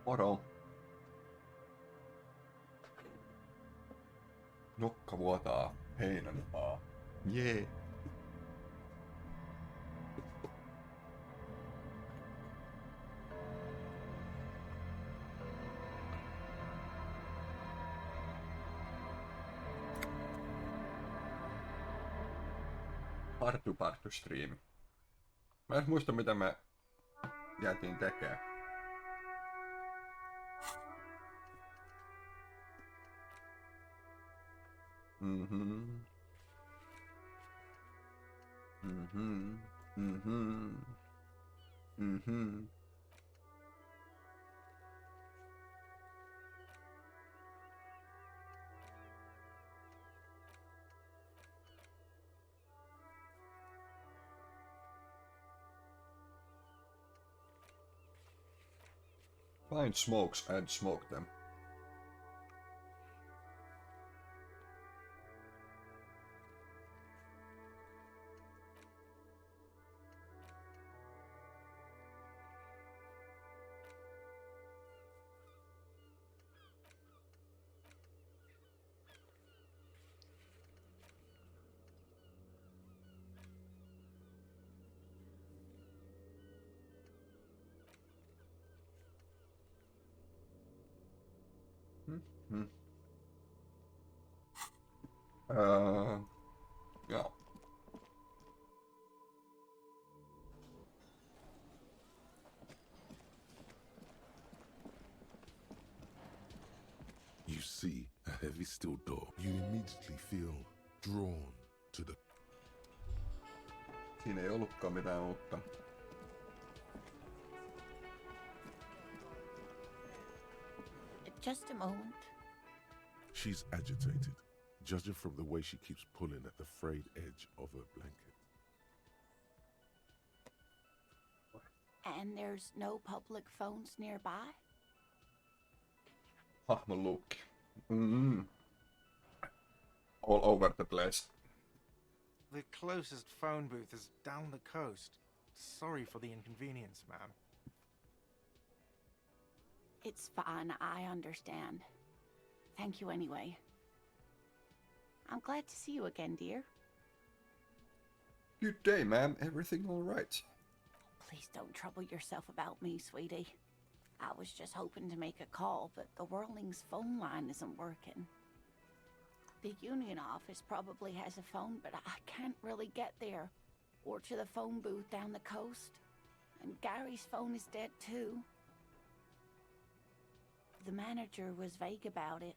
Moro. Nokka vuotaa heinänmaa. Jee. Partu striimi. Mä en muista mitä me jäätiin tekemään. Find smokes and smoke them. Yeah. You see a heavy steel door. You immediately feel drawn to the... Siinä ei ollutkaan mitään uutta. Just a moment. She's agitated, judging from the way she keeps pulling at the frayed edge of her blanket. And there's no public phones nearby? Hahmon look. All over the place. The closest phone booth is down the coast. Sorry for the inconvenience, ma'am. It's fine, I understand. Thank you anyway. I'm glad to see you again, dear. Good day, ma'am. Everything all right? Please don't trouble yourself about me, sweetie. I was just hoping to make a call, but the Whirling's phone line isn't working. The union office probably has a phone, but I can't really get there. Or to the phone booth down the coast. And Gary's phone is dead too. The manager was vague about it.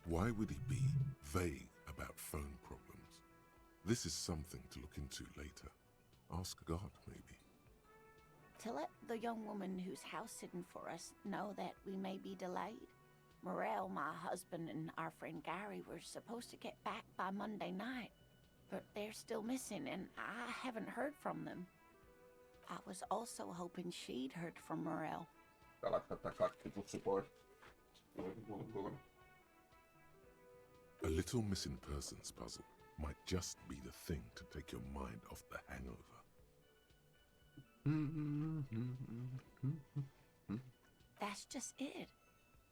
Why would he be vague about phone problems? This is something to look into later. Ask God, maybe. To let the young woman who's house-sitting for us know that we may be delayed. Morel, my husband, and our friend Gary were supposed to get back by Monday night, but they're still missing, and I haven't heard from them. I was also hoping she'd heard from Morel. A little missing persons puzzle might just be the thing to take your mind off the hangover. That's just it.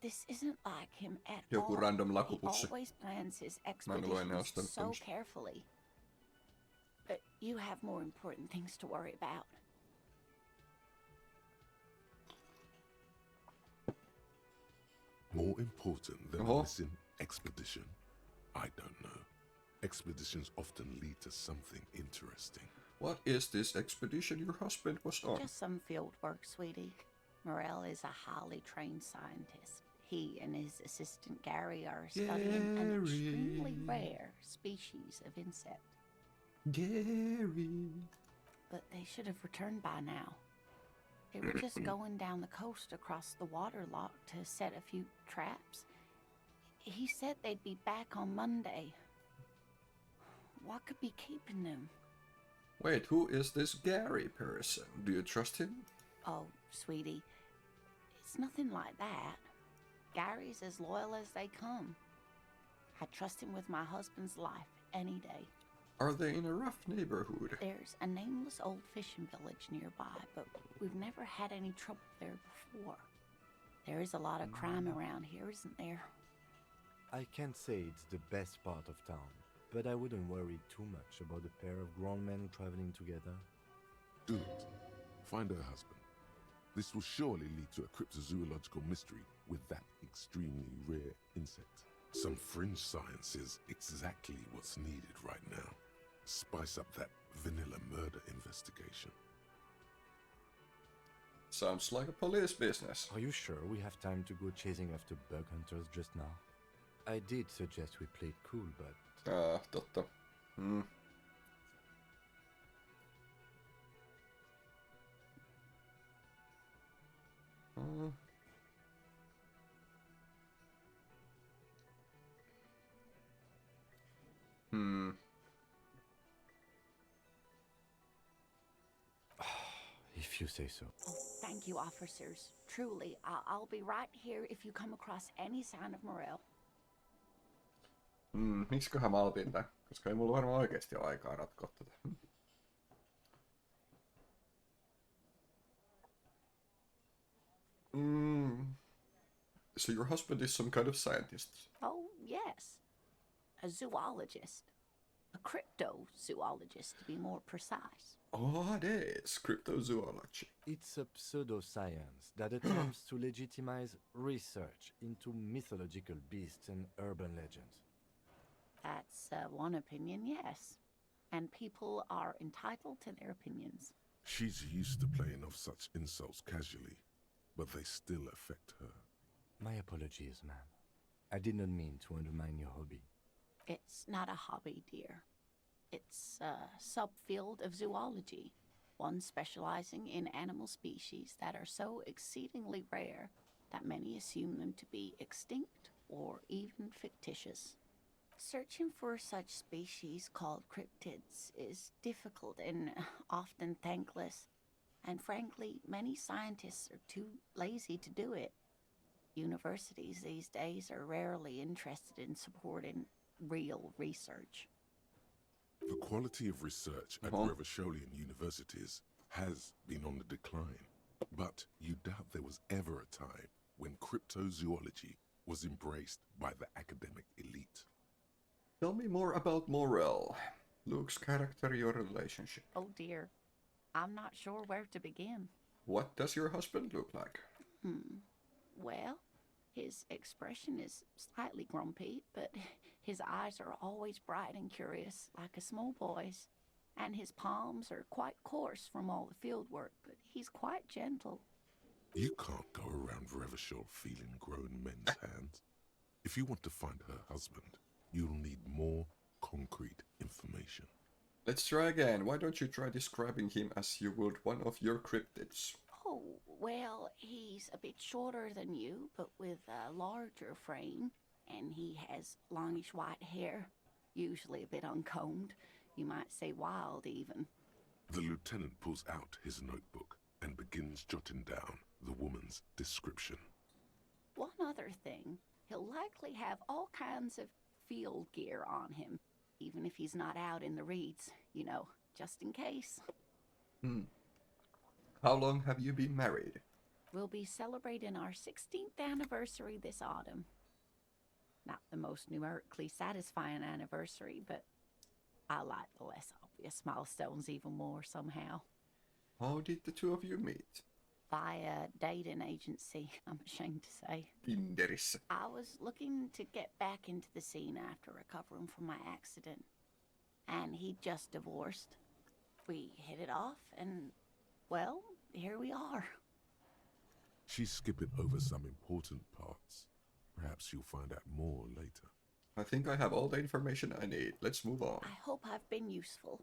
This isn't like him at Joku all. random He lakupussi. always plans his Mä en lue ne expeditions so ostanut. carefully. But you have more important things to worry about. More important than a missing expedition? I don't know. Expeditions often lead to something interesting. What is this expedition your husband was on? Just some field work, sweetie. Morel is a highly trained scientist. He and his assistant Gary are studying an extremely rare species of insect. Gary. But they should have returned by now. They were just going down the coast across the water lock to set a few traps. He said they'd be back on Monday. What could be keeping them? Wait, who is this Gary person? Do you trust him? Oh, sweetie, it's nothing like that. Gary's as loyal as they come. I trust him with my husband's life any day. Are they in a rough neighborhood? There's a nameless old fishing village nearby, but we've never had any trouble there before. There is a lot of crime around here, isn't there? I can't say it's the best part of town, but I wouldn't worry too much about a pair of grown men traveling together. Do it. Find her husband. This will surely lead to a cryptozoological mystery with that extremely rare insect. Some fringe science is exactly what's needed right now. Spice up that vanilla murder investigation. Sounds like a police business. Are you sure we have time to go chasing after bug hunters just now? I did suggest we play it cool, but... Totta. Hmm. Hmm. If you say so. Oh, thank you, officers. Truly, I'll be right here if you come across any sign of Morel. Miksiköhän mä otin tän? Koska ei mulla varmaan oikeesti ole aikaa ratkoa tätä. So your husband is some kind of scientist? Oh, yes. A zoologist. A cryptozoologist, to be more precise. Oh, it is cryptozoology. It's a pseudoscience that attempts to legitimize research into mythological beasts and urban legends. That's one opinion, yes. And people are entitled to their opinions. She's used to playing off such insults casually, but they still affect her. My apologies, ma'am. I did not mean to undermine your hobby. It's not a hobby, dear. It's a subfield of zoology, one specializing in animal species that are so exceedingly rare that many assume them to be extinct or even fictitious. Searching for such species called cryptids is difficult and often thankless, and frankly, many scientists are too lazy to do it. Universities these days are rarely interested in supporting real research. The quality of research at Revacholian universities has been on the decline, but you doubt there was ever a time when cryptozoology was embraced by the academic elite. Tell me more about Morel. Luke's character, your relationship. Oh dear, I'm not sure where to begin. What does your husband look like? Well, his expression is slightly grumpy, but his eyes are always bright and curious, like a small boy's. And his palms are quite coarse from all the field work, but he's quite gentle. You can't go around Revachol feeling grown men's hands. If you want to find her husband, you'll need more concrete information. Let's try again. Why don't you try describing him as you would one of your cryptids? Oh, well, he's a bit shorter than you, but with a larger frame, and he has longish white hair, usually a bit uncombed. You might say wild, even. The lieutenant pulls out his notebook and begins jotting down the woman's description. One other thing, he'll likely have all kinds of field gear on him, even if he's not out in the reeds, you know, just in case. How long have you been married? We'll be celebrating our 16th anniversary this autumn. Not the most numerically satisfying anniversary, but I like the less obvious milestones even more somehow. How did the two of you meet? Via dating agency, I'm ashamed to say. Tinderissä. I was looking to get back into the scene after recovering from my accident, and he'd just divorced. We hit it off, and, well, here we are. She's skipping over some important parts. Perhaps you'll find out more later. I think I have all the information I need. Let's move on. I hope I've been useful.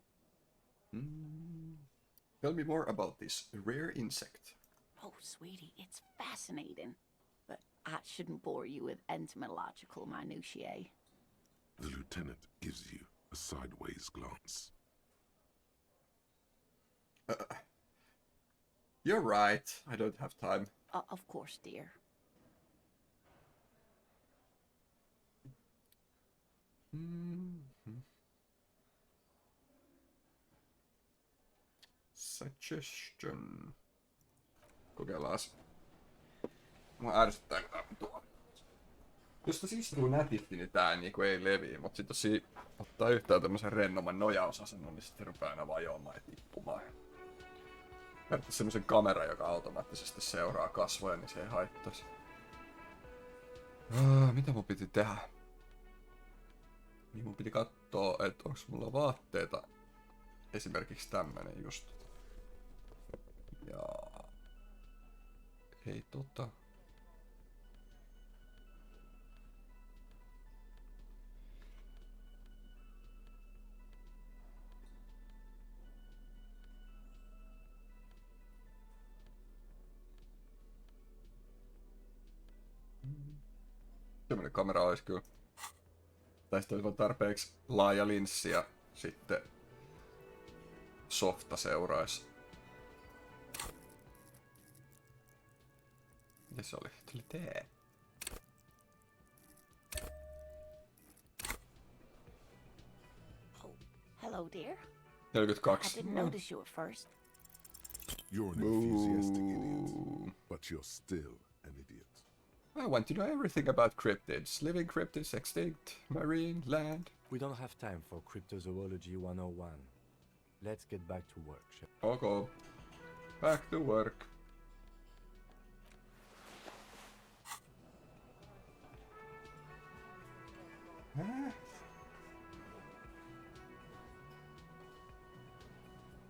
Tell me more about this rare insect. Oh, sweetie, it's fascinating. But I shouldn't bore you with entomological minutiae. The lieutenant gives you a sideways glance. You're right. I don't have time. Of course, dear. Suggestion. Kokeillaan. Mua ärsyttää tuo. Jos tässä istuu nätisti, niin tää niinku ei leviä, mut sit jos ottaa yhtään tämmösen rennomman nojausasennon, niin sitten rupeaa aina vajoamaan ja tippumaan. Periaatteessa semmosen kamera, joka automaattisesti seuraa kasvoja, niin se ei haittais. Mitä mun piti tehdä? Niin mun piti kattoo, että onks mulla vaatteita. Esimerkiksi tämmönen just. Ja... Ei Semmonen kamera olisi kyllä. Tai sitten olisi tarpeeksi laaja linssi ja sitten softa seuraisi. Mitä se oli? Tuli tee. Oh, hello, dear. 42. I didn't notice you at first. You're an enthusiastic idiot, but you're still an idiot. I want to know everything about cryptids. Living cryptids, extinct, marine, land. We don't have time for Cryptozoology 101. Let's get back to work, shall Okay. Back to work.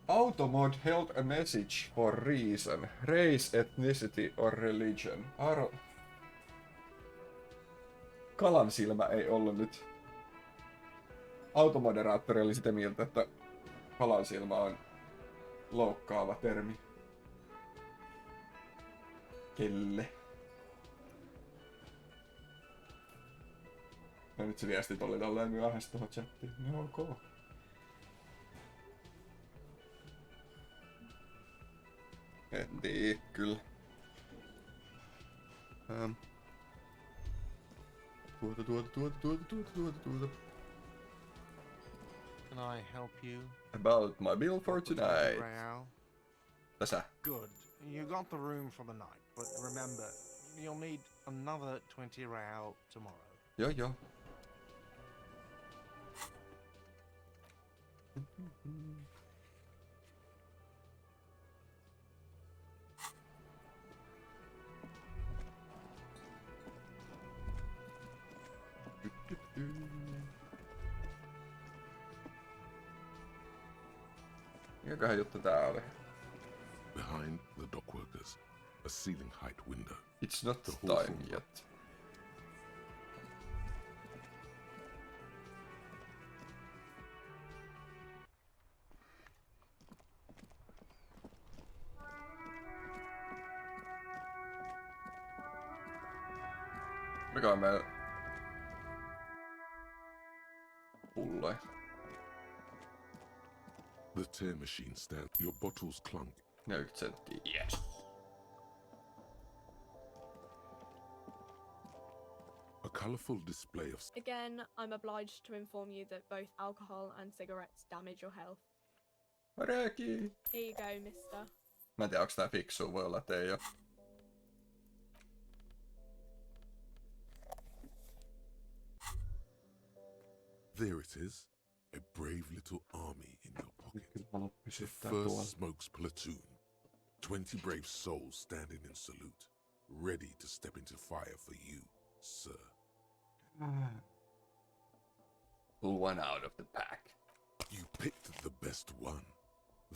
Automod held a message for reason, race, ethnicity or religion. Kalan silmä ei ollut nyt. Automoderaattori oli sitä mieltä, että kalan silmä on loukkaava termi. Kelle? Ja nyt se viestit oli tolleen myöhässä tohon chattiin. No ok. En tiedä, kyllä. Tuota. Can I help you? About my bill for tonight. Real? Tässä. Good. You got the room for the night, but remember, you'll need another 20 real tomorrow. Joo. Mikäköhän juttu tää oli? Behind the dockworkers, a ceiling height window. It's not The time Hawthorne yet. Mikä on meillä? Pulloja. The tear machine stands. Your bottles clunk. 40 senttiä. Yes. A colourful display of Again, I'm obliged to inform you that both alcohol and cigarettes damage your health. Reki! Here you go, mister. Mä en tiedä, onks tää fiksua, voi olla, että ei oo. There it is. A brave little army in your pocket. Haluan The pysyttää first tuolla. Smokes platoon. 20 brave souls standing in salute, ready to step into fire for you, sir. Pull one out of the pack. You picked the best one.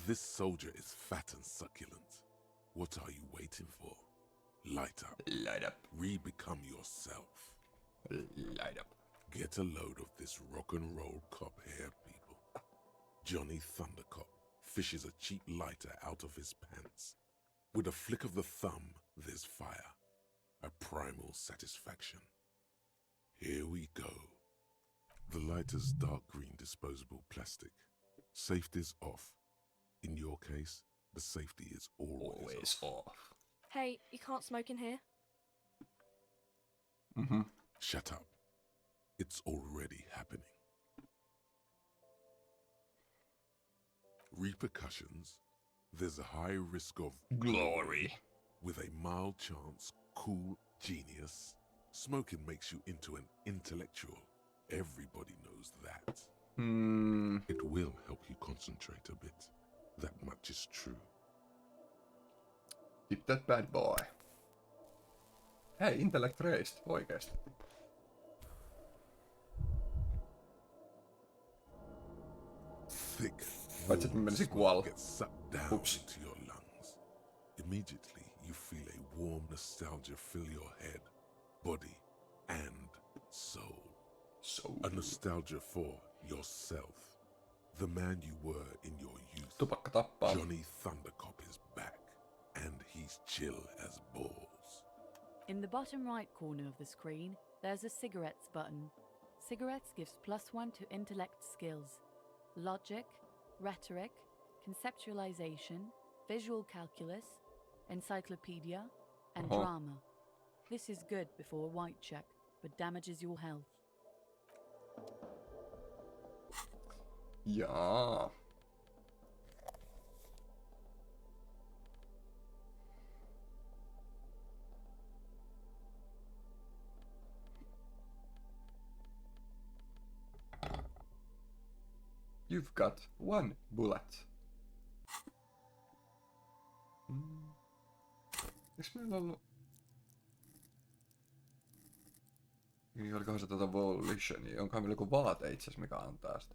This soldier is fat and succulent. What are you waiting for? Light up. Light up. Re-become yourself. Light up. Get a load of this rock and roll cop here, people. Johnny Thundercop fishes a cheap lighter out of his pants. With a flick of the thumb, there's fire. A primal satisfaction. Here we go. The lighter's dark green disposable plastic. Safety's off. In your case, the safety is always off. off. Hey, you can't smoke in here. Shut up. It's already happening. Repercussions. There's a high risk of Glory. with a mild chance cool genius. Smoking makes you into an intellectual. Everybody knows that. It will help you concentrate a bit. That much is true. Keep that bad boy. Hei, intellect raised, oikeesti. Thick Paitsi että mä menisin kuolla. get sucked down Oops. into your lungs. Immediately, you feel a warm nostalgia fill your head, body, and soul. So. A nostalgia for yourself. The man you were in your youth. Tupakka tappaa. Johnny Thundercop is back, and he's chill as balls. In the bottom right corner of the screen, there's a cigarettes button. Cigarettes gives +1 to intellect skills. Logic, rhetoric, conceptualization, visual calculus, encyclopedia, and drama. This is good before a white check, but damages your health. Jaa. You've got 1 bullet. Eiks meillä ollut... Niin olikohan se volitionia? Onkohan meillä joku vaate itseasiassa, mikä antaa sitä?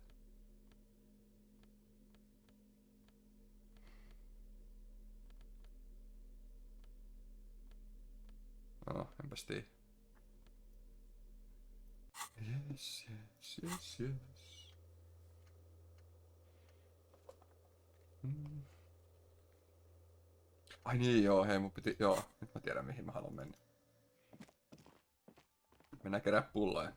No, enpäs tiedä. Yes. Ai niin joo, hei mun piti... Joo, nyt mä tiedän mihin mä haluan mennä. Mennään kerää pulloja.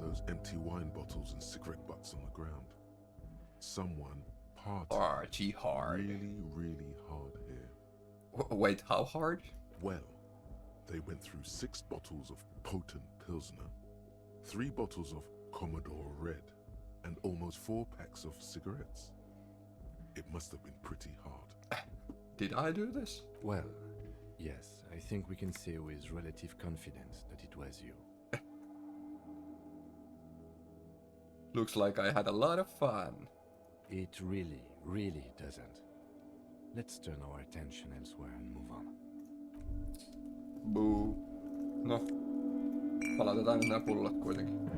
Those empty wine bottles and cigarette butts on the ground. Someone partied Archie hard. really hard here. Wait, how hard? Well, they went through 6 bottles of potent Pilsner, 3 bottles of Commodore Red, and almost 4 packs of cigarettes. It must have been pretty hard. Did I do this? Well, yes, I think we can say with relative confidence that it was you. Looks like I had a lot of fun. It really doesn't. Let's turn our attention elsewhere and move on. Boo. No. Palautetaan nyt nämä pullot kuitenkin.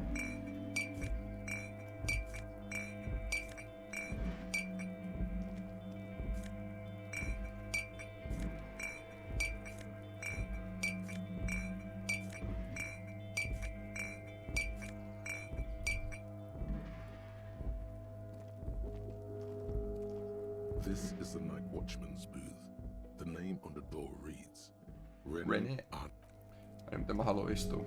This is the night watchman's booth. The name on the door reads Rene. Ai miten mä haluan istua?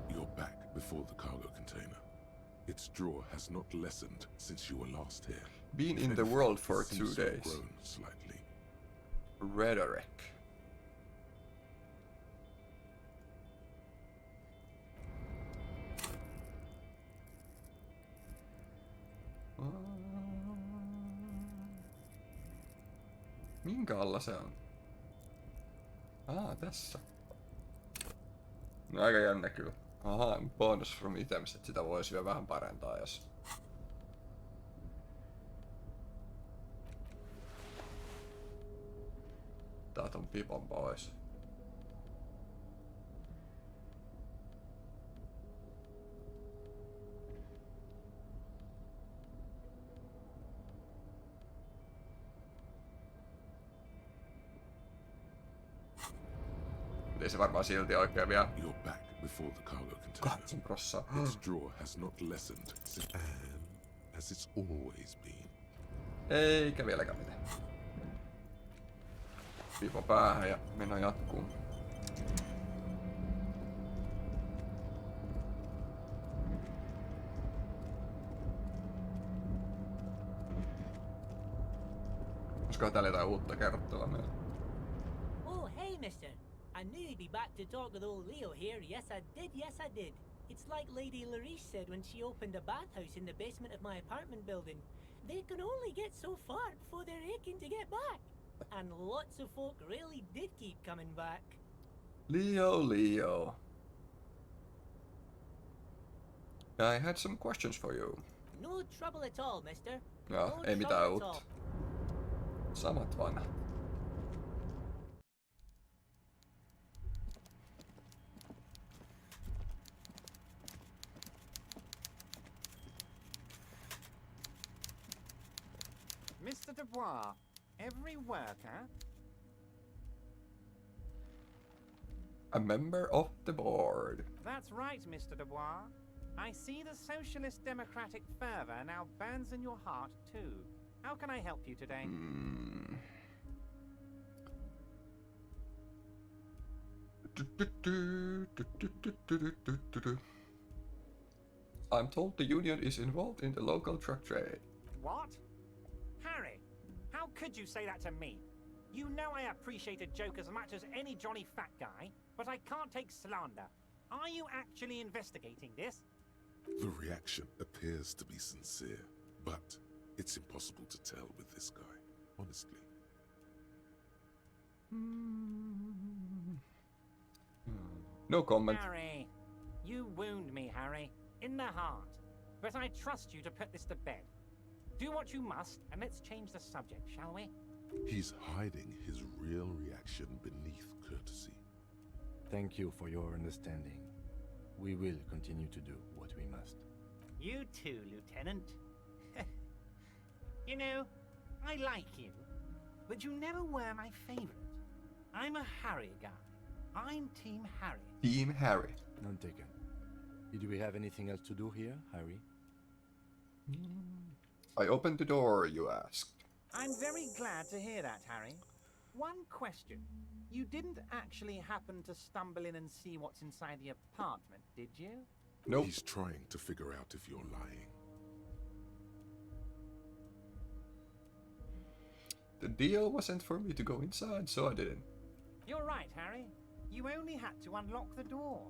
You're back before the cargo container. Its drawer has not lessened since you were last here. Been If in the anything, world it for seems 2 to have days. grown slightly. Rhetoric. Minkä alla se on? Tässä. No aika jännä kyllä. Aha, bonus from items, että sitä voisi vielä vähän parantaa, jos... Tää ton pipon pois. ei se varmaan silti oikein vielä You're back before the cargo container. 8%. Its draw has not lessened since, and as it's always been. Eikä vieläkään mitään. Pipo päähän ja meno jatkuu. Olisiko täällä jotain uutta kerrottavaa meille? Oh, hey, mister. I knew you'd be back to talk with old Leo here. Yes, I did. Yes, I did. It's like Lady Larice said when she opened a bathhouse in the basement of my apartment building. They can only get so far before they're aching to get back. And lots of folk really did keep coming back. Leo. I had some questions for you. No trouble at all, mister. Joo, No ei mitään trouble at uutta. all. Samat vanhat. Mr. Dubois, every worker... A member of the board. That's right, Mr. Dubois. I see the socialist democratic fervor now burns in your heart, too. How can I help you today? I'm told the union is involved in the local truck trade. What? Harry, how could you say that to me? You know I appreciate a joke as much as any Johnny Fat Guy, but I can't take slander. Are you actually investigating this? The reaction appears to be sincere, but it's impossible to tell with this guy, honestly. No comment. Harry, you wound me, Harry, in the heart. But I trust you to put this to bed. Do what you must, and let's change the subject, shall we? He's hiding his real reaction beneath courtesy. Thank you for your understanding. We will continue to do what we must. You too, Lieutenant. You know, I like you, but you never were my favorite. I'm a Harry guy. I'm Team Harry. Team Harry. None taken. Do we have anything else to do here, Harry? I opened the door, you asked. I'm very glad to hear that, Harry. One question. You didn't actually happen to stumble in and see what's inside the apartment, did you? Nope. He's trying to figure out if you're lying. The deal wasn't for me to go inside, so I didn't. You're right, Harry. You only had to unlock the door,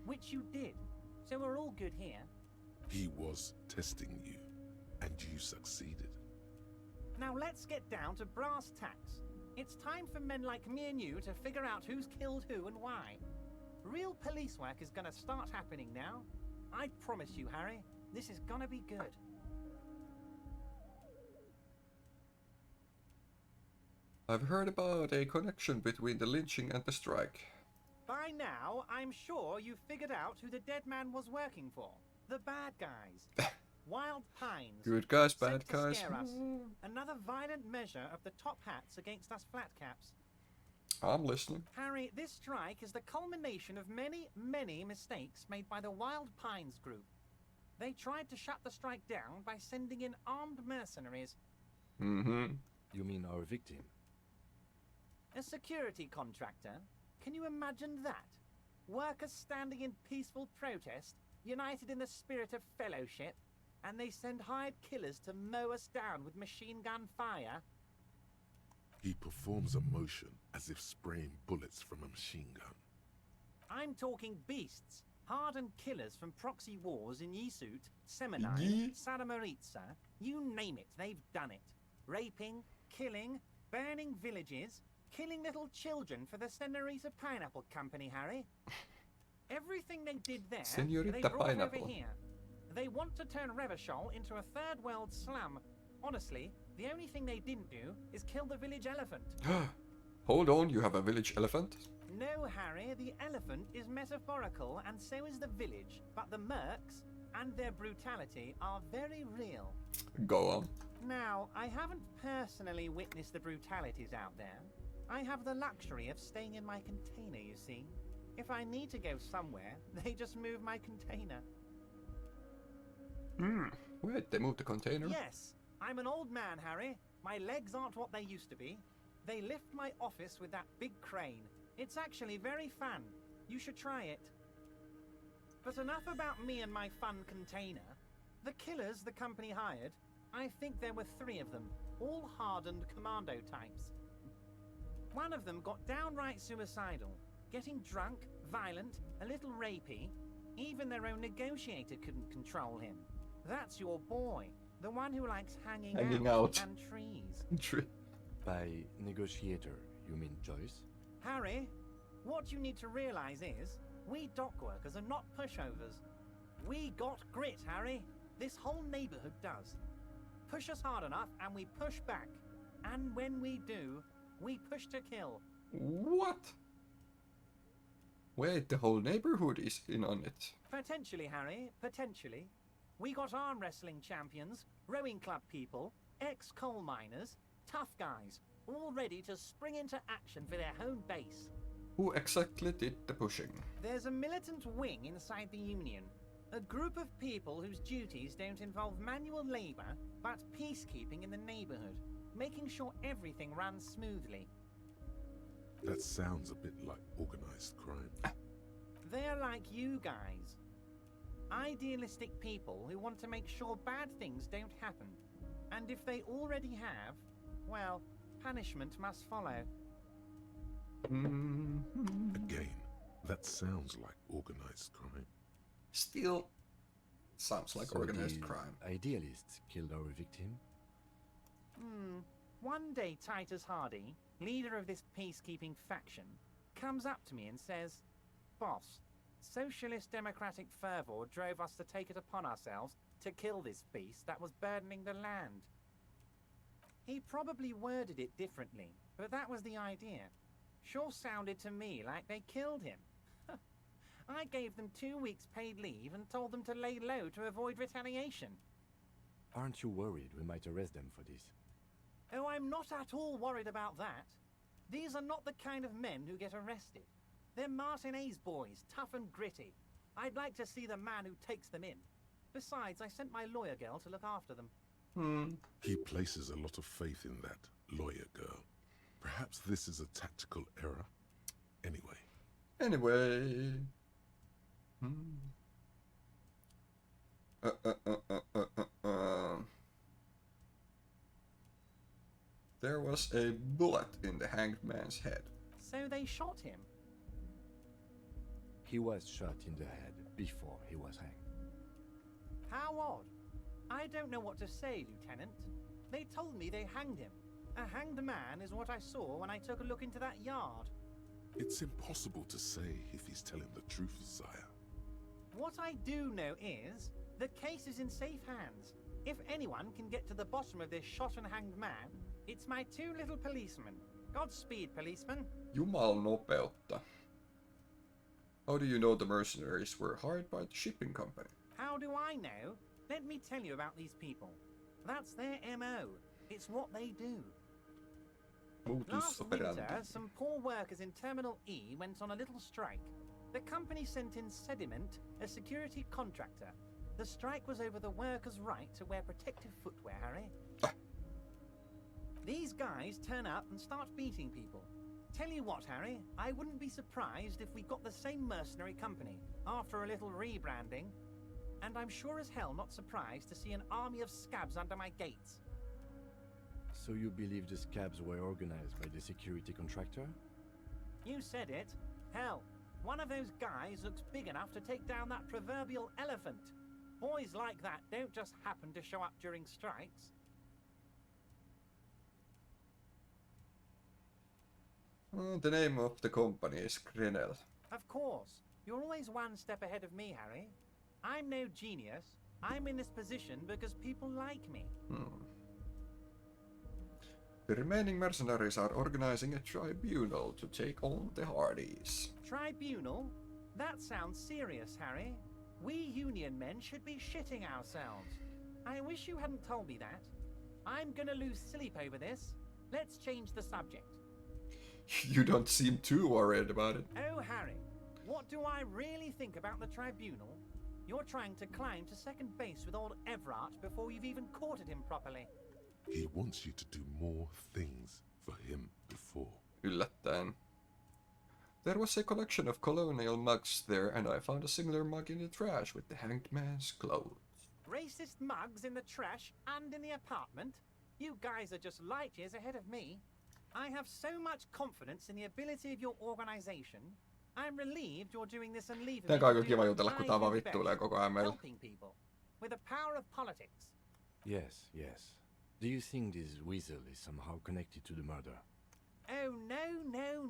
which you did. So we're all good here. He was testing you, and you succeeded. Now let's get down to brass tacks. It's time for men like me and you to figure out who's killed who and why. Real police work is gonna start happening now. I promise you, Harry, this is gonna be good. I've heard about a connection between the lynching and the strike. By now, I'm sure you've figured out who the dead man was working for. The bad guys. Wild Pines. Good guys, Sent bad to guys. scare us. Another violent measure of the top hats against us flat caps. I'm listening. Harry, this strike is the culmination of many, many mistakes made by the Wild Pines group. They tried to shut the strike down by sending in armed mercenaries. You mean our victim? A security contractor? Can you imagine that? Workers standing in peaceful protest, united in the spirit of fellowship, and they send hired killers to mow us down with machine gun fire? He performs a motion as if spraying bullets from a machine gun. I'm talking beasts, hardened killers from proxy wars in Yisut, Semenine, Ye- Saramaritsa, you name it, they've done it. Raping, killing, burning villages, killing little children for the Senorita Pineapple Company, Harry. Everything they did there, Senorita they brought Pineapple. over here. They want to turn Revachol into a third world slum. Honestly, the only thing they didn't do is kill the village elephant. Hold on, you have a village elephant? No, Harry, the elephant is metaphorical and so is the village, but the mercs and their brutality are very real. Go on. Now, I haven't personally witnessed the brutalities out there, I have the luxury of staying in my container, you see. If I need to go somewhere, they just move my container. Wait, they moved the container? Yes, I'm an old man, Harry. My legs aren't what they used to be. They lift my office with that big crane. It's actually very fun. You should try it. But enough about me and my fun container. The killers the company hired, I think there were 3 of them, all hardened commando types. One of them got downright suicidal, getting drunk, violent, a little rapey. Even their own negotiator couldn't control him. That's your boy, the one who likes hanging out and trees. By negotiator, you mean Joyce? Harry, what you need to realize is, we dock workers are not pushovers. We got grit, Harry. This whole neighborhood does. Push us hard enough and we push back. And when we do, we push to kill. What? Wait, the whole neighborhood is in on it. Potentially, Harry, potentially. We got arm wrestling champions, rowing club people, ex-coal miners, tough guys, all ready to spring into action for their home base. Who exactly did the pushing? There's a militant wing inside the Union. A group of people whose duties don't involve manual labor, but peacekeeping in the neighborhood, making sure everything runs smoothly. That sounds a bit like organized crime. They're like you guys. Idealistic people who want to make sure bad things don't happen. And if they already have, well, punishment must follow. Again, that sounds like organized crime. Still, sounds like So organized the crime. Idealists killed our victim? One day Titus Hardy, leader of this peacekeeping faction, comes up to me and says, "Boss, socialist democratic fervor drove us to take it upon ourselves to kill this beast that was burdening the land." He probably worded it differently, but that was the idea. Sure sounded to me like they killed him. I gave them 2 weeks paid leave and told them to lay low to avoid retaliation. Aren't you worried we might arrest them for this? Oh, I'm not at all worried about that. These are not the kind of men who get arrested. They're Martinez boys, tough and gritty. I'd like to see the man who takes them in. Besides, I sent my lawyer girl to look after them. He places a lot of faith in that lawyer girl. Perhaps this is a tactical error. Anyway. There was a bullet in the hanged man's head. So they shot him. He was shot in the head before he was hanged. How odd. I don't know what to say, Lieutenant. They told me they hanged him. A hanged man is what I saw when I took a look into that yard. It's impossible to say if he's telling the truth, Sire. What I do know is, the case is in safe hands. If anyone can get to the bottom of this shot and hanged man, it's my 2 little policemen. Godspeed, policeman. Jumalnopeutta. How do you know the mercenaries were hired by the shipping company? How do I know? Let me tell you about these people. That's their MO. It's what they do. Modus Last operandi. winter, some poor workers in Terminal E went on a little strike. The company sent in Sediment, a security contractor. The strike was over the workers' right to wear protective footwear, Harry. These guys turn up and start beating people. Tell you what, Harry, I wouldn't be surprised if we got the same mercenary company after a little rebranding. And I'm sure as hell not surprised to see an army of scabs under my gates. So you believe the scabs were organized by the security contractor? You said it. Hell, one of those guys looks big enough to take down that proverbial elephant. Boys like that don't just happen to show up during strikes. The name of the company is Grenell. Of course. You're always one step ahead of me, Harry. I'm no genius. I'm in this position because people like me. The remaining mercenaries are organizing a tribunal to take on the Hardys. Tribunal? That sounds serious, Harry. We Union men should be shitting ourselves. I wish you hadn't told me that. I'm gonna lose sleep over this. Let's change the subject. You don't seem too worried about it. Oh, Harry, what do I really think about the tribunal? You're trying to climb to second base with old Everard before you've even courted him properly. He wants you to do more things for him before. Yllättäen. There was a collection of colonial mugs there, and I found a similar mug in the trash with the hanged man's clothes. Racist mugs in the trash and in the apartment? You guys are just light years ahead of me. I have so much confidence in the ability of your organization. I'm relieved you're doing this and leaving Tää me on to aika kiva do jutella, what kun I tää vaan do vittuilee best, koko ajan meillä. helping people. With the power of politics. Yes, yes. Do you think this weasel is somehow connected to the murder? Oh, no.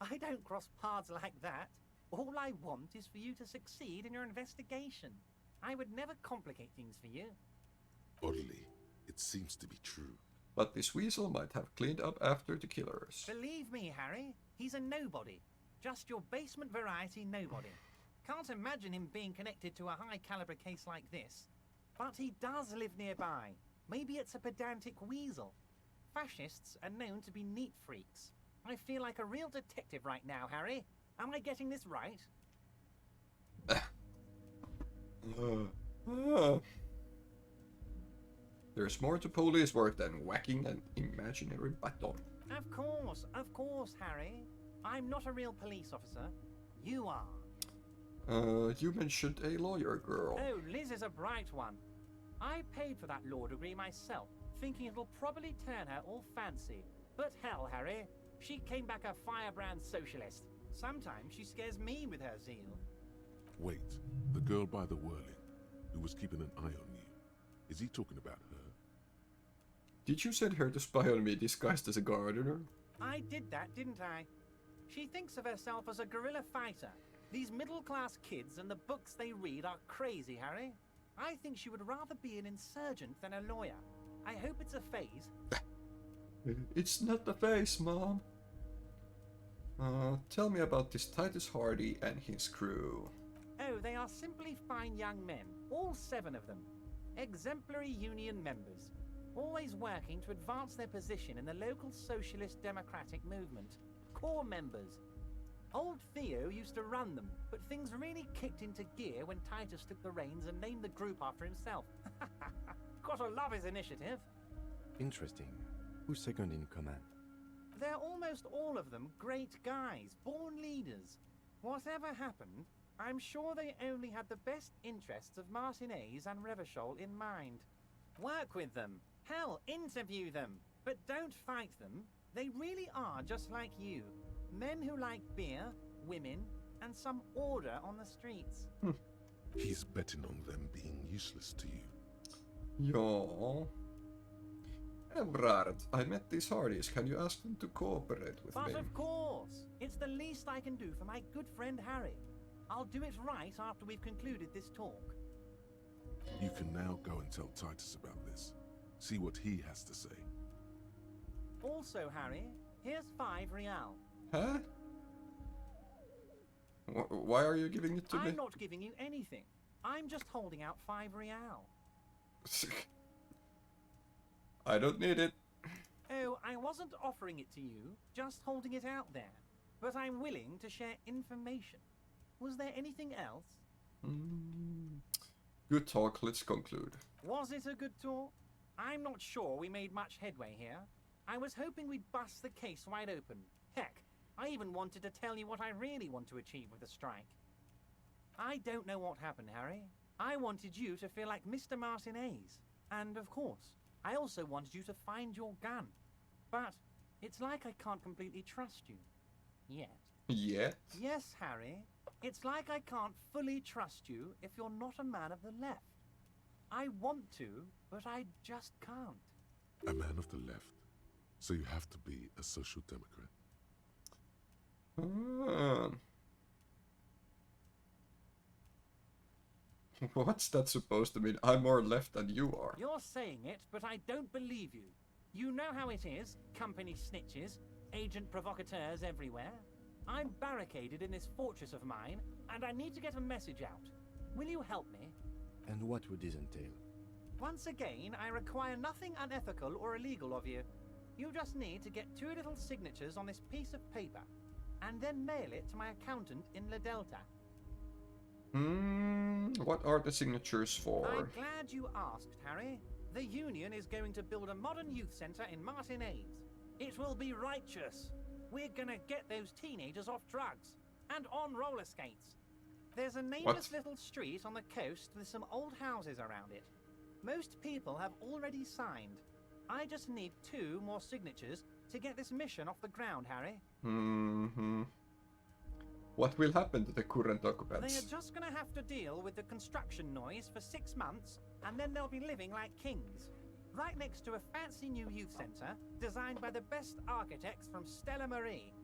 I don't cross paths like that. All I want is for you to succeed in your investigation. I would never complicate things for you. Oddly, it seems to be true. But this weasel might have cleaned up after the killers. Believe me, Harry, he's a nobody. Just your basement variety nobody. Can't imagine him being connected to a high-caliber case like this. But he does live nearby. Maybe it's a pedantic weasel. Fascists are known to be neat freaks. I feel like a real detective right now, Harry. Am I getting this right? There's more to police work than whacking an imaginary baton. Of course, Harry. I'm not a real police officer. You are. You mentioned a lawyer girl. Oh, Liz is a bright one. I paid for that law degree myself, thinking it'll probably turn her all fancy. But hell, Harry, she came back a firebrand socialist. Sometimes she scares me with her zeal. Wait, the girl by the whirling, who was keeping an eye on you. Is he talking about her? Did you send her to spy on me disguised as a gardener? I did that, didn't I? She thinks of herself as a guerrilla fighter. These middle-class kids and the books they read are crazy, Harry. I think she would rather be an insurgent than a lawyer. I hope it's a phase. It's not a face, Mom. Tell me about this Titus Hardy and his crew. Oh, they are simply fine young men, all 7 of them. Exemplary union members, always working to advance their position in the local socialist democratic movement. Core members. Old Theo used to run them, but things really kicked into gear when Titus took the reins and named the group after himself. Gotta love his initiative. Interesting. Who's second in command? They're almost all of them great guys, born leaders. Whatever happened, I'm sure they only had the best interests of Martinez and Revachol in mind. Work with them. Hell, interview them. But don't fight them. They really are just like you. Men who like beer, women, and some order on the streets. He's betting on them being useless to you. Ja. Everard, I met these Hardys. Can you ask them to cooperate with me? But of course! It's the least I can do for my good friend Harry. I'll do it right after we've concluded this talk. You can now go and tell Titus about this. See what he has to say. Also, Harry, here's 5 real. Huh? Why are you giving it to me? I'm not giving you anything. I'm just holding out 5 real. I don't need it. Oh, I wasn't offering it to you, just holding it out there. But I'm willing to share information. Was there anything else? Good talk, let's conclude. Was it a good talk? I'm not sure we made much headway here. I was hoping we'd bust the case wide open. Heck, I even wanted to tell you what I really want to achieve with the strike. I don't know what happened, Harry. I wanted you to feel like Mr. Martinez. And of course, I also wanted you to find your gun. But it's like I can't completely trust you. Yet. Yet? Yes, Harry. It's like I can't fully trust you if you're not a man of the left. I want to, but I just can't. A man of the left. So you have to be a social democrat. What's that supposed to mean? I'm more left than you are. You're saying it, but I don't believe you. You know how it is, company snitches, agent provocateurs everywhere. I'm barricaded in this fortress of mine, and I need to get a message out. Will you help me? And what would this entail? Once again, I require nothing unethical or illegal of you. You just need to get 2 little signatures on this piece of paper, and then mail it to my accountant in La Delta. What are the signatures for? I'm glad you asked, Harry. The Union is going to build a modern youth centre in Martinez. It will be righteous. We're gonna get those teenagers off drugs and on roller skates. There's a nameless little street on the coast with some old houses around it. Most people have already signed. I just need 2 more signatures to get this mission off the ground, Harry. What will happen to the current They occupants? are just gonna have to deal with the construction noise for 6 months, and then they'll be living like kings. Right next to a fancy new youth centre, designed by the best architects from Stella Marie.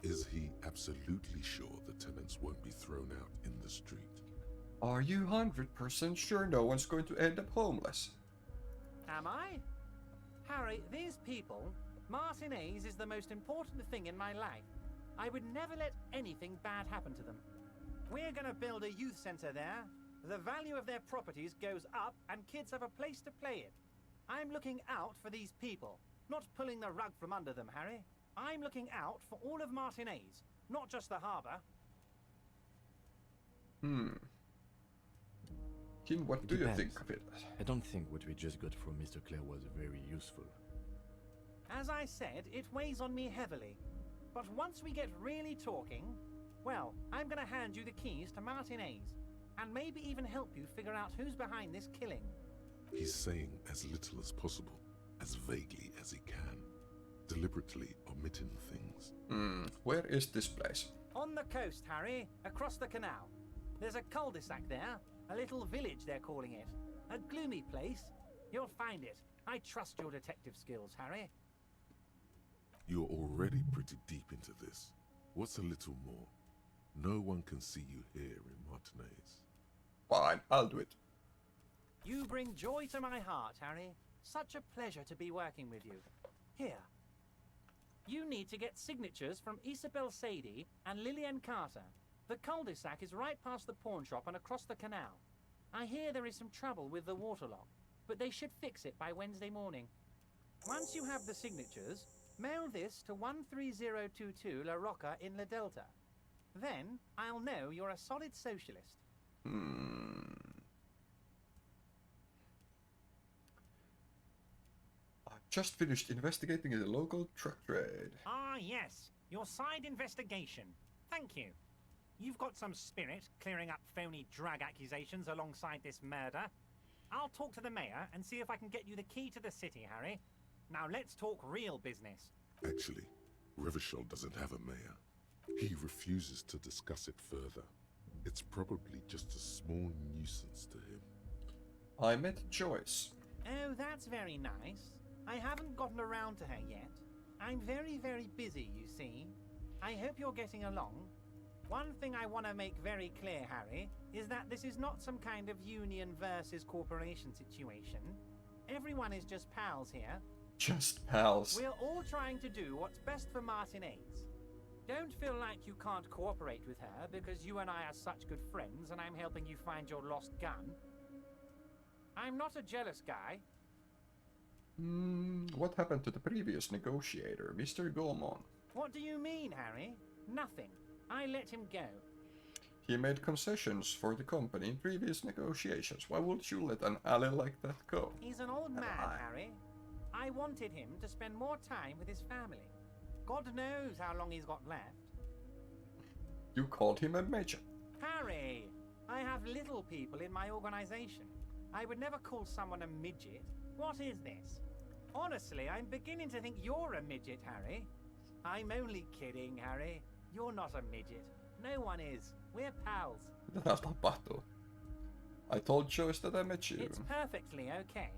Is he absolutely sure the tenants won't be thrown out in the street? Are you 100% sure no one's going to end up homeless? Am I? Harry, these people, Martinez is the most important thing in my life. I would never let anything bad happen to them. We're gonna build a youth centre there. The value of their properties goes up and kids have a place to play in. I'm looking out for these people, not pulling the rug from under them, Harry. I'm looking out for all of Martinez, not just the harbour. Kim, what do you think of it? I don't think what we just got from Mr. Clare was very useful. As I said, it weighs on me heavily. But once we get really talking, well, I'm gonna hand you the keys to Martinez, and maybe even help you figure out who's behind this killing. He's saying as little as possible, as vaguely as he can, deliberately omitting things. Where is this place? On the coast, Harry, across the canal. There's a cul-de-sac there, a little village they're calling it. A gloomy place. You'll find it. I trust your detective skills, Harry. You're already pretty deep into this. What's a little more? No one can see you here in Martinez. Fine, I'll do it. You bring joy to my heart, Harry. Such a pleasure to be working with you. Here. You need to get signatures from Isabel Sadie and Lillian Carter. The cul-de-sac is right past the pawn shop and across the canal. I hear there is some trouble with the waterlock, but they should fix it by Wednesday morning. Once you have the signatures, mail this to 13022 La Rocca in La Delta. Then I'll know you're a solid socialist. I've just finished investigating the local truck trade. Ah, yes. Your side investigation. Thank you. You've got some spirit clearing up phony drug accusations alongside this murder. I'll talk to the mayor and see if I can get you the key to the city, Harry. Now let's talk real business. Actually, Revachol doesn't have a mayor. He refuses to discuss it further. It's probably just a small nuisance to him. I met Joyce. Oh, that's very nice. I haven't gotten around to her yet. I'm very, very busy, you see. I hope you're getting along. One thing I want to make very clear, Harry, is that this is not some kind of union versus corporation situation. Everyone is just pals here. Just pals. We're all trying to do what's best for Martinez. Don't feel like you can't cooperate with her because you and I are such good friends and I'm helping you find your lost gun. I'm not a jealous guy. What happened to the previous negotiator, Mr. Gaumont? What do you mean, Harry? Nothing. I let him go. He made concessions for the company in previous negotiations. Why would you let an ally like that go? He's an old man, Harry. I wanted him to spend more time with his family. God knows how long he's got left. You called him a major. Harry, I have little people in my organization. I would never call someone a midget. What is this? Honestly, I'm beginning to think you're a midget, Harry. I'm only kidding, Harry. You're not a midget. No one is. We're pals. Mitä täällä tapahtuu? I told Joyce that I met you. It's perfectly okay.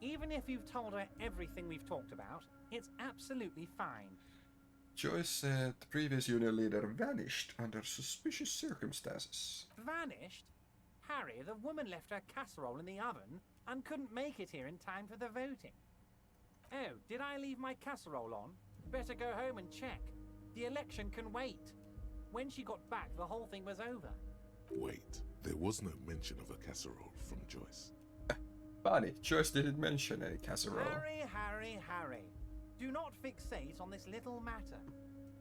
Even if you've told her everything we've talked about, it's absolutely fine. Joyce said the previous union leader vanished under suspicious circumstances. Vanished? Harry, the woman left her casserole in the oven and couldn't make it here in time for the voting. Oh, did I leave my casserole on? Better go home and check. The election can wait. When she got back, the whole thing was over. Wait, there was no mention of a casserole from Joyce. Funny, Joyce didn't mention any casserole. Harry. Do not fixate on this little matter.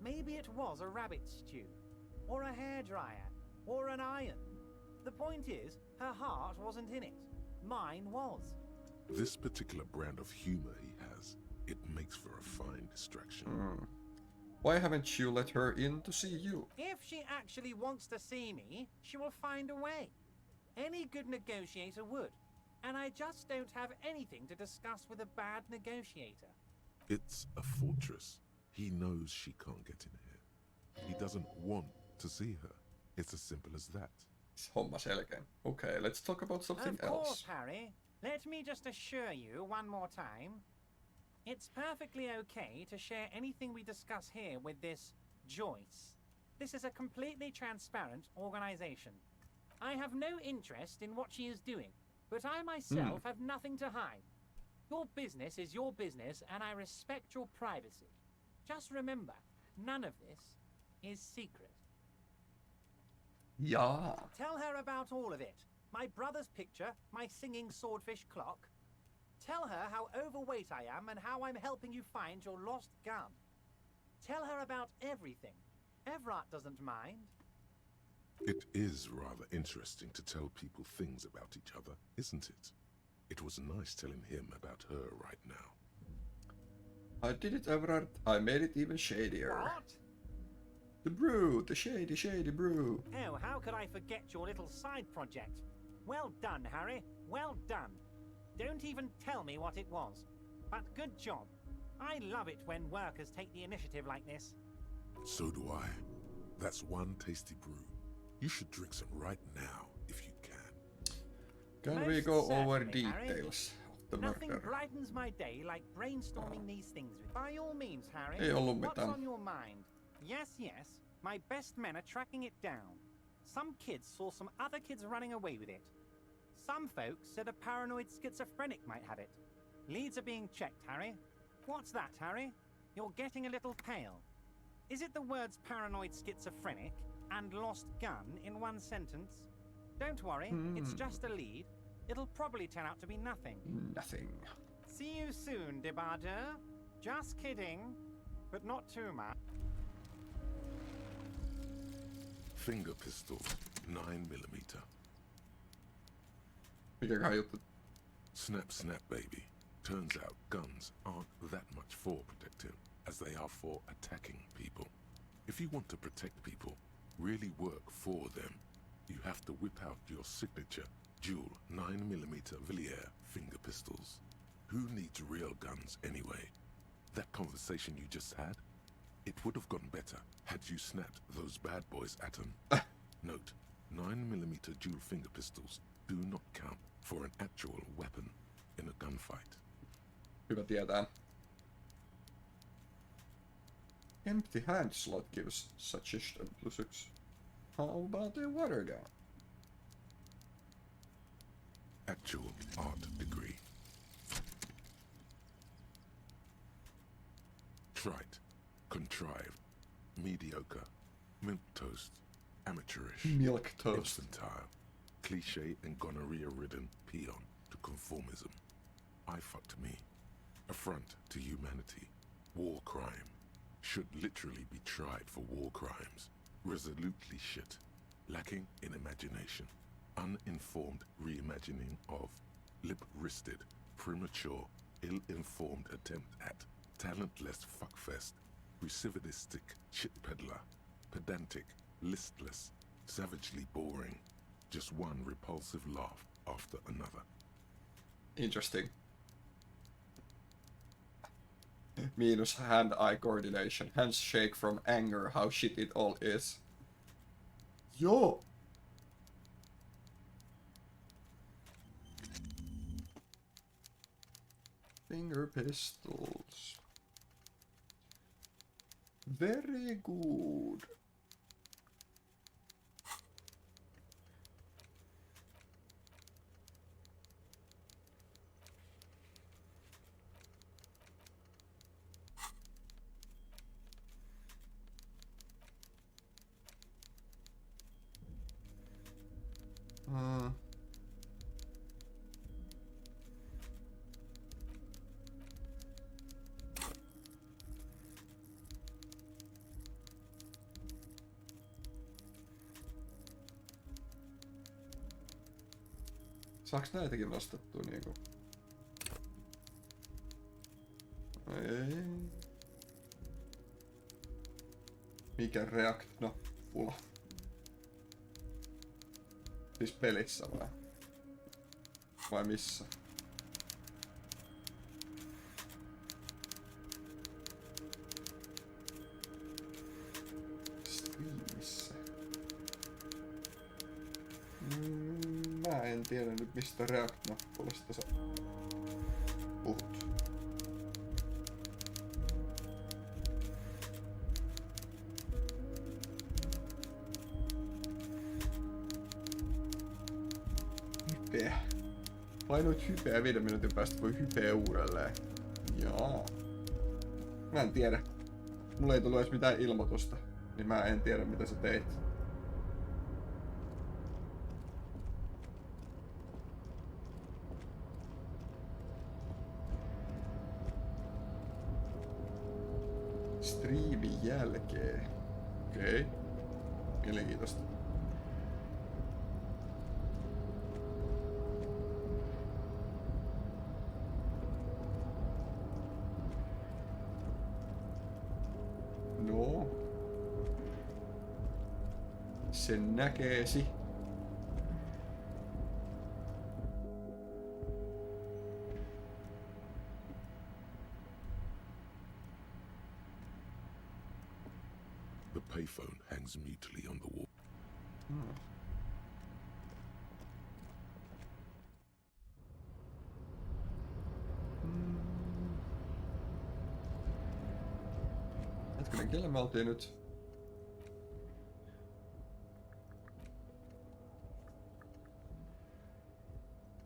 Maybe it was a rabbit stew, or a hairdryer, or an iron. The point is, her heart wasn't in it. Mine was. This particular brand of humor he has, it makes for a fine distraction. Why haven't you let her in to see you? If she actually wants to see me, she will find a way. Any good negotiator would. And I just don't have anything to discuss with a bad negotiator. It's a fortress. He knows she can't get in here. He doesn't want to see her. It's as simple as that. Homma selkeä. Okay, let's talk about something Of course, else. Harry. Let me just assure you one more time. It's perfectly okay to share anything we discuss here with this Joyce. This is a completely transparent organization. I have no interest in what she is doing, but I myself have nothing to hide. Your business is your business, and I respect your privacy. Just remember, none of this is secret. Jaa. Tell her about all of it. My brother's picture, my singing swordfish clock. Tell her how overweight I am and how I'm helping you find your lost gun. Tell her about everything. Everett doesn't mind. It is rather interesting to tell people things about each other, isn't it? It was nice telling him about her right now. I did it, Everard. I made it even shadier. What? The brew, the shady brew. Oh, how could I forget your little side project? Well done, Harry. Well done. Don't even tell me what it was. But good job. I love it when workers take the initiative like this. So do I. That's one tasty brew. You should drink some right now, if you can. Can we Most go over certainly, Harry. details of the Nothing murder? brightens my day like brainstorming these things with. By all means, Harry. Ei ollut What's mitään. on your mind? Yes. My best men are tracking it down. Some kids saw some other kids running away with it. Some folks said a paranoid schizophrenic might have it. Leads are being checked, Harry. What's that, Harry? You're getting a little pale. Is it the words paranoid schizophrenic and lost gun in one sentence? Don't worry, it's just a lead. It'll probably turn out to be nothing. Nothing. See you soon, debardeur. Just kidding, but not too much. Finger pistols, 9mm. Mikäköhän juttu? Snap, snap, baby. Turns out guns aren't that much for protecting as they are for attacking people. If you want to protect people, really work for them, you have to whip out your signature dual 9mm Villiers finger pistols. Who needs real guns anyway? That conversation you just had? It would have gone better had you snapped those bad boys at them. Note, 9mm dual finger pistols do not count for an actual weapon in a gunfight. Hyvä tietää. Empty hand slot gives suggestion +1. How about a water gun? Actual art degree. Trite, contrived, mediocre, milquetoast, amateurish, Milk toast. infantile, cliche and gonorrhea-ridden peon to conformism. I fucked me. Affront to humanity. War crime. Should literally be tried for war crimes. Resolutely shit. Lacking in imagination. Uninformed reimagining of lip-wristed, premature, ill-informed attempt at talentless fuckfest, recidivistic shit peddler, pedantic, listless, savagely boring, just one repulsive laugh after another. Interesting. Minus hand-eye coordination. Hands shake from anger, how shit it all is. Yo! Finger pistols. Very good. Saaks näitäkin nostettua niinku? Ei. Mikä react-nappula? Siis pelissä vai? Vai missä? Steamissa. Mä en tiedä nyt mistä react-nappulasta sä puhut. Hypeä. Painoit hypeä 5 minuutin päästä voi hypeä uudelleen. Jaa. Mä en tiedä. Mulla ei tullut edes mitään ilmoitusta, niin mä en tiedä mitä sä teit. Striimin jälkeen. Okei. Mielenkiintoista. No. Sen näkeesi. The payphone hangs mutely on the wall. Hetkinen, kelle me oltiin nyt?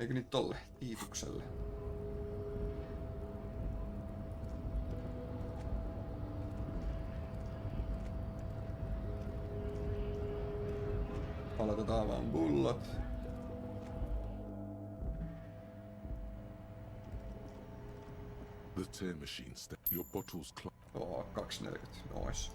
Eikö niitä tolle? Tiitukselle. Aloitetaan vaan bullat. The tear machine your bottles Oo, 240. Nois.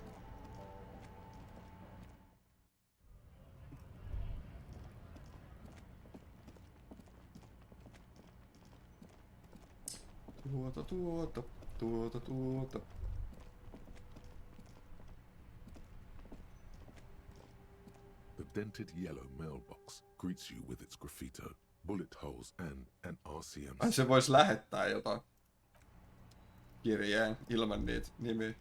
Tuota. The dented yellow mailbox greets you with its graffito, bullet holes and an RCM. Ai se vois lähettää jotain kirjeen ilman niitä nimiä.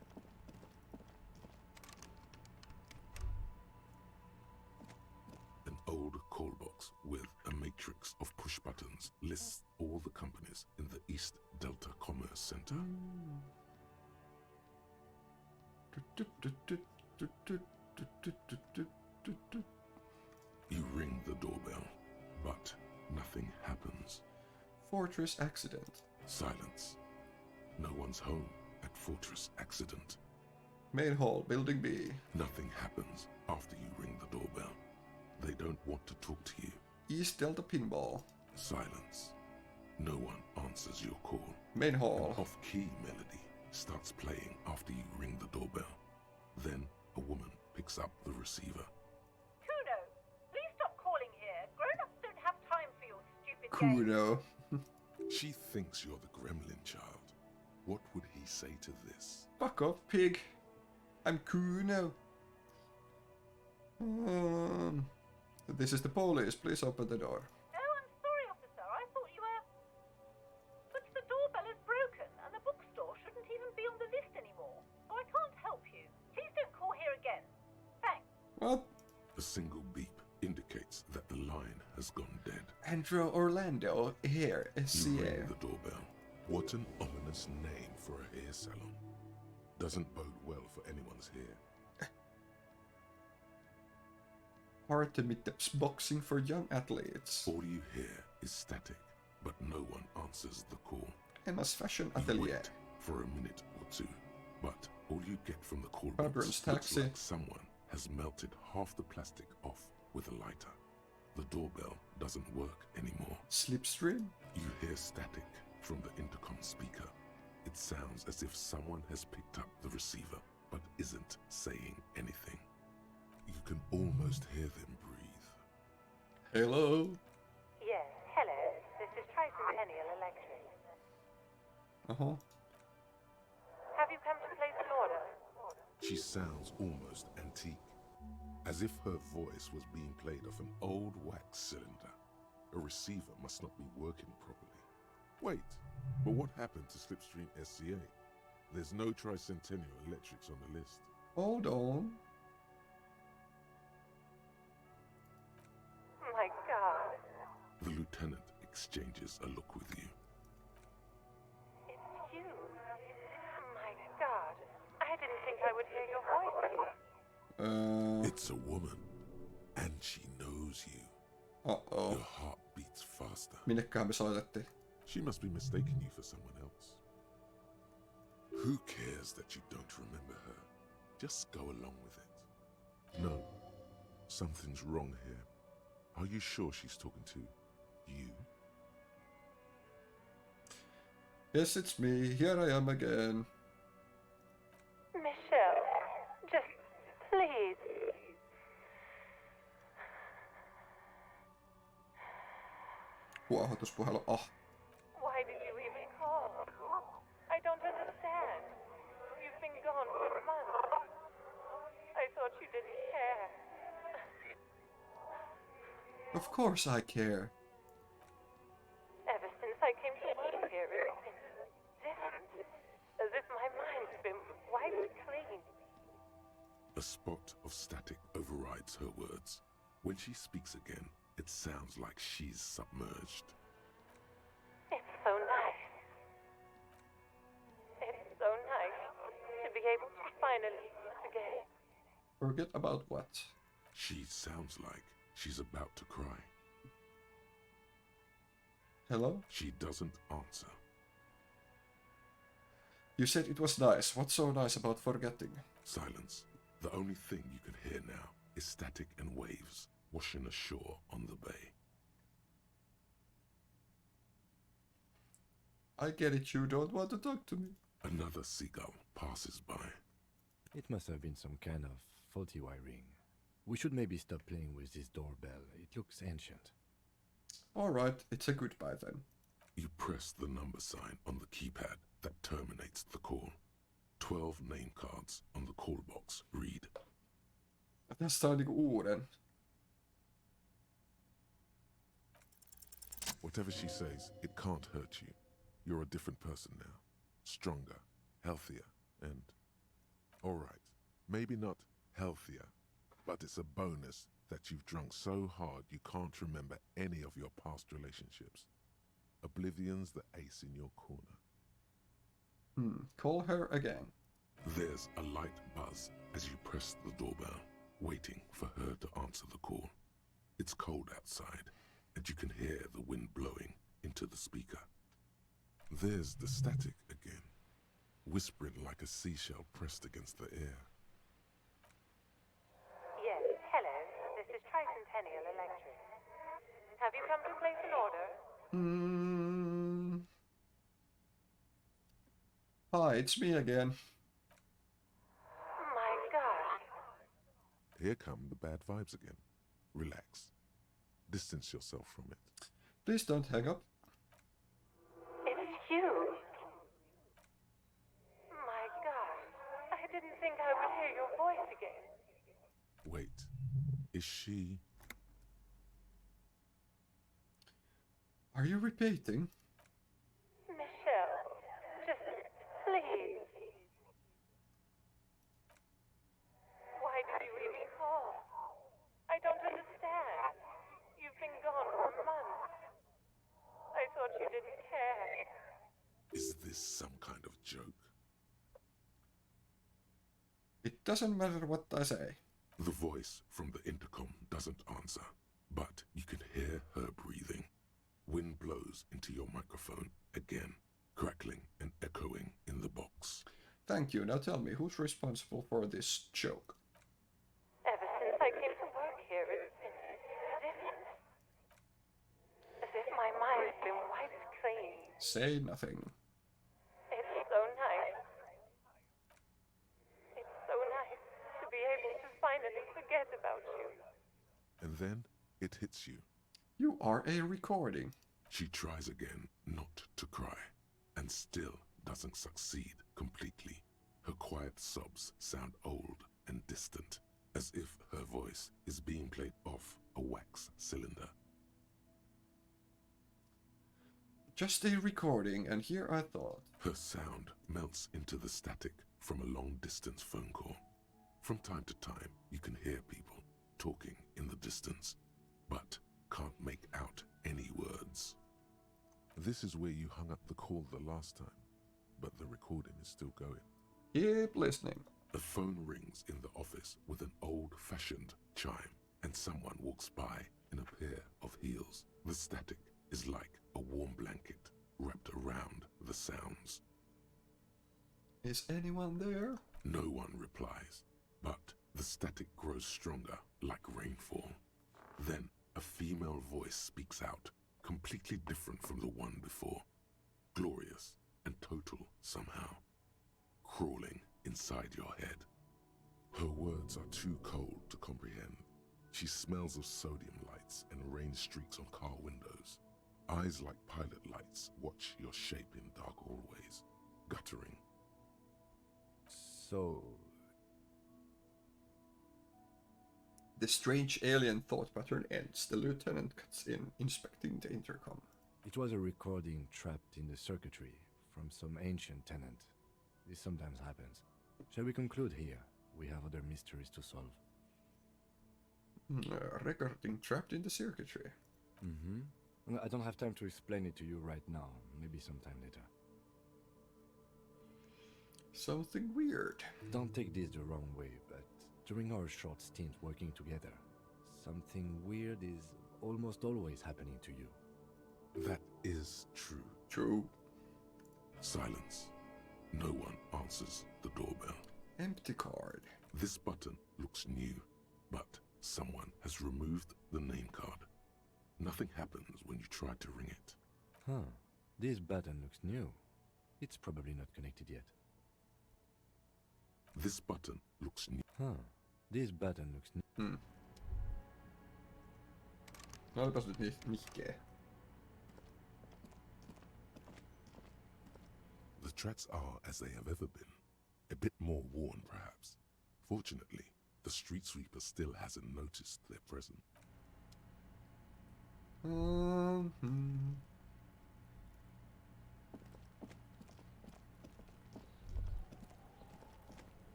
An old call box with a matrix of push buttons lists all the companies in the East Delta Commerce Center. You ring the doorbell, but nothing happens. Fortress accident. Silence. No one's home at Fortress Accident. Main hall, building B. Nothing happens after you ring the doorbell. They don't want to talk to you. East Delta Pinball. Silence. No one answers your call. Main hall. An off-key melody starts playing after you ring the doorbell. Then a woman picks up the receiver. Kuno, please stop calling here. Grown-ups don't have time for your stupid games. Kuno. She thinks you're the gremlin child. What would he say to this? Fuck off, pig. I'm Kuno. This is the police. Please open the door. Oh, I'm sorry, officer. I thought you were... But the doorbell is broken, and the bookstore shouldn't even be on the list anymore. So I can't help you. Please don't call here again. Thanks. What? A single beep indicates that the line has gone dead. Andrew Orlando here, You SCA. ring the doorbell. What an ominous name for a hair salon. Doesn't bode well for anyone's hair. Artemips boxing for young athletes. All you hear is static, but no one answers the call. Emma's fashion You atelier. wait for a minute or two, but all you get from the call Padron's box looks taxi. like someone has melted half the plastic off with a lighter. The doorbell doesn't work anymore. Slipstream. You hear static from the intercom speaker. It sounds as if someone has picked up the receiver, but isn't saying anything. You can almost hear them breathe. Hello. Yes, hello. Tricentennial Electric. Uh-huh. Have you come to place an order? She sounds almost antique, as if her voice was being played off an old wax cylinder. A receiver must not be working properly. Wait, but what happened to Slipstream SCA? There's no Tricentennial Electrics on the list. Hold on. My God. The lieutenant exchanges a look with you. It's you. My God. I didn't think I would hear your voice. It's a woman, and she knows you. Uh-oh. Your heart beats faster. Minnekähän me soitettiin? She must be mistaking you for someone else. Who cares that you don't remember her? Just go along with it. No, something's wrong here. Are you sure she's talking to you? Yes, it's me. Here I am again. Michelle, just please. Kuohutuspuhelu. Ah. Why did you even call? I don't understand. You've been gone for months. I thought you didn't care. Of course I care. Ever since I came to work here, it's been different. As if my mind's been wiped clean. A spot of static overrides her words. When she speaks again, it sounds like she's submerged. It's so nice. It's so nice to be able to finally forget. Forget about what? She sounds like she's about to cry. Hello? She doesn't answer. You said it was nice. What's so nice about forgetting? Silence. The only thing you can hear now is static and waves washing ashore on the bay. I get it, you don't want to talk to me. Another seagull passes by. It must have been some kind of faulty wiring. We should maybe stop playing with this doorbell. It looks ancient. Alright, it's a goodbye then. You press the number sign on the keypad that terminates the call. 12 name cards on the call box read. Tästä on niinku uuden. Whatever she says, it can't hurt you. You're a different person now. Stronger, healthier, and... Alright, maybe not healthier, but it's a bonus that you've drunk so hard you can't remember any of your past relationships. Oblivion's the ace in your corner. Call her again. There's a light buzz as you press the doorbell, waiting for her to answer the call. It's cold outside, and you can hear the wind blowing into the speaker. There's the static again, whispering like a seashell pressed against the air. Yes, hello. This is Tricentennial Electric. Have you come to place an order? Hi, it's me again. My God. Here come the bad vibes again. Relax. Distance yourself from it. Please don't hang up. It's you. My God. I didn't think I would hear your voice again. Wait, is she... Are you repeating? Michelle, just please. Why did you even call? I don't understand. You've been gone for months. I thought you didn't care. Is this some kind of joke? It doesn't matter what I say. The voice from the intercom doesn't answer, but you can hear her breathing. Wind blows into your microphone again, crackling and echoing in the box. Thank you. Now tell me, who's responsible for this joke? Ever since I came to work here, it's been different. As if my mind's been wiped clean. Say nothing. It's so nice. It's so nice to be able to finally forget about you. And then it hits you. You are a recording. She tries again not to cry, and still doesn't succeed completely. Her quiet sobs sound old and distant, as if her voice is being played off a wax cylinder. Just a recording, and here I thought. Her sound melts into the static from a long-distance phone call. From time to time, you can hear people talking in the distance, but can't make out any words. This is where you hung up the call the last time, but the recording is still going. Keep listening. The phone rings in the office with an old-fashioned chime, and someone walks by in a pair of heels. The static is like a warm blanket wrapped around the sounds. Is anyone there? No one replies, but the static grows stronger like rainfall. Then a female voice speaks out, completely different from the one before. Glorious and total somehow. Crawling inside your head. Her words are too cold to comprehend. She smells of sodium lights and rain streaks on car windows. Eyes like pilot lights watch your shape in dark hallways, guttering. So... The strange alien thought pattern ends. The lieutenant cuts in, inspecting the intercom. It was a recording trapped in the circuitry from some ancient tenant. This sometimes happens. Shall we conclude here? We have other mysteries to solve. Recording trapped in the circuitry. Mm-hmm. I don't have time to explain it to you right now. Maybe sometime later. Something weird. Don't take this the wrong way, but during our short stint working together, something weird is almost always happening to you. That is true. True. Silence. No one answers the doorbell. Empty card. This button looks new, but someone has removed the name card. Nothing happens when you try to ring it. Huh. This button looks new. It's probably not connected yet. This button looks new. Huh. This button looks new. No olipas nyt mihkeä. The tracks are as they have ever been. A bit more worn, perhaps. Fortunately, the street sweeper still hasn't noticed their presence.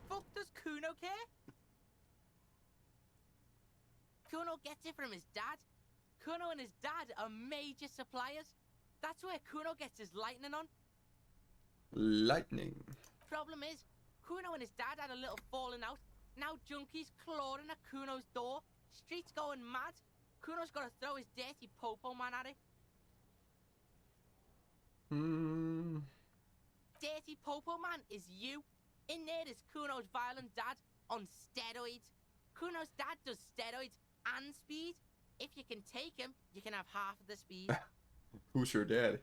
Fuck does Kuno care? Kuno gets it from his dad. Kuno and his dad are major suppliers. That's where Kuno gets his lightning on. Lightning. Problem is, Kuno and his dad had a little falling out. Now junkies clawing at Kuno's door. Street's going mad. Kuno's got to throw his dirty popo man at it. Dirty popo man is you. In there is Kuno's violent dad on steroids. Kuno's dad does steroids and speed. If you can take him, you can have half of the speed. Who's your dad?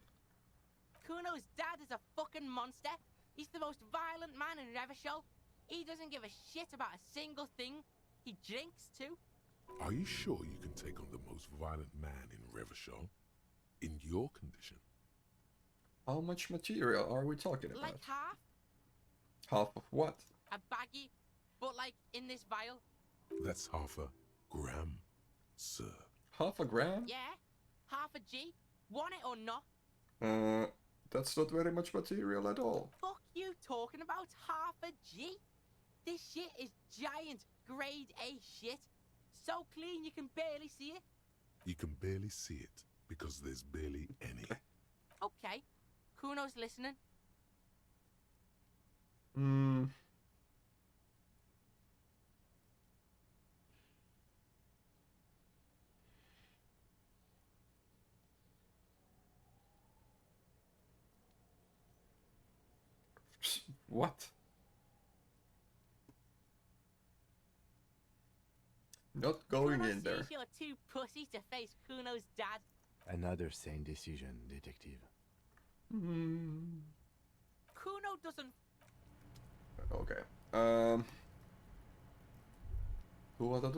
Kuno's dad is a fucking monster. He's the most violent man in Revachol. He doesn't give a shit about a single thing. He drinks too. Are you sure you can take on the most violent man in Revachol? In your condition? How much material are we talking about? Like half. Half of what? A baggie. But like in this vial. That's half a gram, sir. Half a gram? Yeah. Half a G. Want it or not? That's not very much material at all. Fuck you talking about half a G? This shit is giant grade A shit. So clean you can barely see it. You can barely see it because there's barely any. Okay. Kuno's listening. What? Not going Kuno in there. sees you're too pussy to face Kuno's dad. Another sane decision, detective. Kuno doesn't. Okay. Tuota.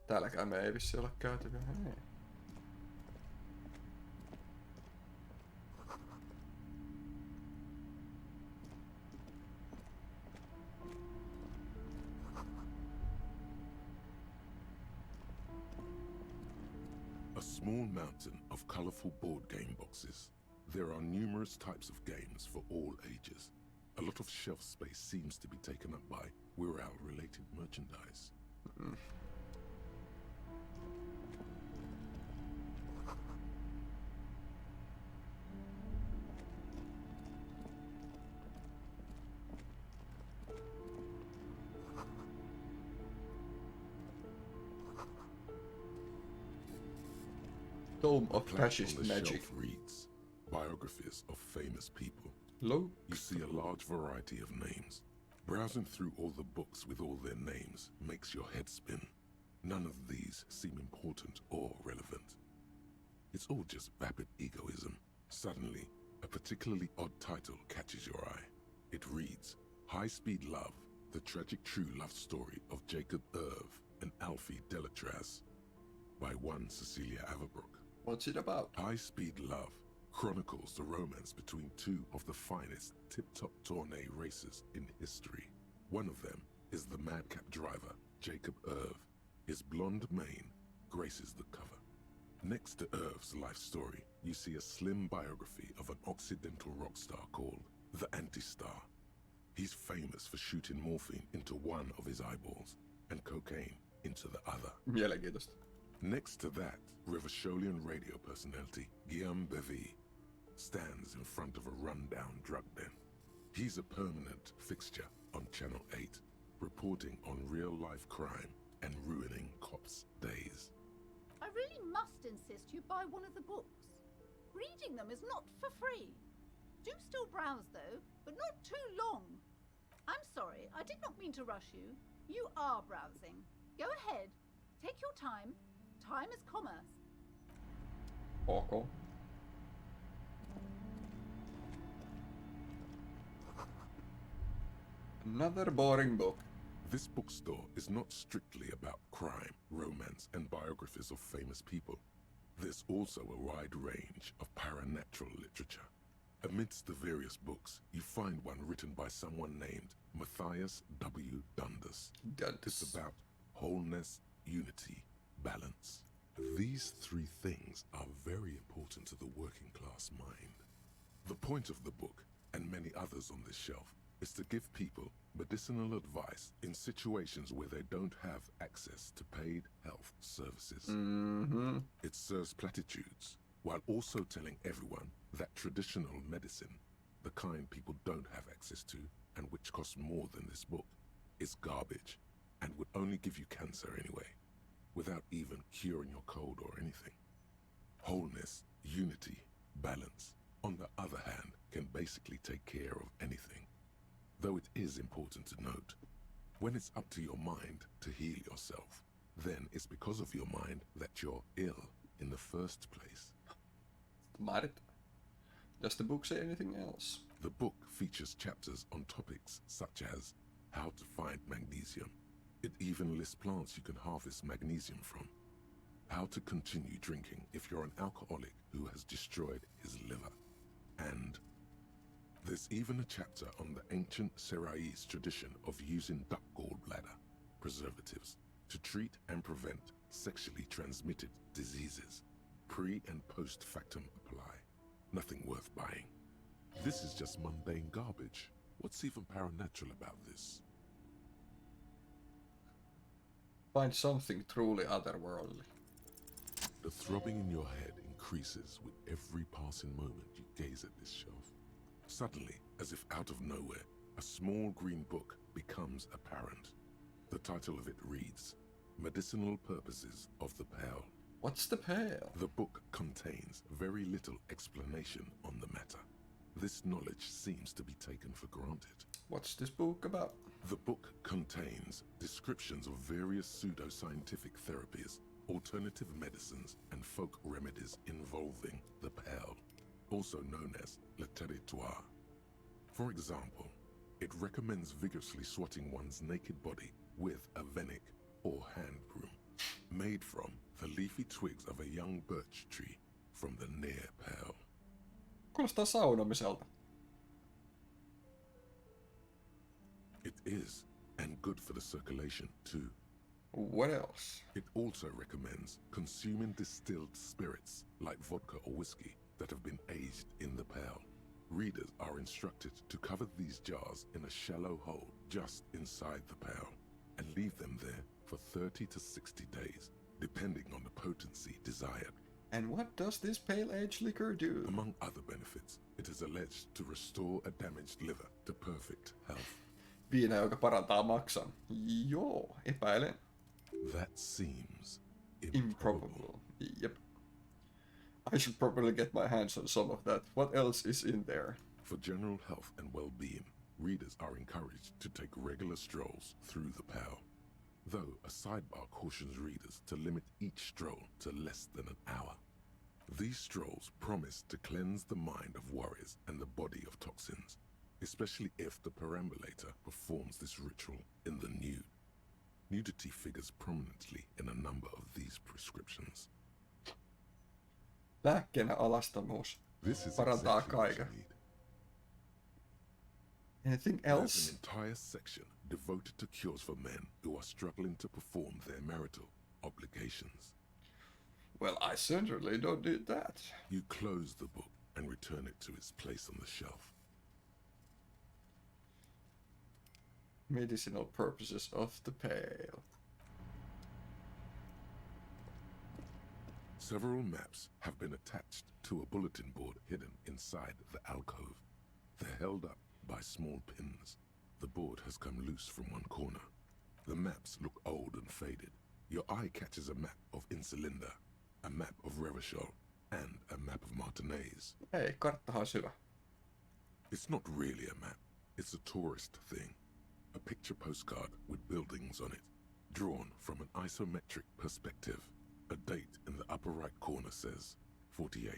Täälläkään me ei vissi olla käyty vielä. Hei. A small mountain of colorful board game boxes. There are numerous types of games for all ages. A lot of shelf space seems to be taken up by Wirral-related merchandise. Tome of Plaque Fascist on the Magic. shelf reads, biographies of famous people. Low. You see a large variety of names. Browsing through all the books with all their names makes your head spin. None of these seem important or relevant. It's all just vapid egoism. Suddenly, a particularly odd title catches your eye. It reads, High Speed Love, the tragic true love story of Jacob Irv and Alfie Delatraz, by one Cecilia Averbrook. What's it about? High Speed Love chronicles the romance between two of the finest tip-top tourney racers in history. One of them is the madcap driver, Jacob Irv. His blonde mane graces the cover. Next to Irv's life story, you see a slim biography of an Occidental rock star called the Anti-Star. He's famous for shooting morphine into one of his eyeballs and cocaine into the other. Mielenkiintoista. Next to that, Revacholian radio personality Guillaume Bevy stands in front of a rundown drug den. He's a permanent fixture on Channel 8, reporting on real-life crime and ruining cops' days. I really must insist you buy one of the books. Reading them is not for free. Do still browse though, but not too long. I'm sorry, I did not mean to rush you. You are browsing. Go ahead. Take your time. Time is commerce. Ok. Another boring book. This bookstore is not strictly about crime, romance, and biographies of famous people. There's also a wide range of paranatural literature. Amidst the various books, you find one written by someone named Matthias W. Dundas. It's about wholeness, unity, balance. These three things are very important to the working class mind. The point of the book, and many others on this shelf, is to give people medicinal advice in situations where they don't have access to paid health services. It serves platitudes, while also telling everyone that traditional medicine, the kind people don't have access to and which costs more than this book, is garbage and would only give you cancer anyway, without even curing your cold or anything. Wholeness, unity, balance, on the other hand, can basically take care of anything. Though it is important to note, when it's up to your mind to heal yourself, then it's because of your mind that you're ill in the first place. Smart. Does the book say anything else? The book features chapters on topics such as how to find magnesium. It even lists plants you can harvest magnesium from. How to continue drinking if you're an alcoholic who has destroyed his liver. And there's even a chapter on the ancient Seraïs tradition of using duck gallbladder preservatives to treat and prevent sexually transmitted diseases. Pre and post factum apply. Nothing worth buying. This is just mundane garbage. What's even paranatural about this? Find something truly otherworldly. The throbbing in your head increases with every passing moment you gaze at this shelf. Suddenly, as if out of nowhere, a small green book becomes apparent. The title of it reads, Medicinal Purposes of the Pale. What's the pale? The book contains very little explanation on the matter. This knowledge seems to be taken for granted. What's this book about? The book contains descriptions of various pseudoscientific therapies, alternative medicines, and folk remedies involving the Pale, also known as le territoire. For example, it recommends vigorously swatting one's naked body with a venik or hand broom, made from the leafy twigs of a young birch tree from the near Pale. Kuulostaa saunomiselta. It is, and good for the circulation too. What else? It also recommends consuming distilled spirits like vodka or whiskey that have been aged in the Pale. Readers are instructed to cover these jars in a shallow hole just inside the Pale and leave them there for 30 to 60 days, depending on the potency desired. And what does this pale age liquor do? Among other benefits, it is alleged to restore a damaged liver to perfect health. Viina, joka parantaa maksan. Joo, epäilen. That seems improbable. Yep. I should probably get my hands on some of that. What else is in there? For general health and well-being, readers are encouraged to take regular strolls through the Pale, though a sidebar cautions readers to limit each stroll to less than an hour. These strolls promise to cleanse the mind of worries and the body of toxins, especially if the perambulator performs this ritual in the nude. Nudity figures prominently in a number of these prescriptions. Lääkkeenä alastomuus. This is Parantaa exactly what you kaiken. need. Anything There's else? an entire section devoted to cures for men who are struggling to perform their marital obligations. Well, I certainly don't need that. You close the book and return it to its place on the shelf. Medicinal purposes of the Pale. Several maps have been attached to a bulletin board hidden inside the alcove. They're held up by small pins. The board has come loose from one corner. The maps look old and faded. Your eye catches a map of Insulinda, a map of Revachol, and a map of Martinez. Hei, karttahan olisi hyvä. It's not really a map. It's a tourist thing. A picture postcard with buildings on it, drawn from an isometric perspective. A date in the upper right corner says 48.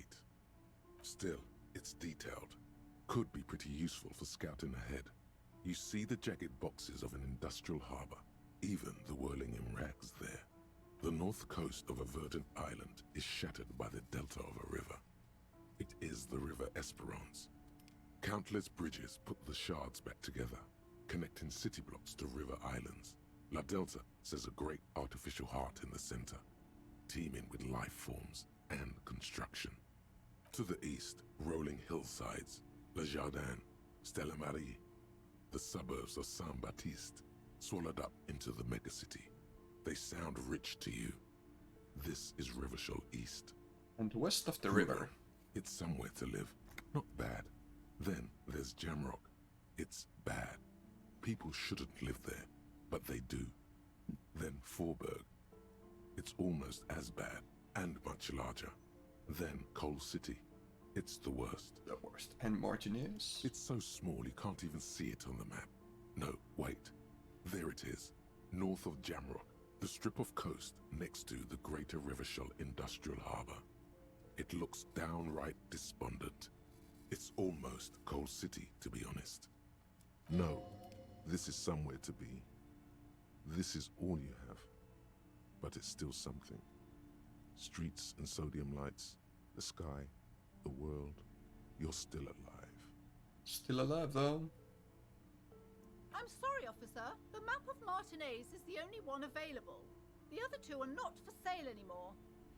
Still, it's detailed. Could be pretty useful for scouting ahead. You see the jagged boxes of an industrial harbor, even the whirling in rags there. The north coast of a verdant island is shattered by the delta of a river. It is the River Esperance. Countless bridges put the shards back together, connecting city blocks to river islands. La Delta says a great artificial heart in the center, teeming with life forms and construction. To the east, rolling hillsides, Le Jardin, Stella Marie, the suburbs of Saint-Baptiste, swallowed up into the megacity. They sound rich to you. This is Revachol East. And west of the Hoover, river. It's somewhere to live. Not bad. Then there's Jamrock. It's bad. People shouldn't live there, but they do. Then Forberg. It's almost as bad, and much larger. Then Coal City. It's the worst. The worst. And Martinez? It's so small you can't even see it on the map. No, wait. There it is. North of Jamrock. The strip of coast next to the Greater Revachol Industrial Harbour. It looks downright despondent. It's almost Coal City, to be honest. No, this is somewhere to be. This is all you have. But it's still something. Streets and sodium lights, the sky, the world. You're still alive. Still alive, though. I'm sorry, officer. The map of Martinez is the only one available. The other two are not for sale anymore.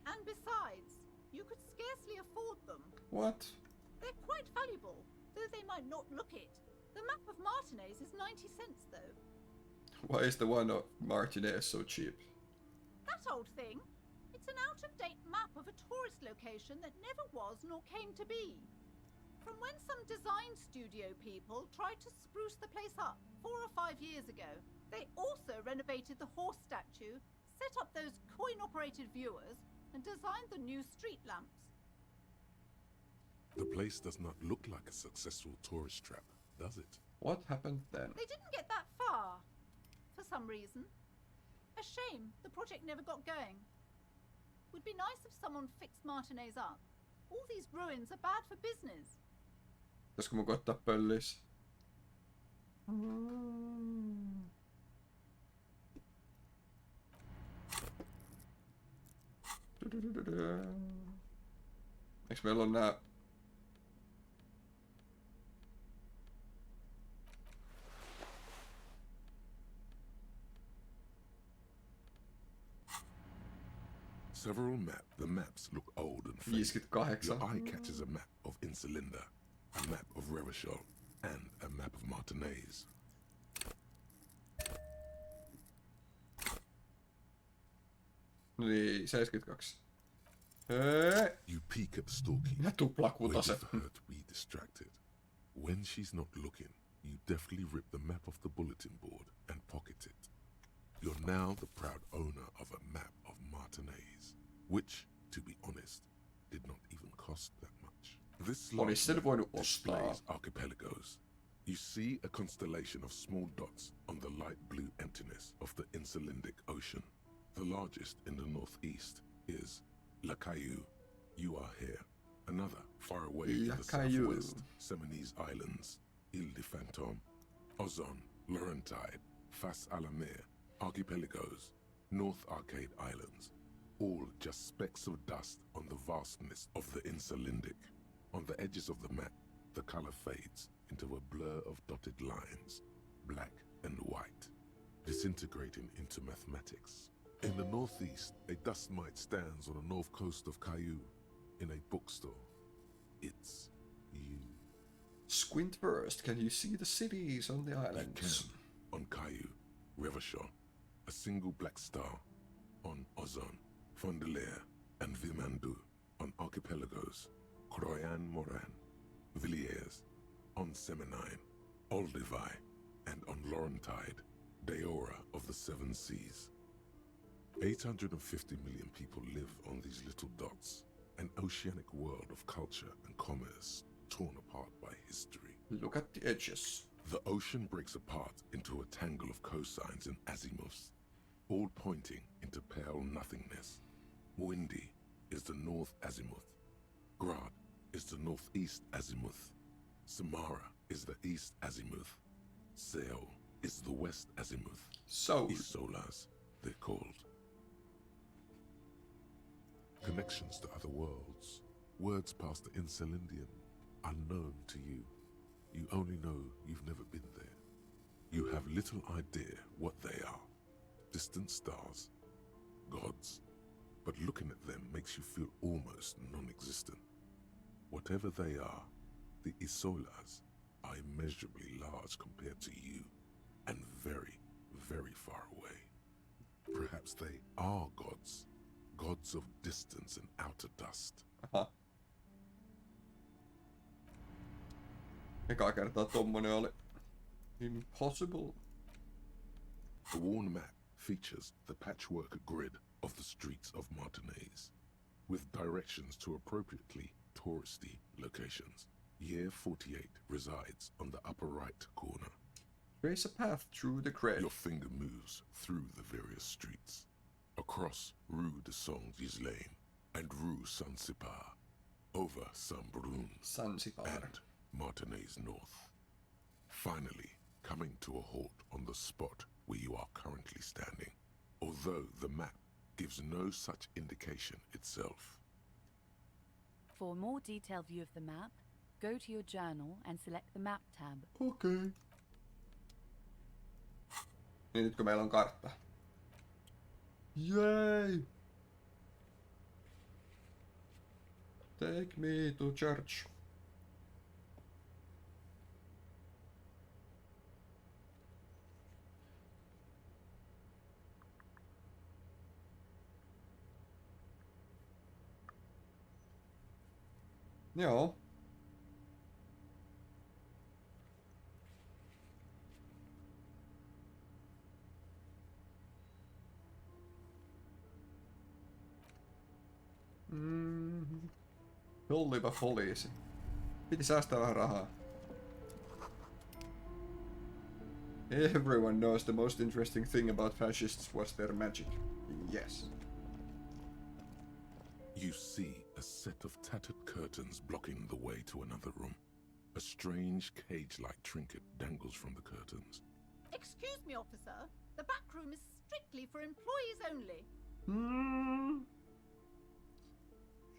And besides, you could scarcely afford them. What? They're quite valuable, though they might not look it. The map of Martinez is 90 cents, though. Why is the one of Martinez so cheap? That old thing. It's an out-of-date map of a tourist location that never was nor came to be. From when some design studio people tried to spruce the place up 4 or 5 years ago. They also renovated the horse statue, set up those coin-operated viewers, and designed the new street lamps. The place does not look like a successful tourist trap, does it? What happened then? They didn't get that far. For some reason. A shame the project never got going. Would be nice if someone fixed Martinez up. All these ruins are bad for business. Pitäisikö mun koittaa pöllissä? Eiks meillä on nää... The maps look old and faded. 58. Your eye catches a map of Insulinda, a map of Revachol, and a map of Martinez. Niin, 72. You peek at the storekeeper. Ja tuplakutase. Waiting for her to be distracted. When she's not looking, you deftly rip the map off the bulletin board and pocket it. You're now the proud owner of a map of Martinez, which, to be honest, did not even cost that much. This slot displays archipelagos. You see a constellation of small dots on the light blue emptiness of the Insulindic Ocean. The largest in the northeast is La Caillou. You are here. Another far away in the southwest, Seminese Islands, Ile de Fantôme, Ozon, Laurentide, Fas à la Mer, Archipelagos, North Arcade Islands, all just specks of dust on the vastness of the Insulindic. On the edges of the map, the color fades into a blur of dotted lines, black and white, disintegrating into mathematics. In the northeast, a dust mite stands on the north coast of Caillou, in a bookstore. It's you. Squint first. Can you see the cities on the islands? You can. On Caillou, Revachol, a single black star. On Ozon, Fondelier, and Vilmandu. On archipelagos, Croyan Moran, Villiers. On Seminine, Olduvai, and on Laurentide, Deora of the Seven Seas. 850 million people live on these little dots, an oceanic world of culture and commerce torn apart by history. Look at the edges. The ocean breaks apart into a tangle of cosines and azimuths, all pointing into pale nothingness. Windy is the north azimuth. Grad is the northeast azimuth. Samara is the east azimuth. Seol is the west azimuth. So Isolas, they're called. Connections to other worlds. Words past the Insulindian, unknown to you. You only know you've never been there. You have little idea what they are. Distant stars, gods. But looking at them makes you feel almost non-existent. Whatever they are, the Isolas are immeasurably large compared to you, and very, very far away. Perhaps they are gods. Gods of distance and outer dust. Aha. Eka kertaa tommonen oli impossible. The worn map features the patchwork grid of the streets of Martinez, with directions to appropriately touristy locations. Year 48 resides on the upper right corner. Trace a path through the grid. Your finger moves through the various streets. Across Rue de Saint-Ghislain and Rue Saint-Sipar, over Saint-Brun and Martinez North. Finally, coming to a halt on the spot where you are currently standing, although the map gives no such indication itself. For a more detailed view of the map, go to your journal and select the map tab. Okay. Niin nytkö meillä on kartta? Yay! Take me to church. Joo. Jollipa poliisi. Piti säästää vähän rahaa. Everyone knows the most interesting thing about fascists was their magic. Yes. You see a set of tattered curtains blocking the way to another room. A strange cage-like trinket dangles from the curtains. Excuse me, officer. The back room is strictly for employees only.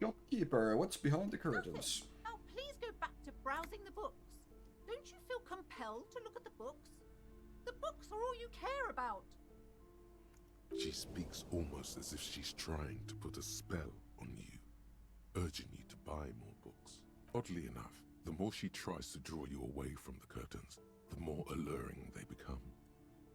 Shopkeeper, what's behind the curtains? Nothing. Now please go back to browsing the books. Don't you feel compelled to look at the books? The books are all you care about. She speaks almost as if she's trying to put a spell on you, urging you to buy more books. Oddly enough, the more she tries to draw you away from the curtains, the more alluring they become.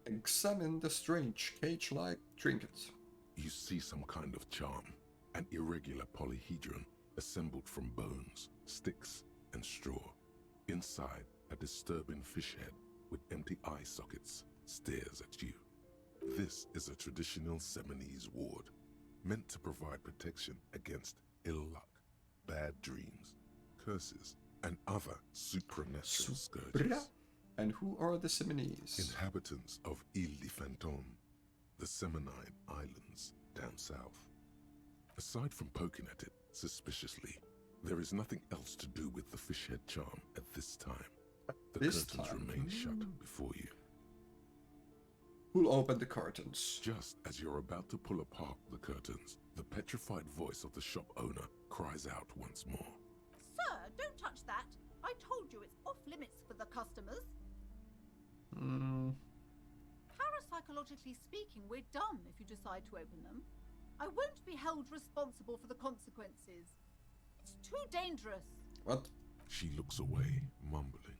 Examine the strange cage-like trinket. You see some kind of charm, an irregular polyhedron assembled from bones, sticks, and straw. Inside, a disturbing fish head with empty eye sockets stares at you. This is a traditional Seminese ward, meant to provide protection against ill luck, bad dreams, curses, and other supernatural scourges. And who are the Seminese? Inhabitants of Ile de Fantôme, the Seminine Islands down south. Aside from poking at it suspiciously, there is nothing else to do with the fishhead charm at this time. The curtains remain shut before you. Who'll open the curtains? Just as you're about to pull apart the curtains, the petrified voice of the shop owner cries out once more. Sir, don't touch that. I told you it's off limits for the customers. Parapsychologically speaking, we're done if you decide to open them. I won't be held responsible for the consequences. It's too dangerous. What? She looks away, mumbling.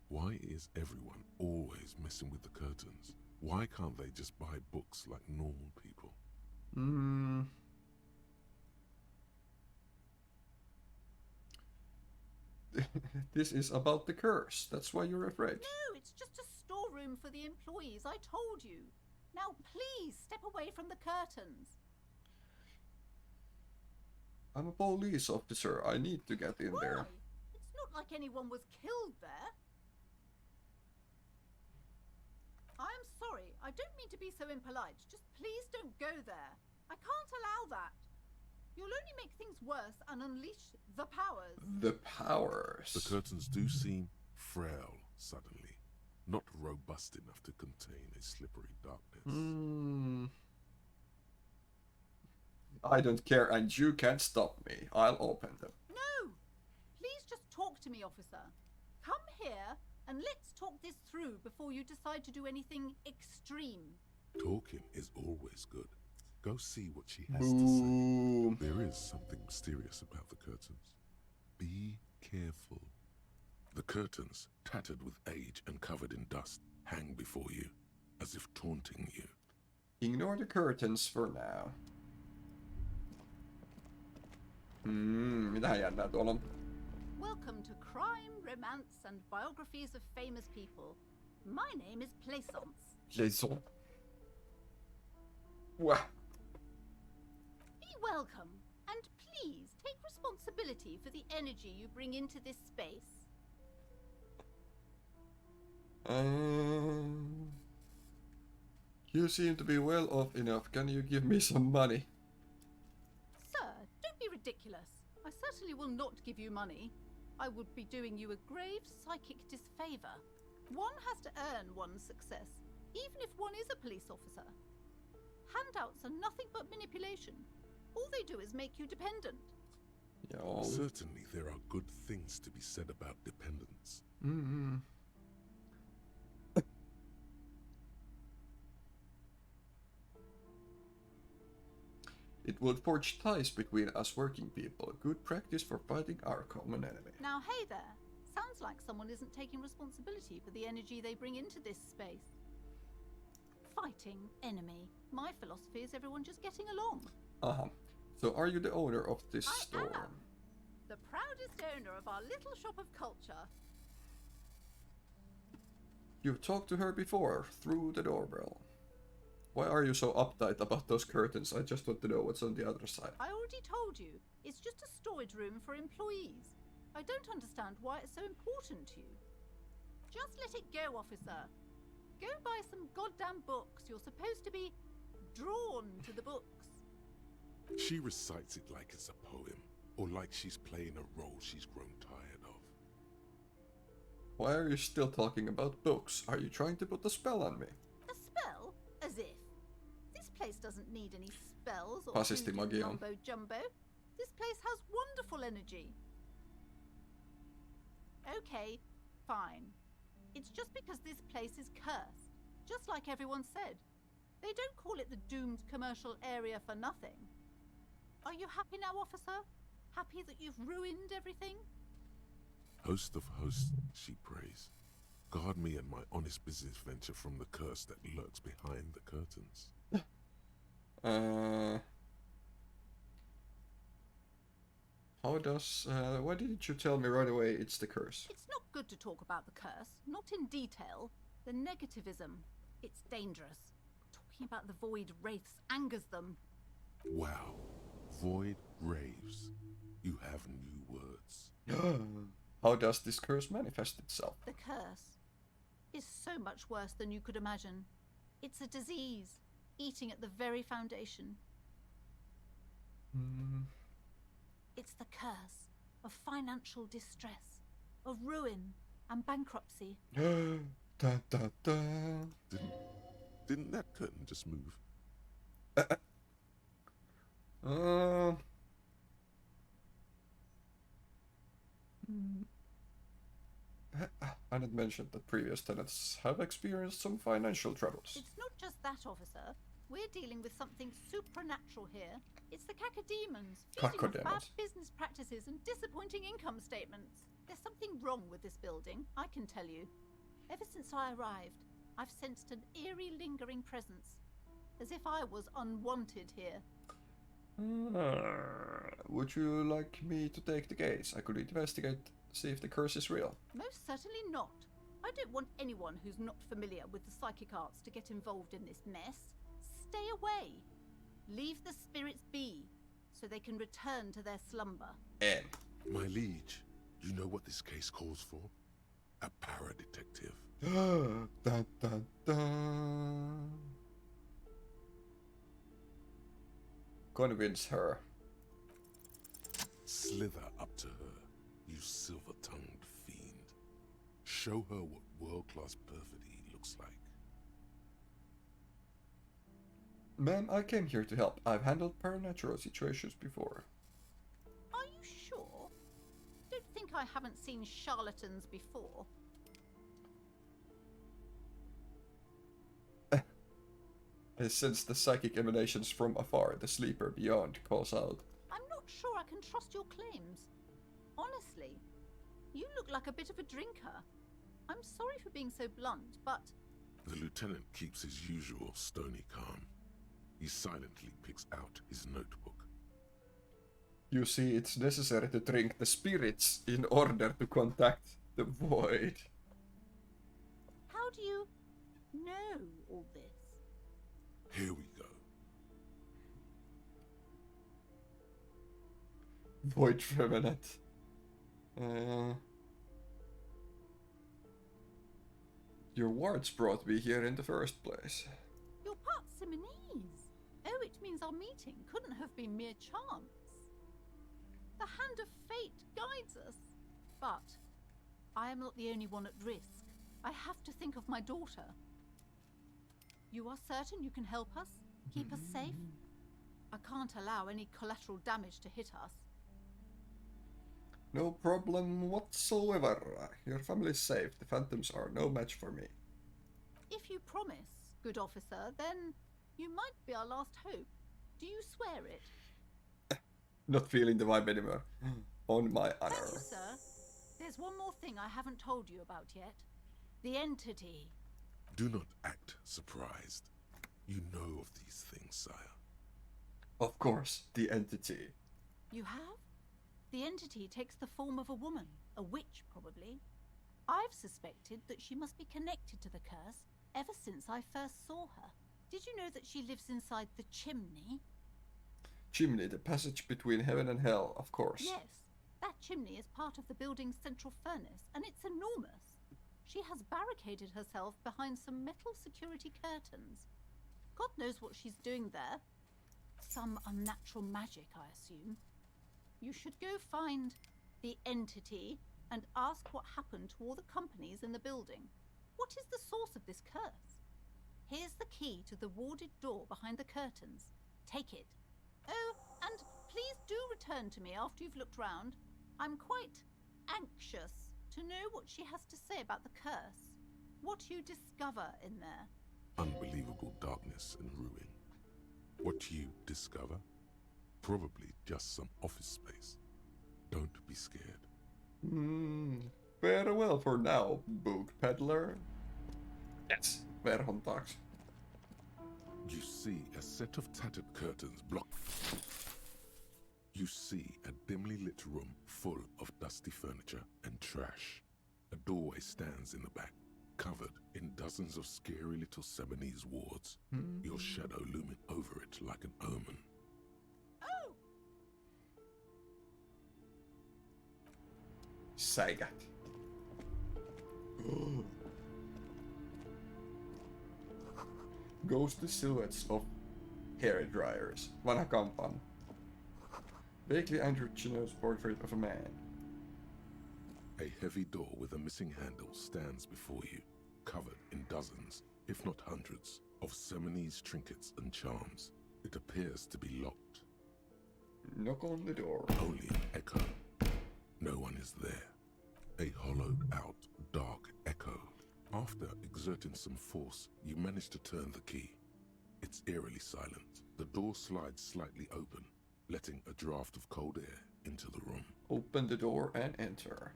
Why is everyone always messing with the curtains? Why can't they just buy books like normal people? This is about the curse. That's why you're afraid. No, it's just a storeroom for the employees, I told you. Now please step away from the curtains. I'm a police officer. I need to get in there. It's not like anyone was killed there. I'm sorry. I don't mean to be so impolite. Just please don't go there. I can't allow that. You'll only make things worse and unleash the powers. The powers. The curtains do seem frail suddenly, not robust enough to contain a slippery darkness. I don't care, and you can't stop me. I'll open them. No! Please just talk to me, officer. Come here and let's talk this through before you decide to do anything extreme. Talking is always good. Go see what she has to say. There is something mysterious about the curtains. Be careful. The curtains, tattered with age and covered in dust, hang before you, as if taunting you. Ignore the curtains for now. Mitähän jännää tuolla on? Welcome to Crime, Romance and Biographies of Famous People. My name is Plaisance. Plaisance? Wah. Be welcome, and please take responsibility for the energy you bring into this space. You seem to be well off enough. Can you give me some money? Sir, don't be ridiculous. I certainly will not give you money. I would be doing you a grave psychic disfavor. One has to earn one's success, even if one is a police officer. Handouts are nothing but manipulation. All they do is make you dependent. Certainly there are good things to be said about dependence. It would forge ties between us working people. Good practice for fighting our common enemy. Now, hey there. Sounds like someone isn't taking responsibility for the energy they bring into this space. Fighting enemy. My philosophy is everyone just getting along. So are you the owner of this store? I am. The proudest owner of our little shop of culture. You've talked to her before, through the doorbell. Why are you so uptight about those curtains? I just want to know what's on the other side. I already told you. It's just a storage room for employees. I don't understand why it's so important to you. Just let it go, officer. Go buy some goddamn books. You're supposed to be drawn to the books. She recites it like it's a poem, or like she's playing a role she's grown tired of. Why are you still talking about books? Are you trying to put a spell on me? A spell? As if. This place doesn't need any spells or Fasisti voodoo magia. mumbo jumbo. This place has wonderful energy. Okay, fine. It's just because this place is cursed, just like everyone said. They don't call it the doomed commercial area for nothing. Are you happy now, officer? Happy that you've ruined everything? Host of hosts, she prays. Guard me and my honest business venture from the curse that lurks behind the curtains. How does... why didn't you tell me right away it's the curse? It's not good to talk about the curse, not in detail. The negativism, it's dangerous. Talking about the void wraiths angers them. Wow. Void raves. You have new words. How does this curse manifest itself? The curse is so much worse than you could imagine. It's a disease, eating at the very foundation. It's the curse of financial distress, of ruin and bankruptcy. Da, da, da. Didn't that curtain just move? I didn't mention that previous tenants have experienced some financial troubles. It's not just that, officer. We're dealing with something supernatural here. It's the cacodemons, feeding off bad business practices and disappointing income statements. There's something wrong with this building, I can tell you. Ever since I arrived, I've sensed an eerie lingering presence, as if I was unwanted here. Would you like me to take the case? I could investigate, see if the curse is real. Most certainly not. I don't want anyone who's not familiar with the psychic arts to get involved in this mess. Stay away. Leave the spirits be, so they can return to their slumber. My liege, you know what this case calls for? A para-detective. Dun, dun, dun. Convince her. Slither up to her, you silver-tongued fiend. Show her what world-class perfidy looks like. Ma'am, I came here to help. I've handled supernatural situations before. Are you sure? Don't think I haven't seen charlatans before. I sense the psychic emanations from afar. The sleeper beyond calls out. I'm not sure I can trust your claims. Honestly, you look like a bit of a drinker. I'm sorry for being so blunt, but... The lieutenant keeps his usual stony calm. He silently picks out his notebook. You see, it's necessary to drink the spirits in order to contact the void. How do you know all this? Here we go. Void Revenant. Your wards brought me here in the first place. Your parsimonies. Oh, it means our meeting couldn't have been mere chance. The hand of fate guides us. But I am not the only one at risk. I have to think of my daughter. You are certain you can help us? Keep us safe? I can't allow any collateral damage to hit us. No problem whatsoever. Your family's safe. The phantoms are no match for me. If you promise, good officer, then you might be our last hope. Do you swear it? Not feeling the vibe anymore. On my honor. Thank you, sir. There's one more thing I haven't told you about yet. The entity. Do not act surprised. You know of these things, sire. Of course, the entity. You have? The entity takes the form of a woman, a witch probably. I've suspected that she must be connected to the curse ever since I first saw her. Did you know that she lives inside the chimney? Chimney, the passage between heaven and hell, of course. Yes, That chimney is part of the building's central furnace, and it's enormous. She has barricaded herself behind some metal security curtains. God knows what she's doing there. Some unnatural magic, I assume. You should go find the entity and ask what happened to all the companies in the building. What is the source of this curse? Here's the key to the warded door behind the curtains. Take it. Oh, and please do return to me after you've looked round. I'm quite anxious to know what she has to say about the curse. What you discover in there. Unbelievable darkness and ruin. What you discover? Probably just some office space. Don't be scared. Farewell for now, book peddler. Yes, verhon taakse. You see a set of tattered curtains block. You see a dimly lit room full of dusty furniture and trash. A doorway stands in the back, covered in dozens of scary little Seminese wards, your shadow looming over it like an omen. Oh! Säikähti. Ghostly silhouettes of hair dryers. Vanha kampan. Vaguely androgynous portrait of a man. A heavy door with a missing handle stands before you, covered in dozens, if not hundreds, of Seminese trinkets and charms. It appears to be locked. Knock on the door. Only an echo. No one is there. A hollowed-out, dark echo. After exerting some force, you manage to turn the key. It's eerily silent. The door slides slightly open, letting a draft of cold air into the room. Open the door and enter.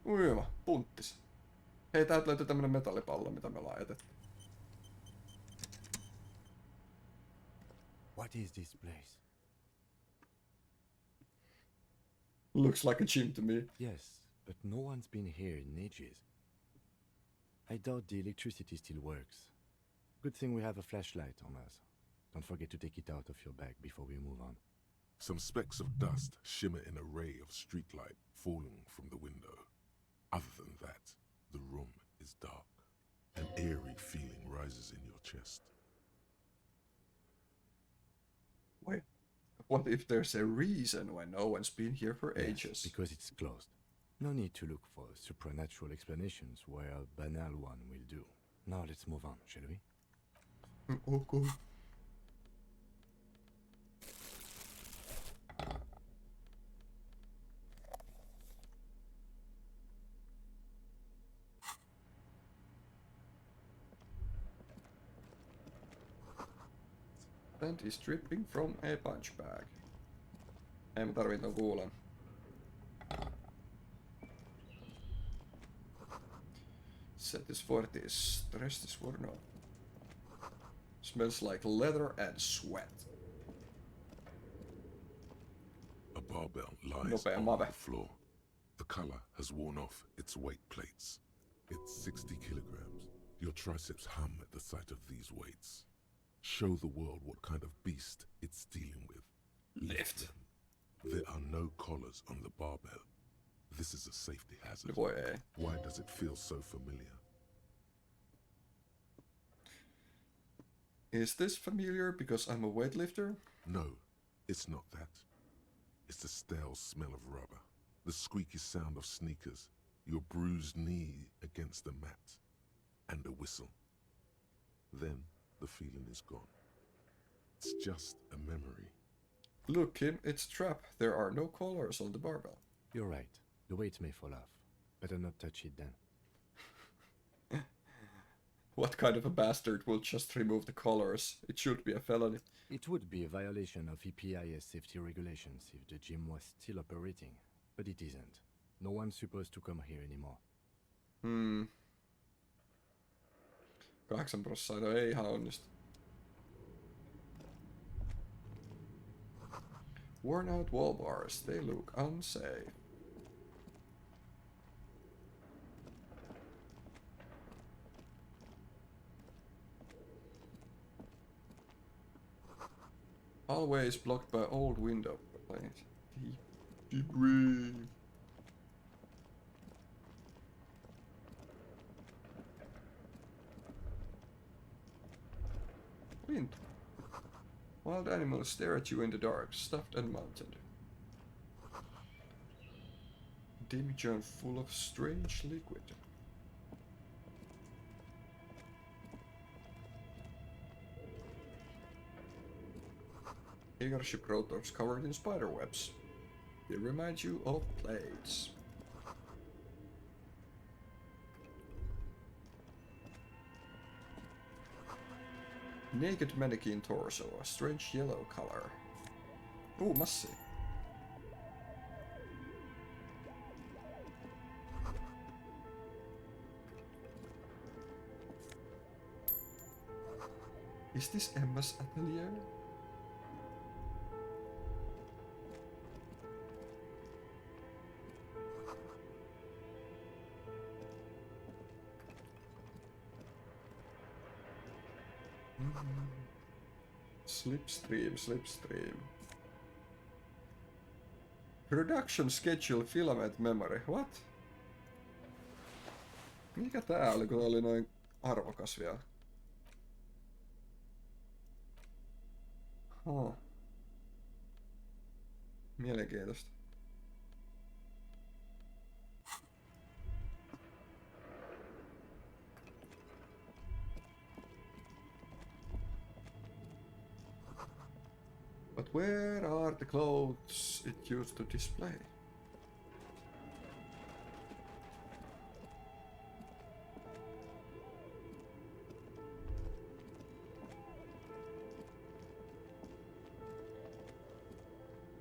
Uima, punttis. Hei, täältä löytyy tämmönen metallipallo, mitä me ollaan jätetty. What is this place? Looks like a gym to me. Yes, but no one's been here in ages. I doubt the electricity still works. Good thing we have a flashlight on us. Don't forget to take it out of your bag before we move on. Some specks of dust shimmer in a ray of streetlight falling from the window. Other than that, the room is dark. An eerie feeling rises in your chest. Wait, what if there's a reason why no one's been here for ages? Because it's closed. No need to look for supernatural explanations where a banal one will do. Now let's move on, shall we? Okay. And is dripping from a punch bag. Ei mä tarvii ton kuulan. Sättis fortis, restis vorno. Smells like leather and sweat. A barbell lies on the floor. The color has worn off its weight plates. It's 60 kilograms. Your triceps hum at the sight of these weights. Show the world what kind of beast it's dealing with. Lift. There are no collars on the barbell. This is a safety hazard. Voi ei. Why does it feel so familiar? Is this familiar because I'm a weightlifter? No, it's not that. It's the stale smell of rubber, the squeaky sound of sneakers, your bruised knee against the mat, and a whistle. Then the feeling is gone. It's just a memory. Look, Kim, it's a trap. There are no collars on the barbell. You're right. The weight may fall off. Better not touch it then. What kind of a bastard will just remove the collars? It should be a felony. It would be a violation of EPIS safety regulations if the gym was still operating, but it isn't. No one's supposed to come here anymore. 8% no ei ihan onnistu. Worn out wall bars, they look unsafe. Hallway is blocked by old window Debrief. Wind. Wild animals stare at you in the dark, stuffed and mounted. Demijohn full of strange liquid. Airship rotors covered in spider webs. They remind you of blades. Naked mannequin torso, a strange yellow color. Ooh, massi. Is this Emma's atelier? Slipstream. Production schedule filament memory. What? Mikä tää oli, kun oli noin arvokas vielä? Mielenkiintoista. But where are the clothes it used to display?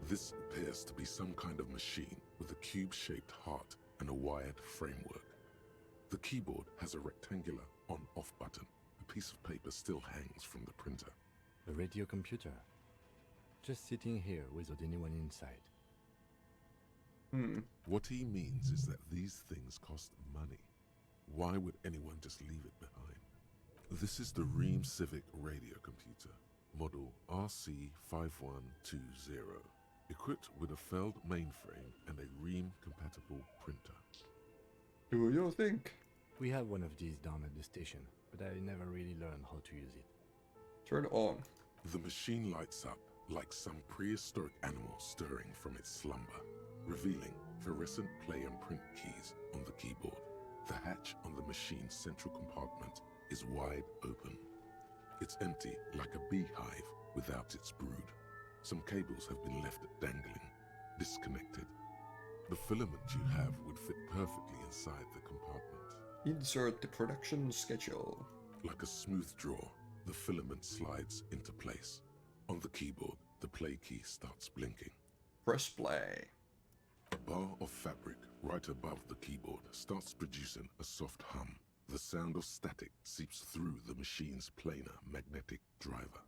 This appears to be some kind of machine with a cube-shaped heart and a wired framework. The keyboard has a rectangular on-off button. A piece of paper still hangs from the printer. A radio computer. Just sitting here without anyone inside. What he means is that these things cost money. Why would anyone just leave it behind? This is the Ream Civic radio computer, model RC5120, equipped with a Feld mainframe and a Ream-compatible printer. Do you think? We have one of these down at the station, but I never really learned how to use it. Turn on. The machine lights up like some prehistoric animal stirring from its slumber, revealing fluorescent play and print keys on the keyboard. The hatch on the machine's central compartment is wide open. It's empty like a beehive without its brood. Some cables have been left dangling, disconnected. The filament you have would fit perfectly inside the compartment. Insert the production schedule. Like a smooth draw, the filament slides into place. On the keyboard, the play key starts blinking. Press play. A bar of fabric right above the keyboard starts producing a soft hum. The sound of static seeps through the machine's planar magnetic driver.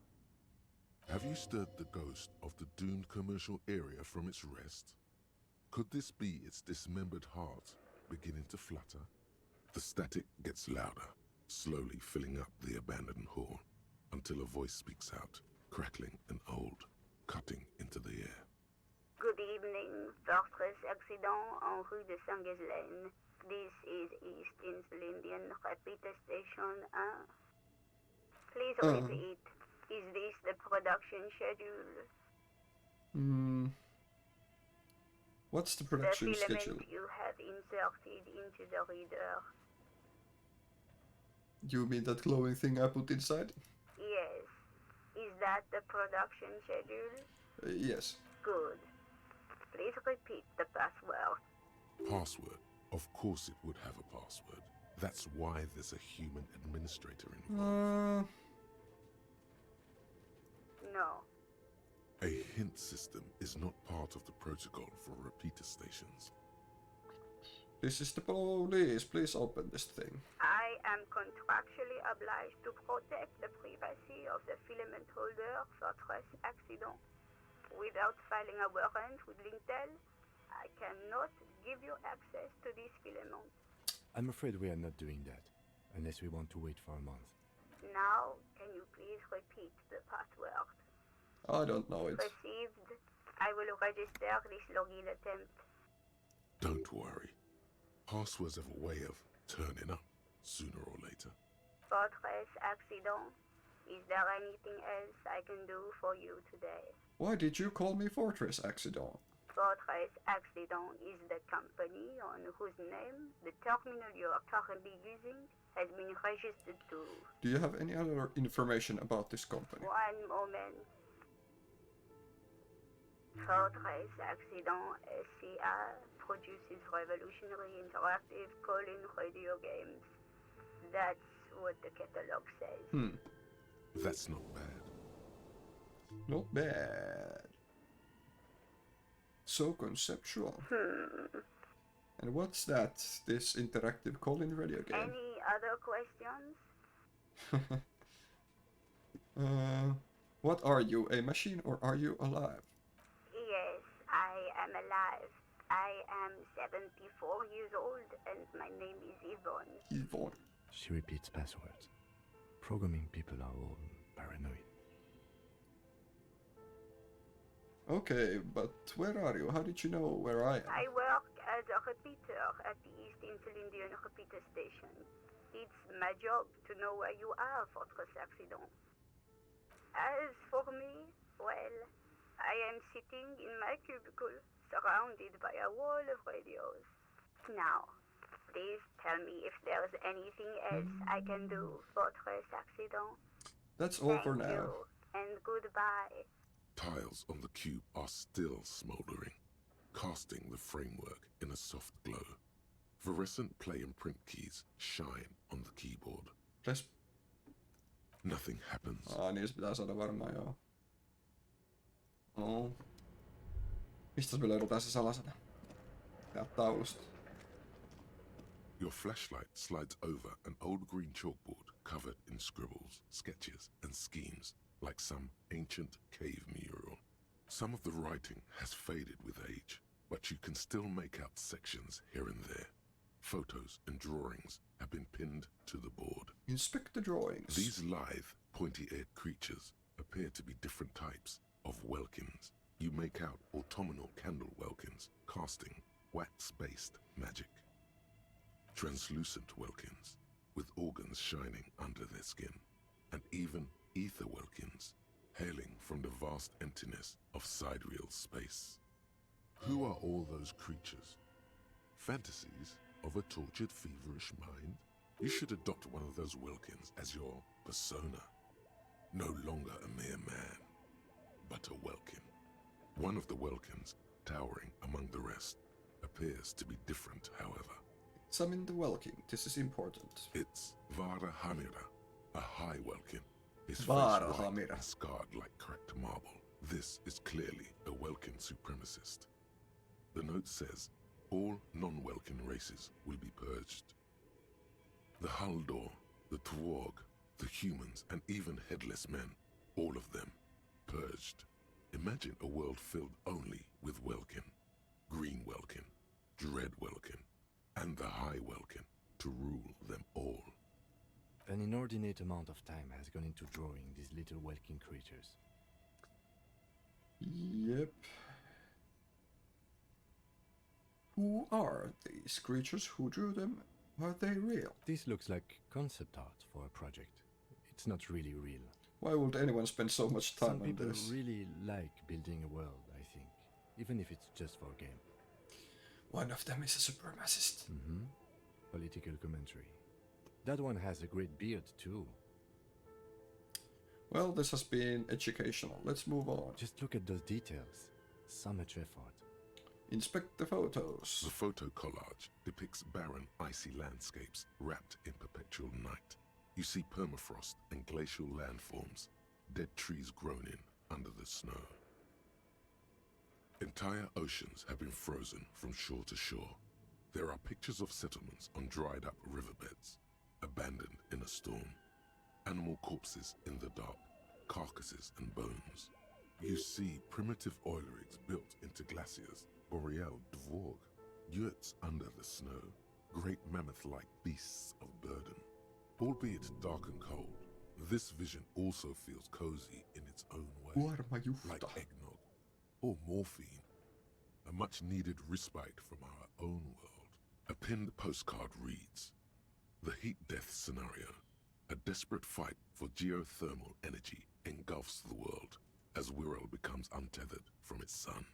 Have you stirred the ghost of the doomed commercial area from its rest? Could this be its dismembered heart beginning to flutter? The static gets louder, slowly filling up the abandoned hall, until a voice speaks out, crackling and old, cutting into the air. Good evening, Fortress Accident en rue de Saint-Ghislaine. This is East Lindian Repeater Station 1. Please repeat. Is this the production schedule? What's the production schedule? The filament you have inserted into the reader. You mean that glowing thing I put inside? Yes. Is that the production schedule? Yes. Good. Please repeat the password. Password? Of course it would have a password. That's why there's a human administrator involved. No. A hint system is not part of the protocol for repeater stations. This is the police. Please open this thing. I am contractually obliged to protect the privacy of the filament holder for Fortress Accident. Without filing a warrant with Lintel, I cannot give you access to this filament. I'm afraid we are not doing that, unless we want to wait for a month. Now, can you please repeat the password? I don't know it. Received. I will register this login attempt. Don't worry. Passwords have a way of turning up sooner or later. Fortress accident. Is there anything else I can do for you today? Why did you call me Fortress Accident? Fortress Accident is the company on whose name the terminal you are currently using has been registered to. Do you have any other information about this company? One moment. Fortress Accident SCA produces revolutionary interactive call-in radio games. That's what the catalog says. That's not bad. Not bad. So conceptual. And what's that? This interactive call-in radio game? Any other questions? What are you, a machine or are you alive? Yes, I am alive. I am 74 years old and my name is Yvonne. Yvonne. She repeats passwords. Programming people are all paranoid. Okay, but where are you? How did you know where I am? I work as a repeater at the East Insulindian repeater station. It's my job to know where you are, Fortress Accident. As for me, well, I am sitting in my cubicle, surrounded by a wall of radios. Now, please tell me if there's anything else I can do, Fortress Accident. That's all for Thank now. you, and goodbye. Tiles on the cube are still smoldering, casting the framework in a soft glow. Fluorescent play and print keys shine on the keyboard. Let's... Nothing happens. Niin se pitää saada varmaan, joo. Oh. Mistä me löydetään se salasana? Täältä taulusta. Your flashlight slides over an old green chalkboard covered in scribbles, sketches, and schemes, like some ancient cave mural. Some of the writing has faded with age, but you can still make out sections here and there. Photos and drawings have been pinned to the board. Inspect the drawings. These lithe, pointy-eared creatures appear to be different types of welkins. You make out autumnal candle welkins casting wax-based magic. Translucent welkins with organs shining under their skin, and even ether welkins hailing from the vast emptiness of sidereal space. Who are all those creatures? Fantasies of a tortured, feverish mind? You should adopt one of those welkins as your persona. No longer a mere man, but a welkin. One of the welkins, towering among the rest, appears to be different, however. Examine the welkin. This is important. It's Vara Hamira, a high welkin. His Vara face white Hamira. and scarred like cracked marble. This is clearly a welkin supremacist. The note says, all non-welkin races will be purged. The Haldor, the Twarg, the humans, and even headless men, all of them, purged. Imagine a world filled only with welkin, green welkin, dread welkin, and the high welkin to rule them all. An inordinate amount of time has gone into drawing these little welkin creatures. Yep. Who are these creatures? Who drew them? Are they real? This looks like concept art for a project. It's not really real. Why would anyone spend so much time Some on people this? really like building a world, I think. Even if it's just for a game. One of them is a supremacist. Political commentary. That one has a great beard too. Well, this has been educational. Let's move on. Just look at those details. So much effort. Inspect the photos. The photo collage depicts barren, icy landscapes wrapped in perpetual night. You see permafrost and glacial landforms, dead trees grown in under the snow. Entire oceans have been frozen from shore to shore. There are pictures of settlements on dried up riverbeds, abandoned in a storm. Animal corpses in the dark, carcasses and bones. You see primitive oil rigs built into glaciers, boreal dvorg, yurts under the snow, great mammoth-like beasts of burden. Albeit dark and cold, this vision also feels cozy in its own way. Kuormajuhta. Like eggnog, or morphine. A much-needed respite from our own world. A pinned postcard reads, "The heat death scenario. A desperate fight for geothermal energy engulfs the world as Wirral becomes untethered from its sun,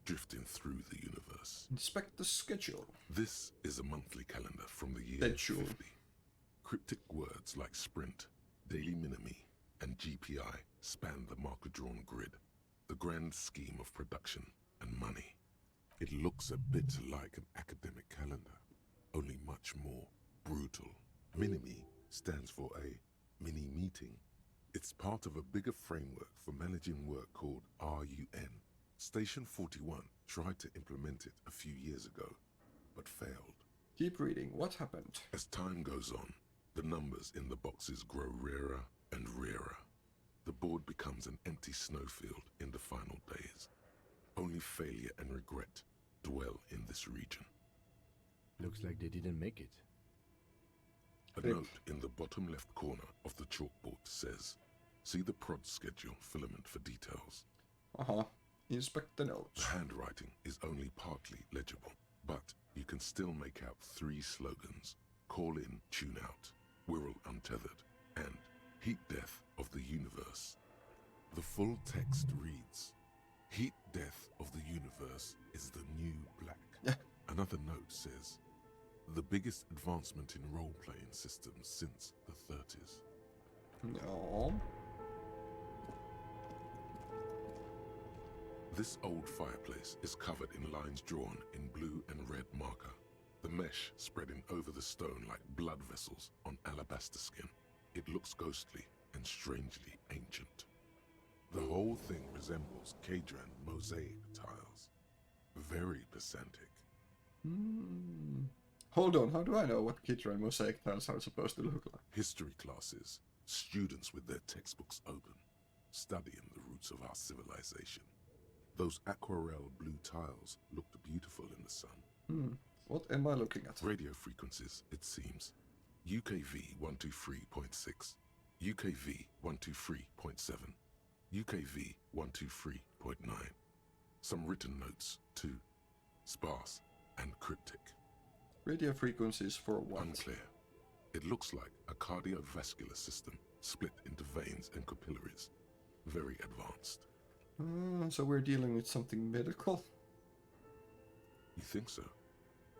drifting through the universe." Inspect the schedule. This is a monthly calendar from the year Schedule. 50. Cryptic words like sprint, daily minimi, and GPI span the marker-drawn grid, the grand scheme of production and money. It looks a bit like an academic calendar, only much more brutal. Minimi stands for a mini-meeting. It's part of a bigger framework for managing work called RUN. Station 41 tried to implement it a few years ago, but failed. Keep reading. What happened? As time goes on, the numbers in the boxes grow rarer and rarer. The board becomes an empty snowfield in the final days. Only failure and regret dwell in this region. Looks like they didn't make it. A note in the bottom left corner of the chalkboard says, "See the prod schedule filament for details." Inspect the notes. The handwriting is only partly legible, but you can still make out 3 slogans: "Call in, tune out," "Wirral untethered," and "Heat death of the universe." The full text reads, "Heat death of the universe is the new black." Another note says, "The biggest advancement in role-playing systems since the 30s. No. This old fireplace is covered in lines drawn in blue and red marker, the mesh spreading over the stone like blood vessels on alabaster skin. It looks ghostly and strangely ancient. The whole thing resembles Kadran mosaic tiles. Very pedantic. Hold on, how do I know what Kadran mosaic tiles are supposed to look like? History classes, students with their textbooks open, studying the roots of our civilization. Those aquarelle blue tiles looked beautiful in the sun. What am I looking at? Radio frequencies, it seems. UKV 123.6, UKV 123.7, UKV 123.9. Some written notes, too. Sparse and cryptic. Radio frequencies for what? Unclear. It looks like a cardiovascular system split into veins and capillaries. Very advanced. So we're dealing with something medical? You think so?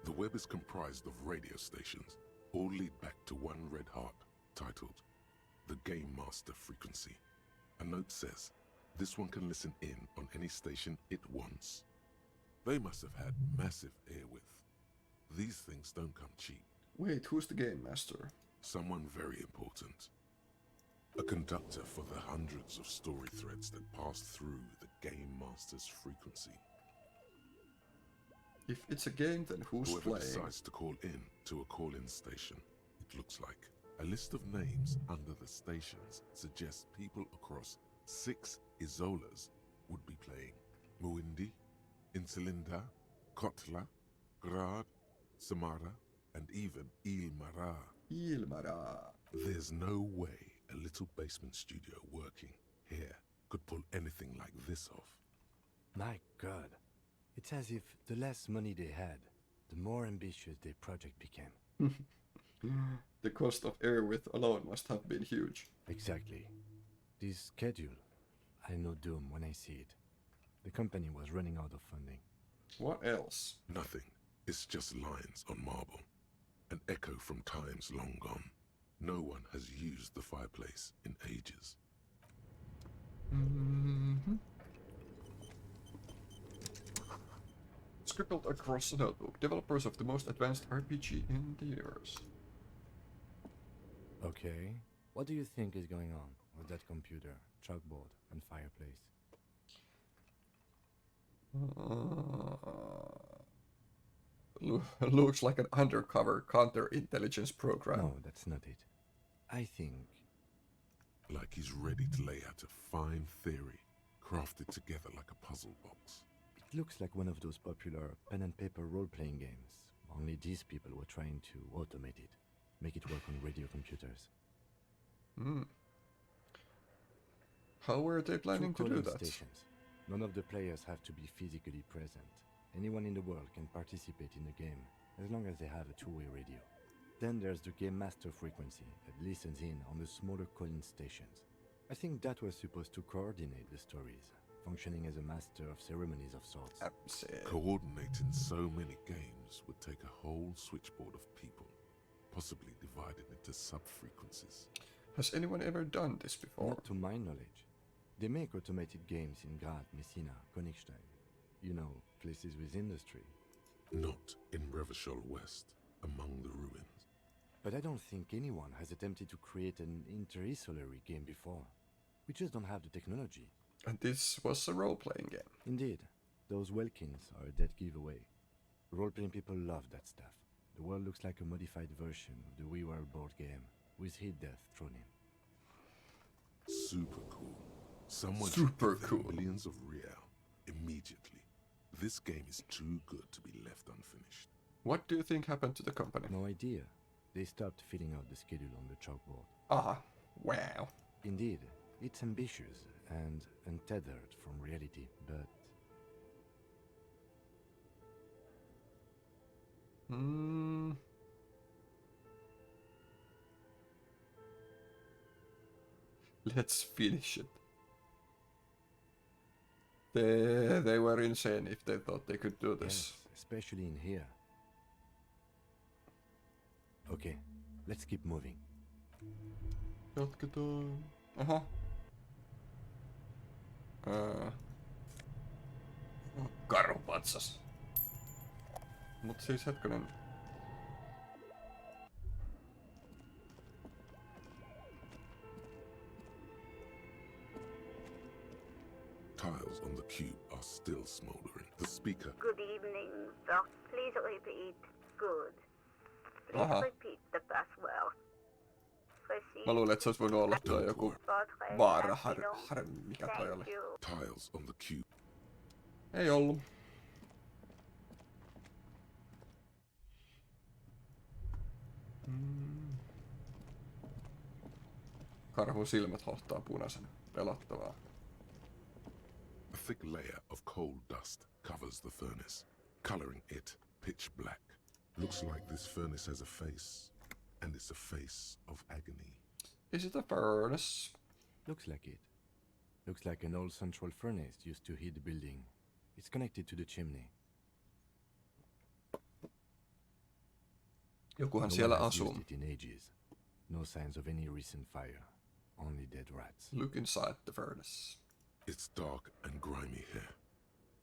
The web is comprised of radio stations, all lead back to one red heart, titled the Game Master Frequency. A note says, this one can listen in on any station it wants. They must have had massive airwidth. These things don't come cheap. Wait, who's the Game Master? Someone very important. A conductor for the hundreds of story threads that pass through the Game Master's frequency. If it's a game, then who's Whoever playing? decides to call in to a call-in station, it looks like. A list of names under the stations suggests people across 6 Isolas would be playing. Muindi, Insulinda, Kotla, Grad, Samara, and even Ilmara. Ilmara. There's no way a little basement studio working here could pull anything like this off. My God. It's as if the less money they had, the more ambitious their project became. The cost of airwidth alone must have been huge. Exactly. This schedule, I know doom when I see it. The company was running out of funding. What else? Nothing. It's just lines on marble. An echo from times long gone. No one has used the fireplace in ages. Scribbled across the notebook. Developers of the most advanced RPG in the universe. Okay. What do you think is going on with that computer, chalkboard, and fireplace? Looks like an undercover counterintelligence program. No, that's not it. I think... Like he's ready to lay out a fine theory, crafted together like a puzzle box. It looks like one of those popular pen and paper role-playing games. Only these people were trying to automate it, make it work on radio computers. How were they planning to do that? Stations. None of the players have to be physically present. Anyone in the world can participate in the game, as long as they have a two-way radio. Then there's the Game Master frequency that listens in on the smaller call-in stations. I think that was supposed to coordinate the stories, functioning as a master of ceremonies of sorts. Coordinating so many games would take a whole switchboard of people, possibly divided into sub-frequencies. Has anyone ever done this before? Not to my knowledge. They make automated games in Graz, Messina, Königstein. You know, places with industry. Not in Revachol West, among the ruins. But I don't think anyone has attempted to create an inter-isolary game before. We just don't have the technology. And this was a role-playing game. Indeed. Those Welkins are a dead giveaway. Role-playing people love that stuff. The world looks like a modified version of the WeWorld board game, with hit death thrown in. Super cool. Someone Super should give cool. them millions of real immediately. This game is too good to be left unfinished. What do you think happened to the company? No idea. They stopped filling out the schedule on the chalkboard. Ah, wow. Indeed, it's ambitious and untethered from reality, but... Let's finish it. They were insane if they thought they could do this. Yes, especially in here. Okay, let's keep moving. Jatketaan. Aha. Karupatsas. Mut siis hetkonen. Tiles on the cube are still smoldering. The speaker. Good evening, sir. Please repeat. Good. Please Aha. repeat the password. Proceed. Mä luulen, että se olisi voinut olla tuo joku vaara, mikä toi oli. Tiles on the cube. Ei ollut. Karhun silmät hohtaa punaisena. Pelottavaa. A thick layer of coal dust covers the furnace, coloring it pitch black. Looks like this furnace has a face, and it's a face of agony. Is it a furnace? Looks like it. Looks like an old central furnace used to heat the building. It's connected to the chimney. Jokuhan No siellä one has asuu. used it in ages. No signs of any recent fire. Only dead rats. Look inside the furnace. It's dark and grimy here.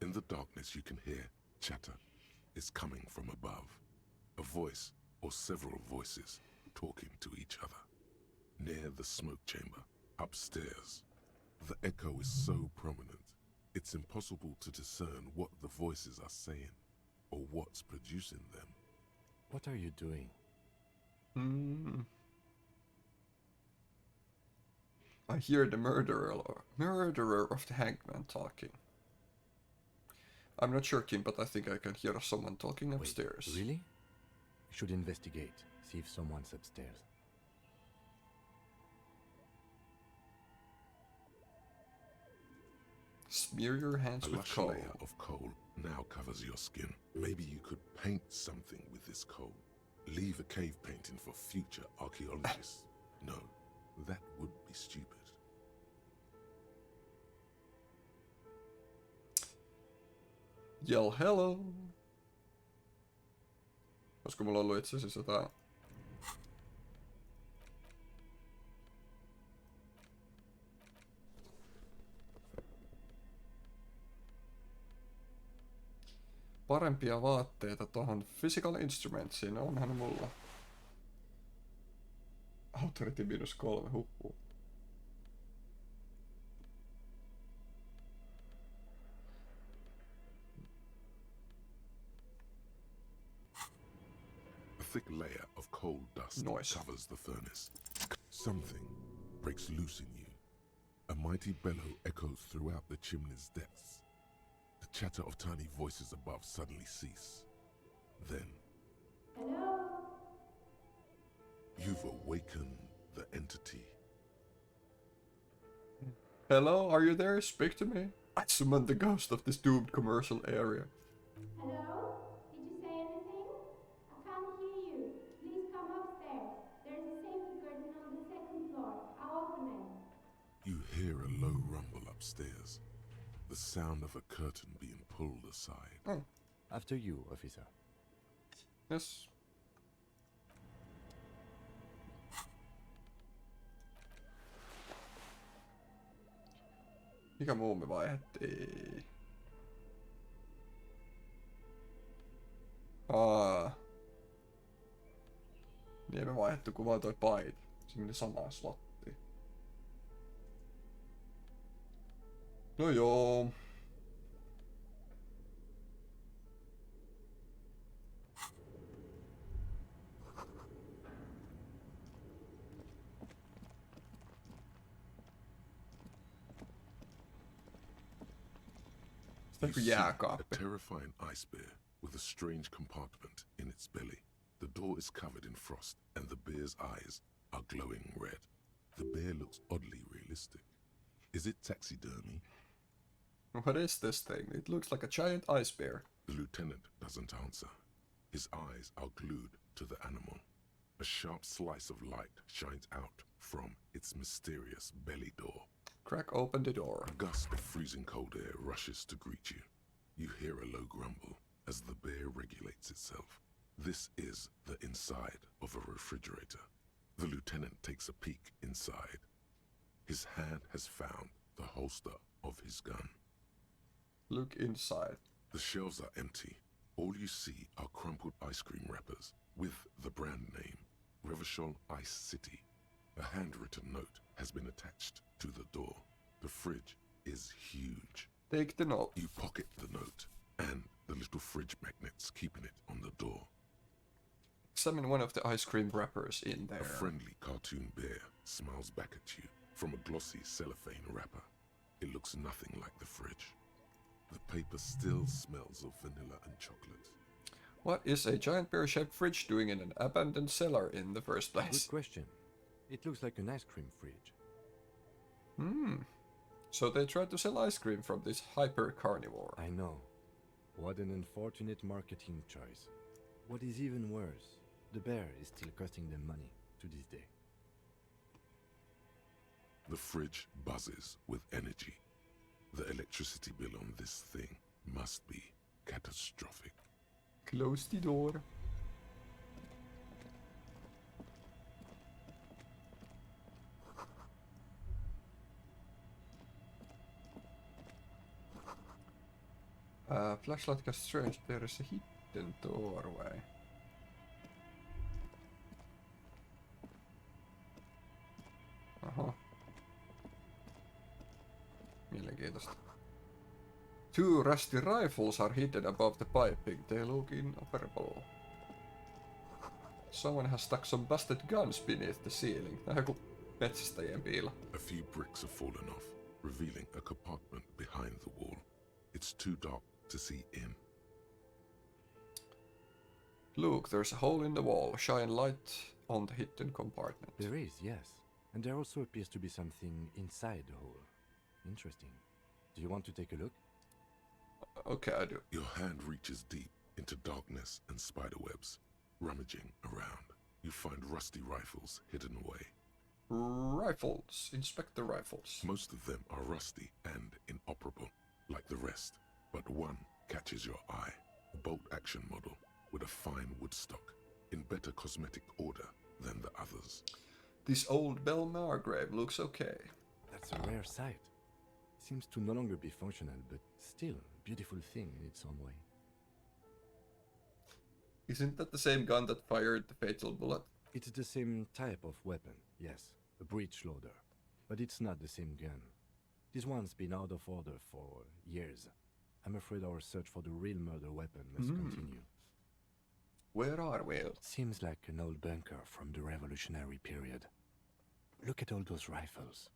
In the darkness you can hear chatter. It's coming from above. A voice, or several voices, talking to each other. Near the smoke chamber, upstairs. The echo is so prominent, it's impossible to discern what the voices are saying, or what's producing them. What are you doing? I hear the murderer of the hangman talking. I'm not sure, Kim, but I think I can hear someone talking upstairs. Wait, really? We should investigate, see if someone's upstairs. Smear your hands A with lush coal. layer of coal now covers your skin. Maybe you could paint something with this coal. Leave a cave painting for future archaeologists. No, that would be stupid. Yell hello. Olisiko mulla ollut itse asiassa jotain? Parempia vaatteita tohon physical instrumentsiin, onhan mulla. Authority -3, huhhuh. A thick layer of coal dust covers the furnace. Something breaks loose in you. A mighty bellow echoes throughout the chimney's depths. The chatter of tiny voices above suddenly cease. Then... You've awakened the entity. Hello, are you there? Speak to me. I summoned the ghost of this doomed commercial area. Hello? Did you say anything? I can't hear you. Please come upstairs. There's a safety curtain on the second floor. I'll open it. You hear a low rumble upstairs. The sound of a curtain being pulled aside. Oh. After you, officer. Yes. Mikä muu me vaihdettiin? Niin me vaihdettu kun vaan toi paita. Se meni samaan slottiin. No joo. You see a terrifying ice bear with a strange compartment in its belly. The door is covered in frost, and the bear's eyes are glowing red. The bear looks oddly realistic. Is it taxidermy? What is this thing? It looks like a giant ice bear. The lieutenant doesn't answer. His eyes are glued to the animal. A sharp slice of light shines out from its mysterious belly door. Crack open the door. A gust of freezing cold air rushes to greet you. You hear a low grumble as the bear regulates itself. This is the inside of a refrigerator. The lieutenant takes a peek inside. His hand has found the holster of his gun. Look inside. The shelves are empty. All you see are crumpled ice cream wrappers with the brand name, Revachol Ice City. A handwritten note has been attached to the door. The fridge is huge. Take the note. You pocket the note and the little fridge magnets keeping it on the door. Examine one of the ice cream wrappers in there. A friendly cartoon bear smiles back at you from a glossy cellophane wrapper. It looks nothing like the fridge. The paper still smells of vanilla and chocolate. What is a giant bear-shaped fridge doing in an abandoned cellar in the first place? Good question. It looks like an ice cream fridge. So they tried to sell ice cream from this hyper carnivore. I know. What an unfortunate marketing choice. What is even worse, the bear is still costing them money to this day. The fridge buzzes with energy. The electricity bill on this thing must be catastrophic. Close the door. Flashlight casts strange. There is a hidden doorway. Aha. Mielenkiintoista. Two rusty rifles are hidden above the piping. They look inoperable. Someone has stuck some busted guns beneath the ceiling. Tää on joku metsästäjien piilo. A few bricks have fallen off, revealing a compartment behind the wall. It's too dark to see in. Look, there's a hole in the wall. Shine light on the hidden compartment. There is, yes. And there also appears to be something inside the hole. Interesting. Do you want to take a look? Okay, I do. Your hand reaches deep into darkness and spiderwebs. Rummaging around, you find rusty rifles hidden away. Rifles. Inspect the rifles. Most of them are rusty and inoperable, like the rest. But one catches your eye. A bolt-action model with a fine wood stock, in better cosmetic order than the others. This old Bell Margrave looks okay. That's a rare sight. Seems to no longer be functional, but still a beautiful thing in its own way. Isn't that the same gun that fired the fatal bullet? It's the same type of weapon, yes. A breech loader. But it's not the same gun. This one's been out of order for years. I'm afraid our search for the real murder weapon must continue. Where are we? Seems like an old bunker from the revolutionary period. Look at all those rifles.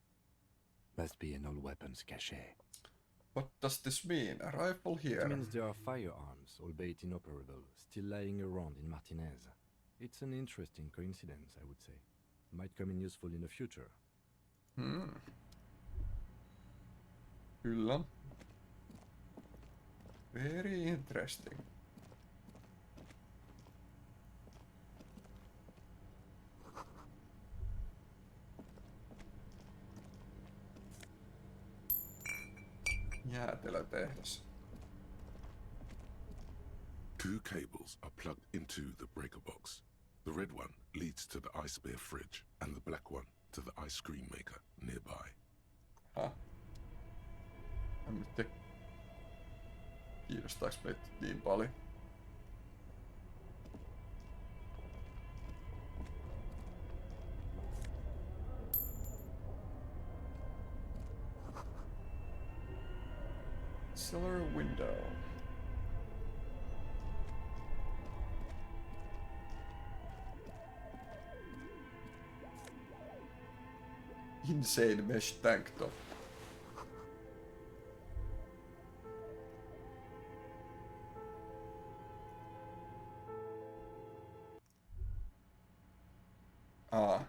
Must be an old weapons cache. What does this mean? A rifle here? It means there are firearms, albeit inoperable, still lying around in Martinez. It's an interesting coincidence, I would say. Might come in useful in the future. Kyllä. Very interesting. Jäätelötehdas. 2 cables are plugged into the breaker box. The red one leads to the ice bear fridge, and the black one to the ice cream maker nearby. En tiedä, kiinnostaaks meitä niin paljon. Cellar window. Insane mesh tank top.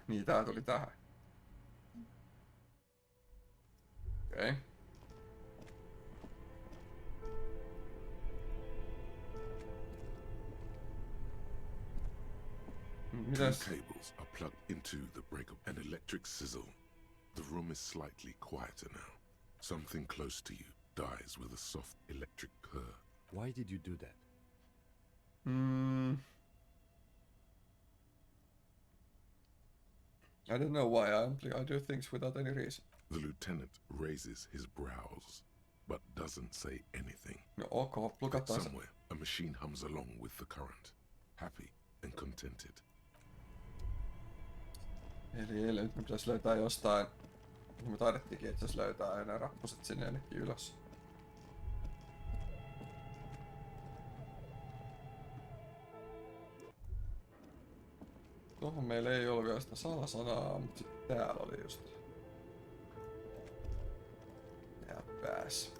Niin tää tuli tähän. Okei. Okay. Two cables are plugged into the breaker. An electric sizzle. The room is slightly quieter now. Something close to you dies with a soft electric purr. Why did you do that? I don't know why I do things without any reason. The lieutenant raises his brows, but doesn't say anything. No ok, blukataan. Somewhere, a machine hums along with the current, happy and contented. Eli nyt me pitäisi löytää jostain, niin me taidettiinkin, että jos löytää aina rappuset sinne jonnekin ylös. Tuohon meillä ei ole vielä sitä salasanaa, mutta sitten täällä oli just. Ja pääs.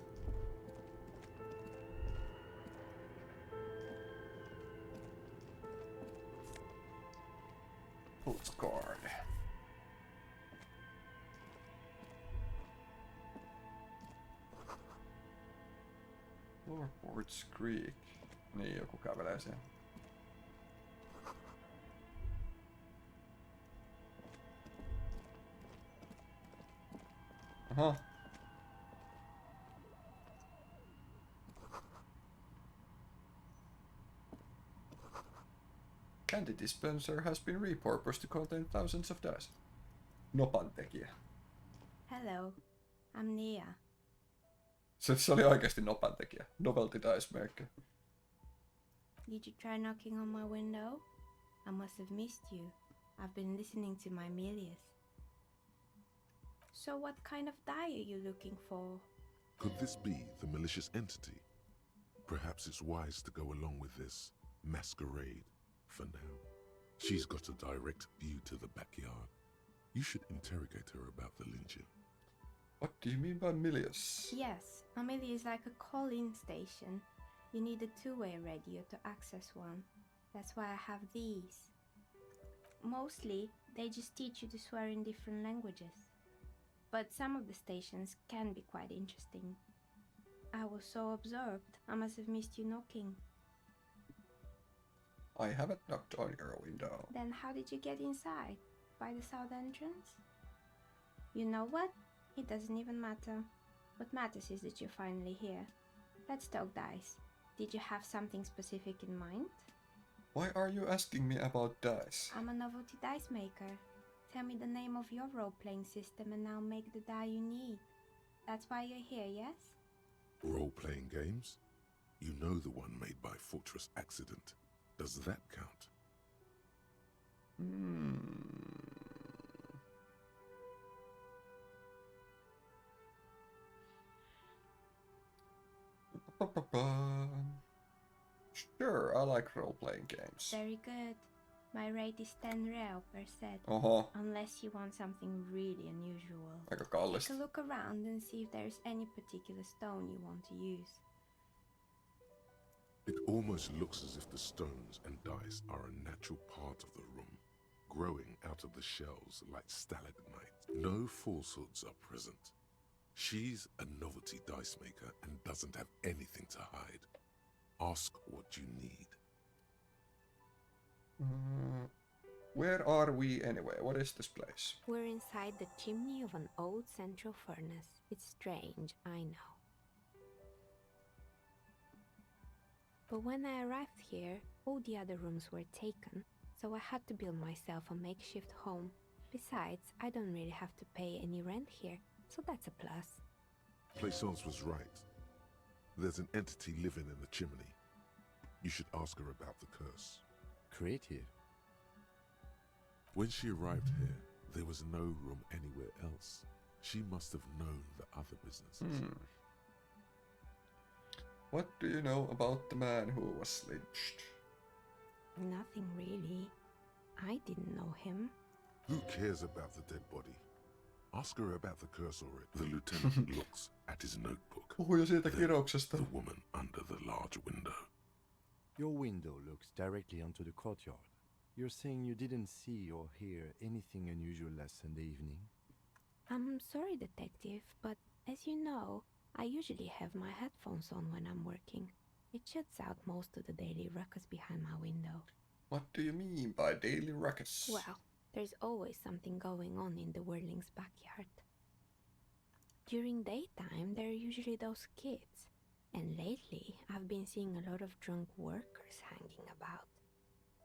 Postcard. Floorboards Creek. Niin, joku kävelee siellä. Aha. Candy dispenser has been repurposed to contain thousands of dice. Nopan tekijä. Hello, I'm Nia. Se oli oikeasti nopan tekijä. Novelty dice maker. Did you try knocking on my window? I must have missed you. I've been listening to my Milius. So what kind of die are you looking for? Could this be the malicious entity? Perhaps it's wise to go along with this masquerade for now. She's got a direct view to the backyard. You should interrogate her about the lynching. What do you mean by Milius? Yes, a Milius is like a call-in station. You need a two-way radio to access one. That's why I have these. Mostly, they just teach you to swear in different languages. But some of the stations can be quite interesting. I was so absorbed, I must have missed you knocking. I haven't knocked on your window. Then how did you get inside? By the south entrance? You know what? It doesn't even matter. What matters is that you're finally here. Let's talk dice. Did you have something specific in mind? Why are you asking me about dice? I'm a novelty dice maker. Tell me the name of your role-playing system and I'll make the die you need. That's why you're here, yes? Role-playing games? You know the one made by Fortress Accident. Does that count? Sure, I like role-playing games. Very good. My rate is 10 real per set. Unless you want something really unusual. Aika kallista. Take a look around and see if there's any particular stone you want to use. It almost looks as if the stones and dice are a natural part of the room, growing out of the shells like stalagmites. No falsehoods are present. She's a novelty dice maker and doesn't have anything to hide. Ask what you need. Where are we anyway? What is this place? We're inside the chimney of an old central furnace. It's strange, I know. But when I arrived here, all the other rooms were taken, so I had to build myself a makeshift home. Besides, I don't really have to pay any rent here, so that's a plus. Plaisance was right. There's an entity living in the chimney. You should ask her about the curse. Creative. When she arrived here, there was no room anywhere else. She must have known the other businesses. What do you know about the man who was lynched? Nothing really. I didn't know him. Who cares about the dead body? Ask her about the curse already. The lieutenant looks at his notebook. Puhuja siitä kirouksesta. The woman under the large window. Your window looks directly onto the courtyard. You're saying you didn't see or hear anything unusual last Sunday evening? I'm sorry, detective, but as you know, I usually have my headphones on when I'm working. It shuts out most of the daily ruckus behind my window. What do you mean by daily ruckus? Well, there's always something going on in the Whirling's backyard. During daytime, there are usually those kids. And lately, I've been seeing a lot of drunk workers hanging about.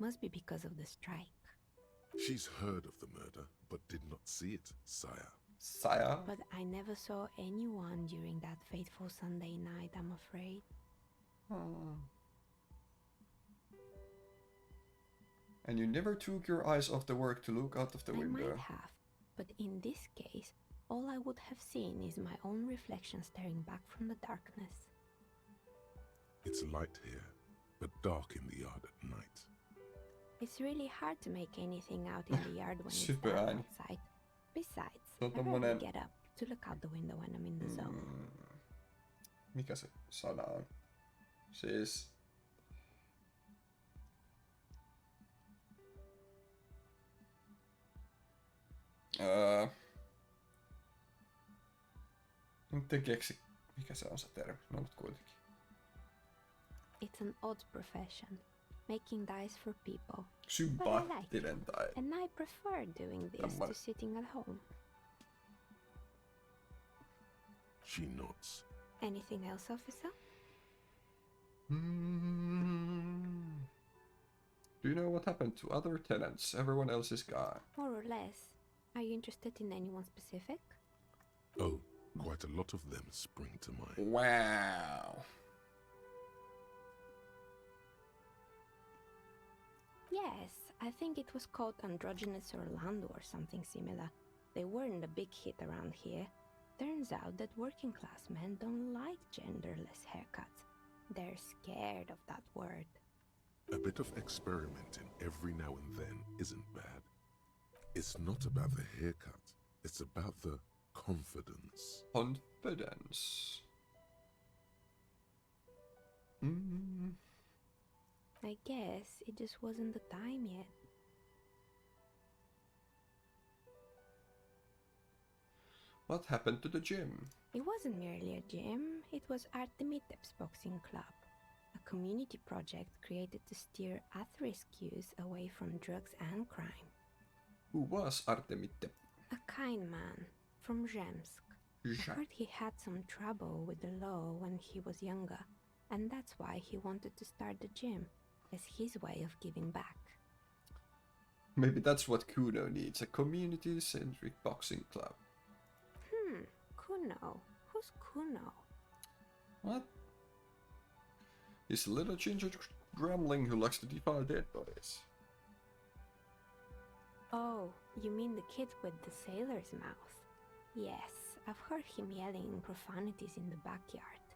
Must be because of the strike. She's heard of the murder, but did not see it, sire. Sire? But I never saw anyone during that fateful Sunday night, I'm afraid. And you never took your eyes off the work to look out of the window? I might have, but in this case, all I would have seen is my own reflection staring back from the darkness. It's light here, but dark in the yard at night. It's really hard to make anything out in the yard when it's Super dark ääni. outside. Besides, Se on I rarely tommonen... get up to look out the window when I'm in the zone. Mikä se sana on? Siis... Nyt en keksi, mikä se on se termi. No nyt kuitenkin. It's an odd profession, making dice for people. Sympaattinen tai... And I prefer doing this to sitting at home. She nods. Anything else, officer? Do you know what happened to other tenants? Everyone else is gone. More or less. Are you interested in anyone specific? Oh, quite a lot of them spring to mind. Wow. Yes, I think it was called Androgynous Orlando or something similar. They weren't a big hit around here. Turns out that working class men don't like genderless haircuts. They're scared of that word. A bit of experimenting every now and then isn't bad. It's not about the haircut, it's about the confidence. Confidence. I guess it just wasn't the time yet. What happened to the gym? It wasn't merely a gym, it was Artemitep's boxing club. A community project created to steer at-risk youth away from drugs and crime. Who was Artemitep? A kind man from Zemsk. I heard he had some trouble with the law when he was younger, and that's why he wanted to start the gym, as his way of giving back. Maybe that's what Kuno needs, a community-centric boxing club. Kuno? Who's Kuno? What? He's a little ginger gremlin who likes to devour dead bodies. Oh, you mean the kid with the sailor's mouth? Yes, I've heard him yelling profanities in the backyard.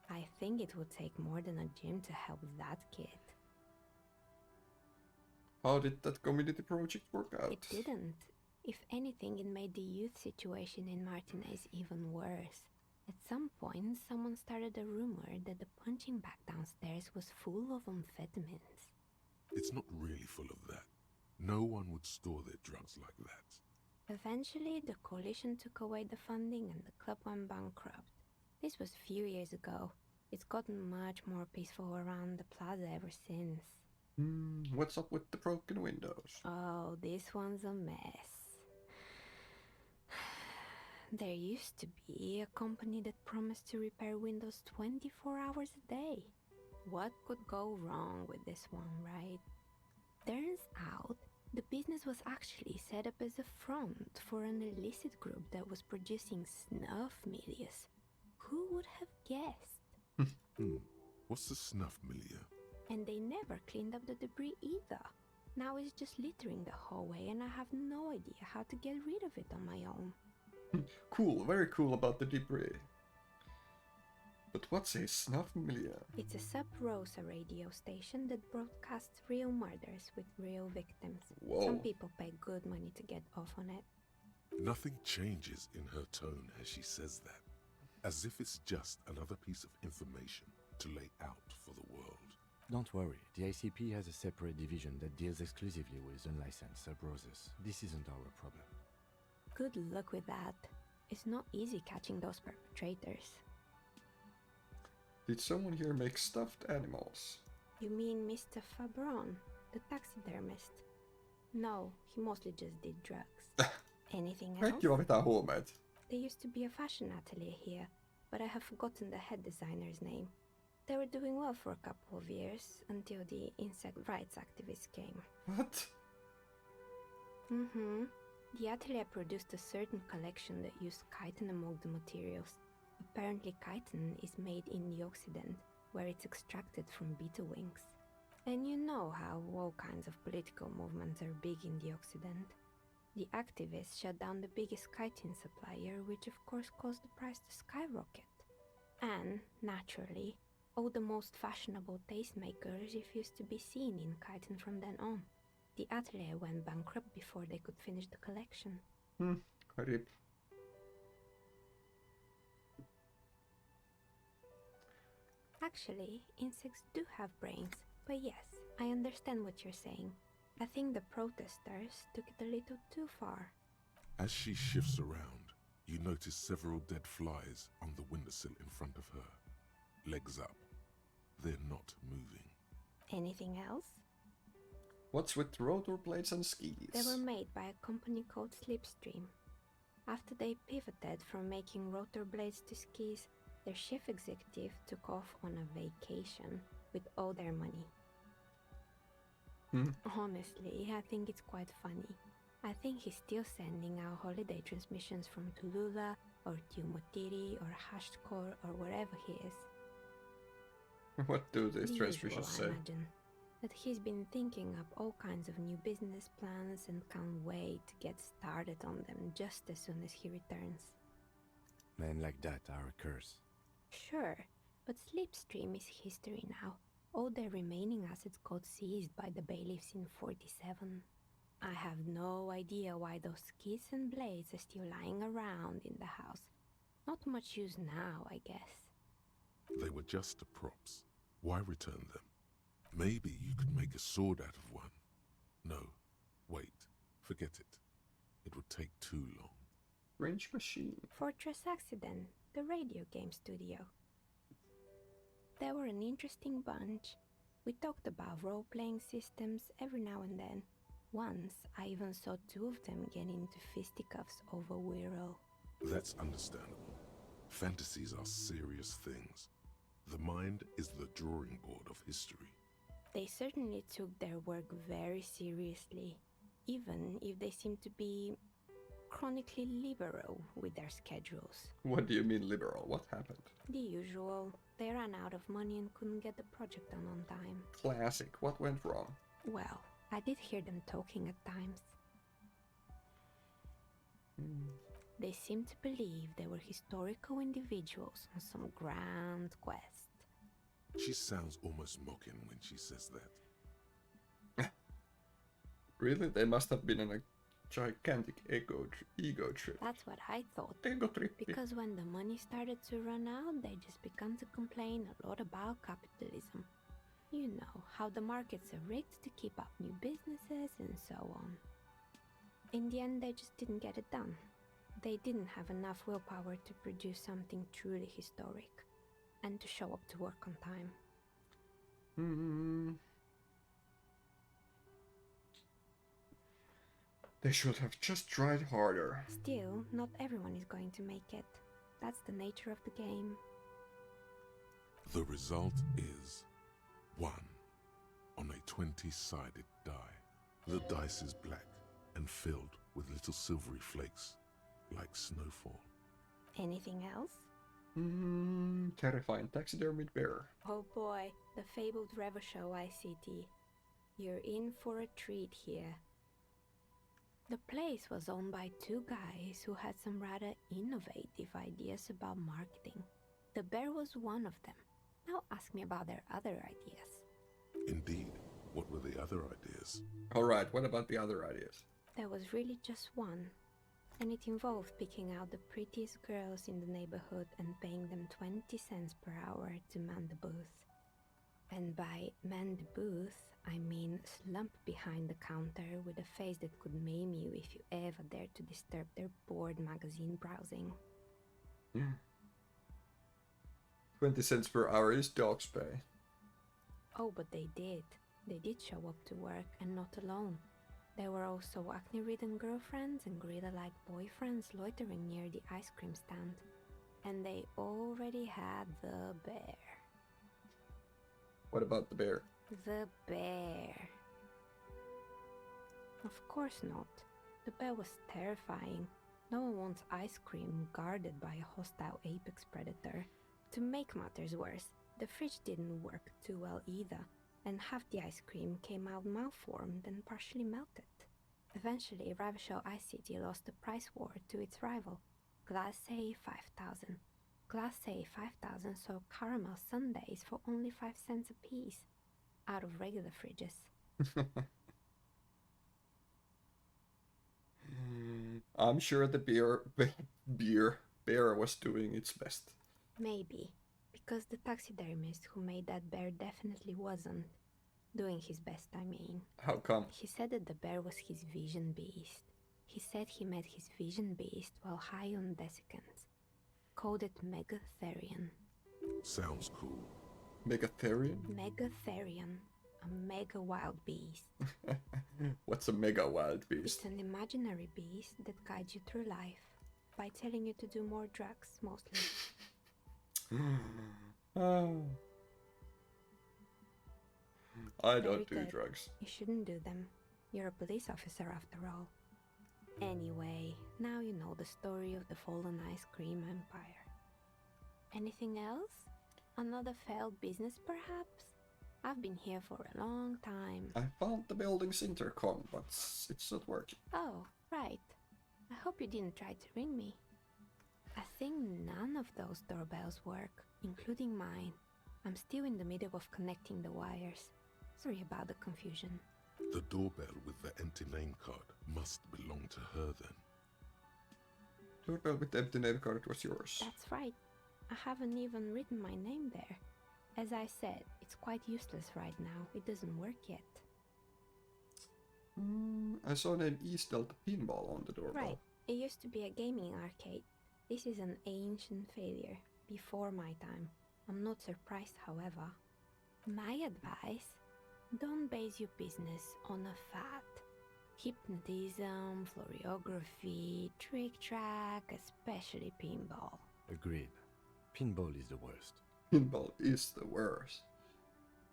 I think it would take more than a gym to help that kid. How did that community project work out? It didn't. If anything, it made the youth situation in Martinez even worse. At some point, someone started a rumor that the punching bag downstairs was full of amphetamines. It's not really full of that. No one would store their drugs like that. Eventually, the coalition took away the funding and the club went bankrupt. This was a few years ago. It's gotten much more peaceful around the plaza ever since. What's up with the broken windows? Oh, this one's a mess. There used to be a company that promised to repair windows 24 hours a day. What could go wrong with this one, right? Turns out, the business was actually set up as a front for an illicit group that was producing snuff milias. Who would have guessed? What's the snuff milieu? And they never cleaned up the debris either. Now it's just littering the hallway and I have no idea how to get rid of it on my own. Cool, very cool about the debris. But what's a snuff milieu? It's a sub-Rosa radio station that broadcasts real murders with real victims. Whoa. Some people pay good money to get off on it. Nothing changes in her tone as she says that, as if it's just another piece of information to lay out for the world. Don't worry, the ICP has a separate division that deals exclusively with unlicensed sub-Roses. This isn't our problem. Good luck with that. It's not easy catching those perpetrators. Did someone here make stuffed animals? You mean Mr. Fabron, the taxidermist? No, he mostly just did drugs. Anything else? Kaikki vaan vetää huumeet. There used to be a fashion atelier here, but I have forgotten the head designer's name. They were doing well for a couple of years, until the insect rights activists came. What? The atelier produced a certain collection that used chitin among the materials. Apparently chitin is made in the Occident, where it's extracted from beetle wings. And you know how all kinds of political movements are big in the Occident. The activists shut down the biggest chitin supplier, which of course caused the price to skyrocket. And, naturally, all the most fashionable tastemakers refused to be seen in chitin from then on. The atelier went bankrupt before they could finish the collection. Rip. Actually, insects do have brains, but yes, I understand what you're saying. I think the protesters took it a little too far. As she shifts around, you notice several dead flies on the windowsill in front of her. Legs up. They're not moving. Anything else? What's with rotor blades and skis? They were made by a company called Slipstream. After they pivoted from making rotor blades to skis, their chief executive took off on a vacation with all their money. Honestly, I think it's quite funny. I think he's still sending out holiday transmissions from Tulula or Tiumotiri or Hashtkor or wherever he is. What do these The transmissions usual, say? I imagine. That he's been thinking up all kinds of new business plans and can't wait to get started on them just as soon as he returns. Men like that are a curse. Sure, but Slipstream is history now. All their remaining assets got seized by the bailiffs in 47. I have no idea why those skis and blades are still lying around in the house. Not much use now, I guess. They were just the props. Why return them? Maybe you could make a sword out of one. No, wait, forget it. It would take too long. Wrench machine. Fortress Accident, the radio game studio. They were an interesting bunch. We talked about role-playing systems every now and then. Once, I even saw two of them get into fisticuffs over Wirral. That's understandable. Fantasies are serious things. The mind is the drawing board of history. They certainly took their work very seriously, even if they seemed to be chronically liberal with their schedules. What do you mean liberal? What happened? The usual. They ran out of money and couldn't get the project done on time. Classic. What went wrong? Well, I did hear them talking at times. They seemed to believe they were historical individuals on some grand quest. She sounds almost mocking when she says that. Really? They must have been on a gigantic ego trip. That's what I thought. Ego trip. Because when the money started to run out, they just began to complain a lot about capitalism. You know, how the markets are rigged to keep up new businesses and so on. In the end, they just didn't get it done. They didn't have enough willpower to produce something truly historic. and to show up to work on time. They should have just tried harder. Still, not everyone is going to make it. That's the nature of the game. The result is 1 on a 20-sided die. The dice is black and filled with little silvery flakes, like snowfall. Anything else? Terrifying taxidermied bear. Oh boy, the fabled Revoshow ICT. You're in for a treat here. The place was owned by two guys who had some rather innovative ideas about marketing. The bear was one of them. Now ask me about their other ideas. Indeed. What were the other ideas? Alright, what about the other ideas? There was really just one. And it involved picking out the prettiest girls in the neighborhood and paying them 20 cents per hour to man the booth. And by man the booth, I mean slump behind the counter with a face that could maim you if you ever dared to disturb their bored magazine browsing. 20 cents per hour is dog's pay. Oh, but they did. They did show up to work, and not alone. There were also acne-ridden girlfriends and gorilla-like boyfriends loitering near the ice cream stand. And they already had the bear. What about the bear? The bear. Of course not. The bear was terrifying. No one wants ice cream guarded by a hostile apex predator. To make matters worse, the fridge didn't work too well either, and half the ice cream came out malformed and partially melted. Eventually, Revoshow ICT lost the price war to its rival, Class A 5000. Class A 5000 sold caramel sundaes for only 5 cents a piece, out of regular fridges. I'm sure the bear was doing its best. Maybe, because the taxidermist who made that bear definitely wasn't. Doing his best, I mean. How come? He said that the bear was his vision beast. He said he met his vision beast while high on desiccants. Called it Megatherian. Sounds cool. Megatherian? Megatherian. A mega wild beast. What's a mega wild beast? It's an imaginary beast that guides you through life by telling you to do more drugs, mostly. I don't do drugs. You shouldn't do them. You're a police officer after all. Anyway, now you know the story of the fallen ice cream empire. Anything else? Another failed business, perhaps? I've been here for a long time. I found the building's intercom, but it's not working. Oh, right. I hope you didn't try to ring me. I think none of those doorbells work, including mine. I'm still in the middle of connecting the wires. Sorry about the confusion. The doorbell with the empty name card must belong to her then. Doorbell with the empty name card was yours. That's right. I haven't even written my name there. As I said, it's quite useless right now. It doesn't work yet. I saw name East Delta Pinball on the doorbell. Right. It used to be a gaming arcade. This is an ancient failure, before my time. I'm not surprised, however. My advice, don't base your business on a fad. Hypnotism, floriography, trick-track, especially pinball. Agreed. Pinball is the worst. Pinball is the worst.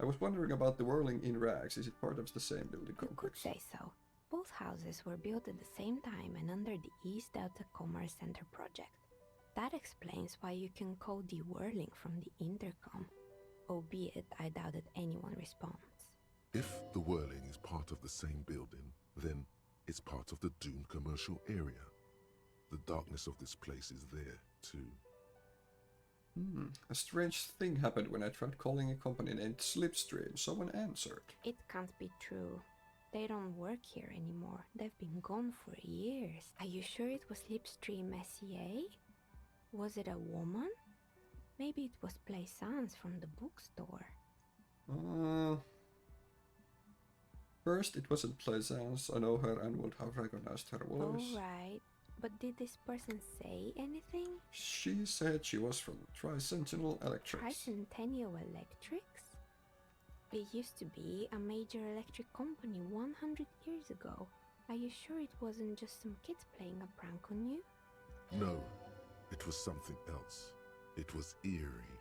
I was wondering about the whirling in rags. Is it part of the same building complex? You could say so. Both houses were built at the same time and under the East Delta Commerce Center project. That explains why you can call the whirling from the intercom, albeit I doubt that anyone responds. If the whirling is part of the same building, then it's part of the doomed commercial area. The darkness of this place is there, too. A strange thing happened when I tried calling a company named Slipstream. Someone answered. It can't be true. They don't work here anymore. They've been gone for years. Are you sure it was Slipstream SEA? Was it a woman? Maybe it was Plaisance from the bookstore. First, it wasn't Plaisance. I know her and would have recognized her voice. Alright. But did this person say anything? She said she was from Tricentennial Electrics. Tricentennial Electrics? It used to be a major electric company 100 years ago. Are you sure it wasn't just some kids playing a prank on you? No, it was something else. It was eerie.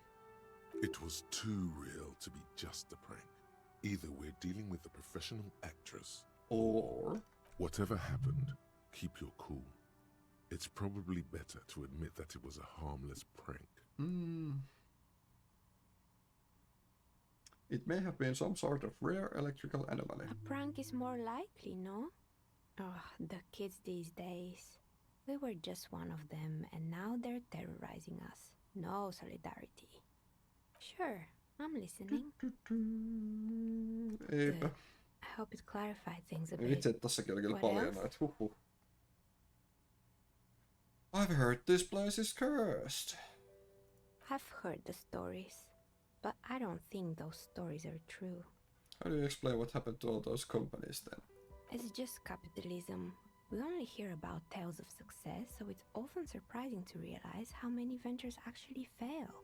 It was too real to be just a prank. Either we're dealing with a professional actress, or whatever happened, keep your cool. It's probably better to admit that it was a harmless prank. It may have been some sort of rare electrical anomaly. A prank is more likely, no? Oh, the kids these days. We were just one of them, and now they're terrorizing us. No solidarity. Sure, I'm listening. Eipä. Good. I hope it clarified things a bit. Vitsi, että tossakin oli kyllä What paljon else? noita. Huhhuh. I've heard this place is cursed. I've heard the stories, but I don't think those stories are true. How do you explain what happened to all those companies then? It's just capitalism. We only hear about tales of success, so it's often surprising to realize how many ventures actually fail.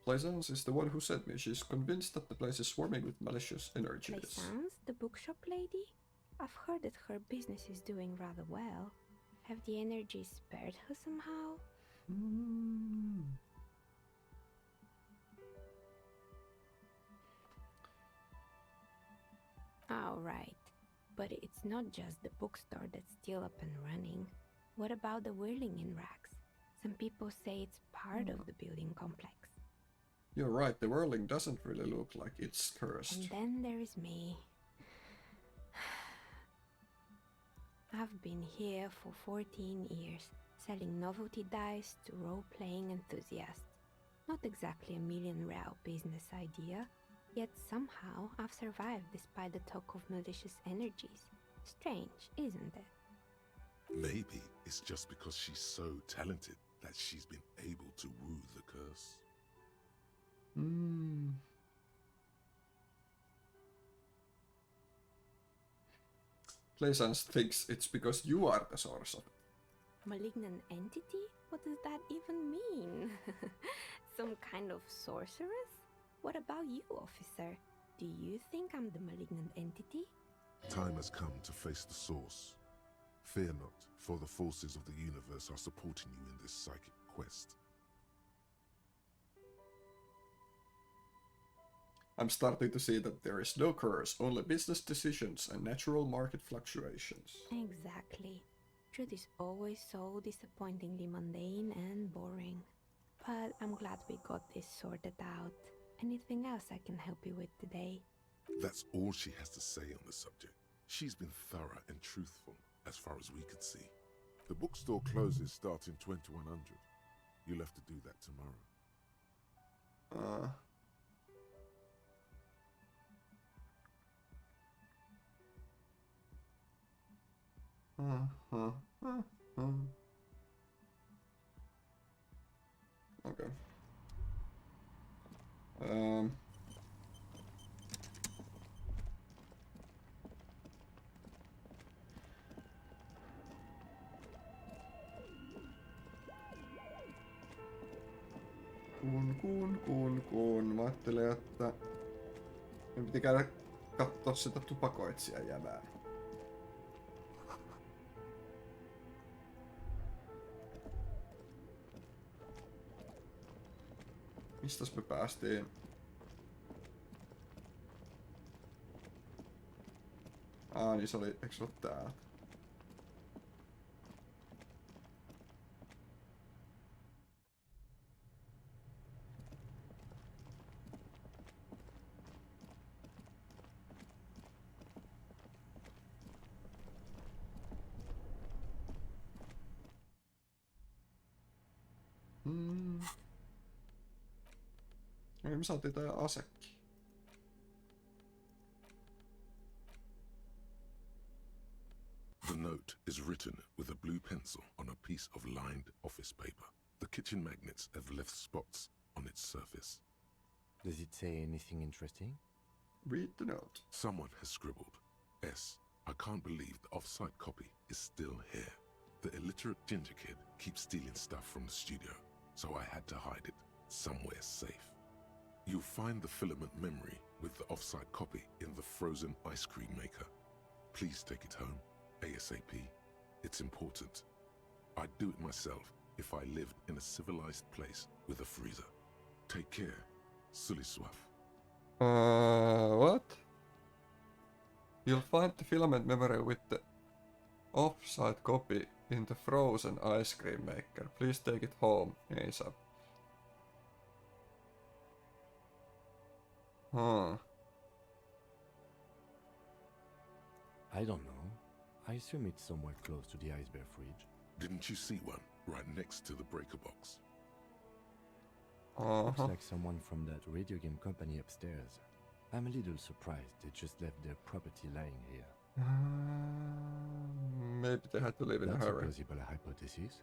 Plaisance is the one who sent me. She's convinced that the place is swarming with malicious energies. Plaisance, the bookshop lady? I've heard that her business is doing rather well. Have the energies spared her somehow? Oh, right. But it's not just the bookstore that's still up and running. What about the whirling in rags? Some people say it's part of the building complex. You're right, the whirling doesn't really look like it's cursed. And then there is me. I've been here for 14 years, selling novelty dice to role-playing enthusiasts. Not exactly a million-real business idea, yet somehow I've survived despite the talk of malicious energies. Strange, isn't it? Maybe it's just because she's so talented that she's been able to woo the curse. Plaisance thinks it's because you are the source of it. Malignant entity? What does that even mean? Some kind of sorceress? What about you, officer? Do you think I'm the malignant entity? Time has come to face the source. Fear not, for the forces of the universe are supporting you in this psychic quest. I'm starting to see that there is no curse, only business decisions and natural market fluctuations. Exactly. Truth is always so disappointingly mundane and boring. But I'm glad we got this sorted out. Anything else I can help you with today? That's all she has to say on the subject. She's been thorough and truthful, as far as we could see. The bookstore closes starting 2100. You'll have to do that tomorrow. Okay. Kun. Mä ajattelin, että minun piti käydä kattoo sitä tupakoitsijan jävää. Mistäs me päästiin? Niin se oli, eikö se ole täällä? Me saatiin tää asekki. The note is written with a blue pencil on a piece of lined office paper. The kitchen magnets have left spots on its surface. Does it say anything interesting? Read the note. Someone has scribbled, S. I can't believe the off-site copy is still here. The illiterate ginger kid keeps stealing stuff from the studio, so I had to hide it somewhere safe. You'll find the filament memory with the offsite copy in the frozen ice cream maker. Please take it home, ASAP. It's important. I'd do it myself if I lived in a civilized place with a freezer. Take care, Suliswaf. What? You'll find the filament memory with the offsite copy in the frozen ice cream maker. Please take it home ASAP. I don't know. I assume it's somewhere close to the ice bear fridge. Didn't you see one right next to the breaker box? Looks like someone from that radio game company upstairs. I'm a little surprised they just left their property lying here. Maybe they had to leave in a That's hurry. a plausible hypothesis.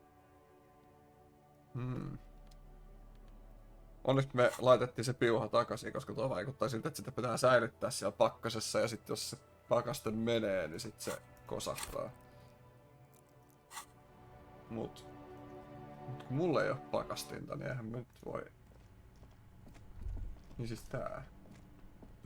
Onneksi me laitettiin se piuha takaisin, koska tuo vaikuttaa siltä, että sitä pitää säilyttää siellä pakkasessa ja sitten jos se pakaste menee, niin sit se kosahtaa. Mut kun mulla ei oo pakastinta, niin eihän mä nyt voi. Niin siis tää.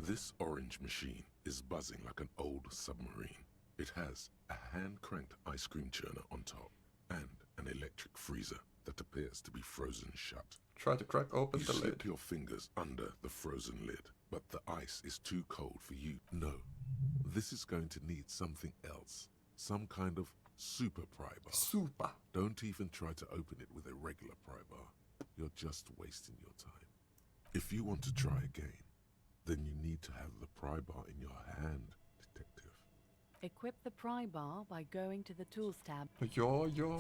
This orange machine is buzzing like an old submarine. It has a hand-cranked ice cream churner on top and an electric freezer that appears to be frozen shut. Try to crack open You the lid. slip your fingers under the frozen lid, but the ice is too cold for you. No, this is going to need something else. Some kind of super pry bar. Super. Don't even try to open it with a regular pry bar. You're just wasting your time. If you want to try again, then you need to have the pry bar in your hand, detective. Equip the pry bar by going to the Tools tab. Joo.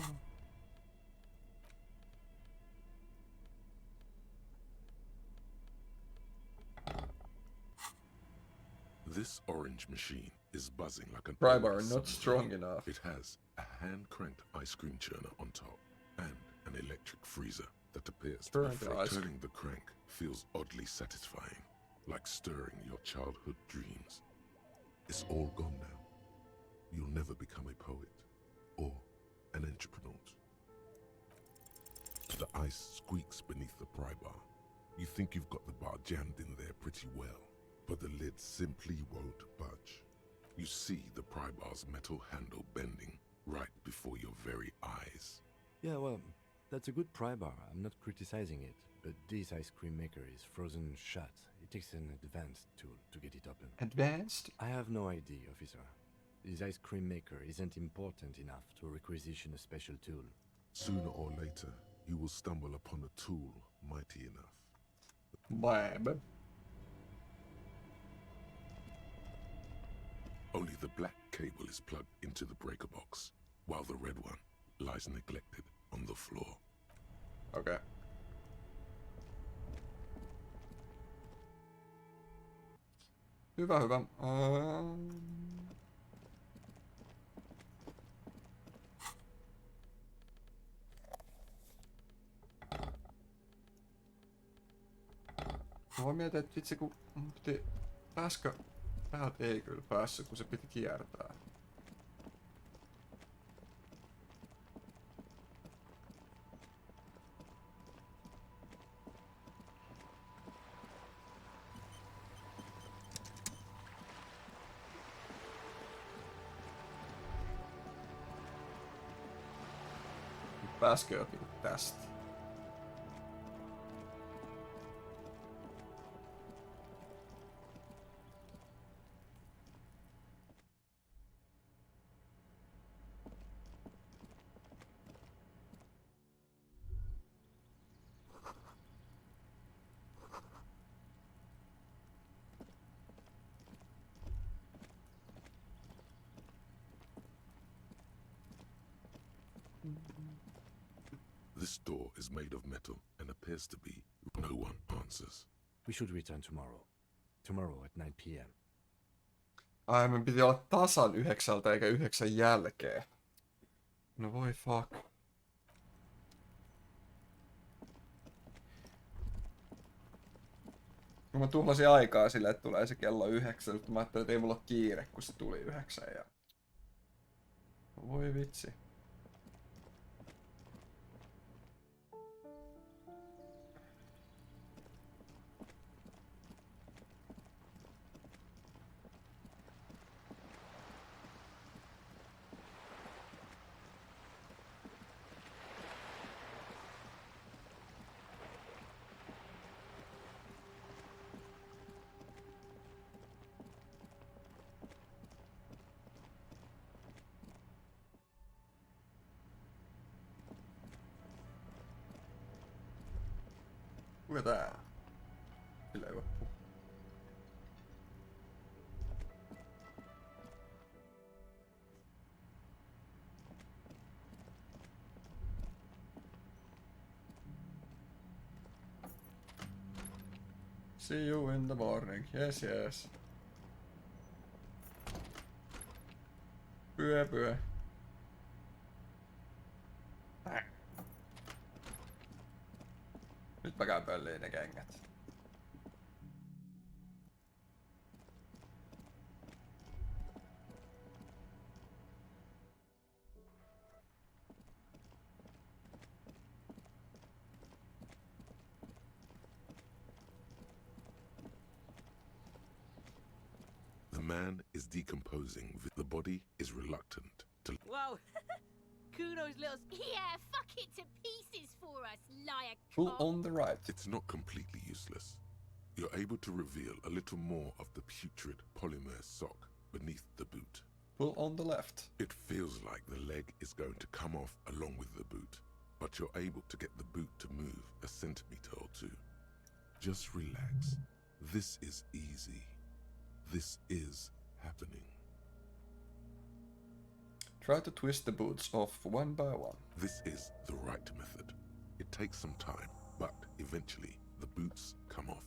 This orange machine is buzzing like an Pry old bar not submarine. strong enough. It has a hand-cranked ice cream churner on top and an electric freezer that appears to be turning the crank feels oddly satisfying, like stirring your childhood dreams. It's all gone now. You'll never become a poet or an entrepreneur. The ice squeaks beneath the pry bar. You think you've got the bar jammed in there pretty well, but the lid simply won't budge. You see the pry bar's metal handle bending right before your very eyes. Yeah, well, that's a good pry bar. I'm not criticizing it, but this ice cream maker is frozen shut. It takes an advanced tool to get it open. Advanced? I have no idea, officer. This ice cream maker isn't important enough to requisition a special tool. Sooner or later, you will stumble upon a tool mighty enough. Bam. Only the black cable is plugged into the breaker box, while the red one lies neglected on the floor. Okay. Hyvä. Mä voin miettiä, että itse kun piti... Pääskö? Täältä ei kyllä päässyt, kun se piti kiertää. Pääskö jokin tästä? This door is made of metal and appears to be no one answers. We should return tomorrow. Tomorrow at 9 p.m. Ai, me piti olla tasan 9 eikä 9 jälkeen. No voi fuck. Mä tuhlasin aikaa sille, että tulee se kello 9, mutta mä ajattelin, että ei mulla ole kiire, kun se tuli 9 ja... Voi vitsi. Kuka tää? Sillä ei voi puhua. See you in the morning. Yes, yes. Pyö. Nyt mä käyn pölliin ne kengät. The man is decomposing. The body is reluctant to... Wow. Kuno's little... Yeah, fuck it to pieces for us, liar Pull cock. on the right. It's not completely useless. You're able to reveal a little more of the putrid polymer sock beneath the boot. Pull on the left. It feels like the leg is going to come off along with the boot, but you're able to get the boot to move a centimeter or two. Just relax. This is easy. This is happening. Try to twist the boots off one by one. This is the right method. It takes some time, but eventually the boots come off,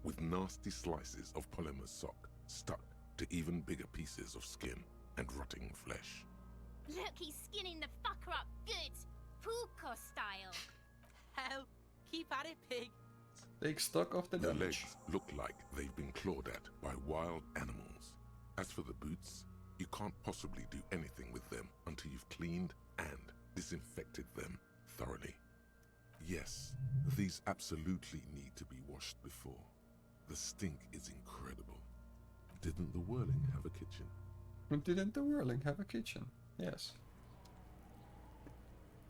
with nasty slices of polymer sock stuck to even bigger pieces of skin and rotting flesh. Look, he's skinning the fucker up good. Puko style. Hell, keep at it, pig. Take stock of the The damage. legs look like they've been clawed at by wild animals. As for the boots, you can't possibly do anything with them until you've cleaned and disinfected them thoroughly. Yes, these absolutely need to be washed before. The stink is incredible. Didn't the Whirling have a kitchen? Didn't the Whirling have a kitchen? Yes.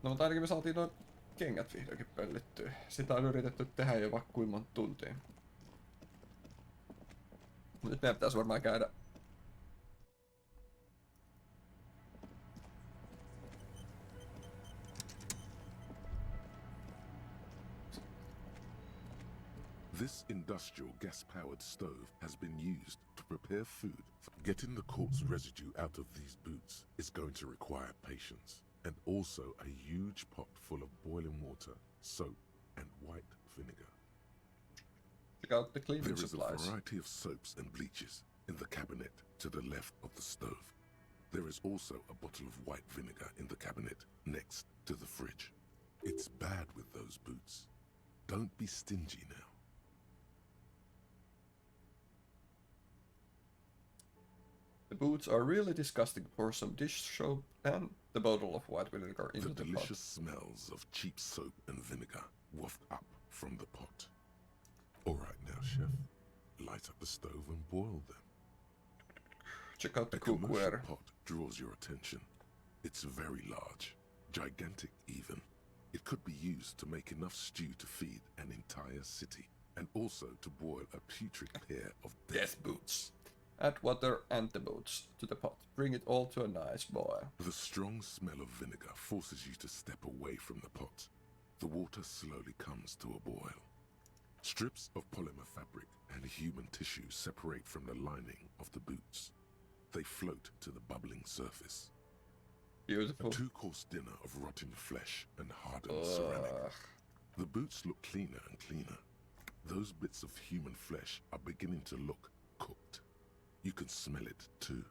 No mutta ainakin me saatiin noin kengät vihdoinkin pöllittyä. Sitä on yritetty tehdä jo vaikka kuinka monta tuntia. Nyt meidän pitäisi varmaan käydä... This industrial gas-powered stove has been used to prepare food. Getting the corpse residue out of these boots is going to require patience, and also a huge pot full of boiling water, soap, and white vinegar. Check out the cleaning There is supplies. a variety of soaps and bleaches in the cabinet to the left of the stove. There is also a bottle of white vinegar in the cabinet next to the fridge. It's bad with those boots. Don't be stingy now. The boots are really disgusting. Pour some dish soap and the bottle of white vinegar into The the delicious pot. smells of cheap soap and vinegar waft up from the pot. All right now, chef. Light up the stove and boil them. Check out the A commercial cookware. pot draws your attention. It's very large, gigantic even. It could be used to make enough stew to feed an entire city, and also to boil a putrid pair of death boots. Add water and the boots to the pot. Bring it all to a nice boil. The strong smell of vinegar forces you to step away from the pot. The water slowly comes to a boil. Strips of polymer fabric and human tissue separate from the lining of the boots. They float to the bubbling surface. Beautiful. A two-course dinner of rotten flesh and hardened ceramic. The boots look cleaner and cleaner. Those bits of human flesh are beginning to look cooked. You can smell it too.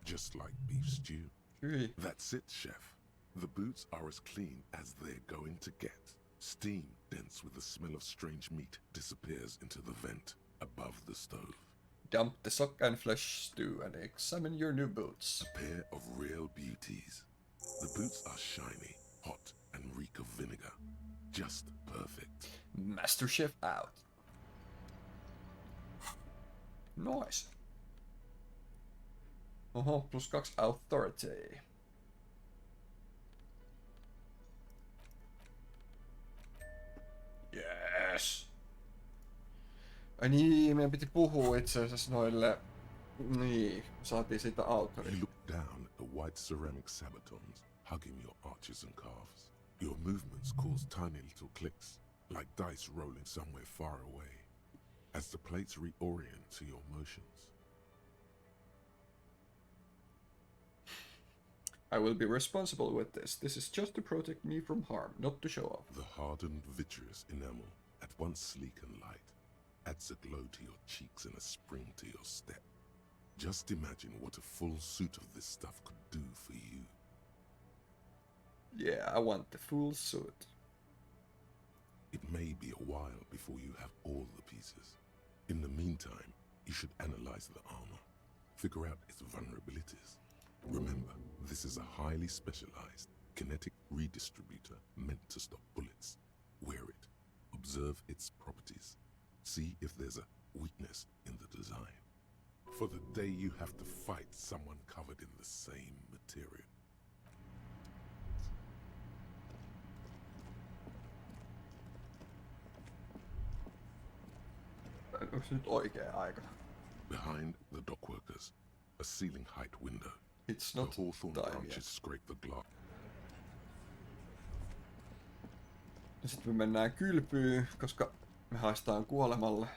Just like beef stew. Really? That's it, chef. The boots are as clean as they're going to get. Steam dense with the smell of strange meat disappears into the vent above the stove. Dump the sock and flesh stew and examine your new boots. A pair of real beauties. The boots are shiny, hot, and reek of vinegar. Just perfect. Master Chef out. Nice. Oho, +2 authority. Yes. Ai niin, meidän piti puhua itse asiassa noille... Niin, saatiin siitä autori. You look down at the white ceramic sabatons, hugging your arches and calves. Your movements cause tiny little clicks, like dice rolling somewhere far away, as the plates reorient to your motions. I will be responsible with this. This is just to protect me from harm, not to show off. The hardened vitreous enamel, at once sleek and light, adds a glow to your cheeks and a spring to your step. Just imagine what a full suit of this stuff could do for you. Yeah, I want the full suit. It may be a while before you have all the pieces. In the meantime, you should analyze the armor, figure out its vulnerabilities. Remember, this is a highly specialized kinetic redistributor meant to stop bullets. Wear it, observe its properties, see if there's a weakness in the design. For the day you have to fight someone covered in the same material. Onko se nyt oikea aika? Behind the dockworkers, a ceiling height window. It's not the hawthorn time branches yet. scrape the glass. Ja sitten me mennään kylpyyn, koska me haistaan kuolemalle.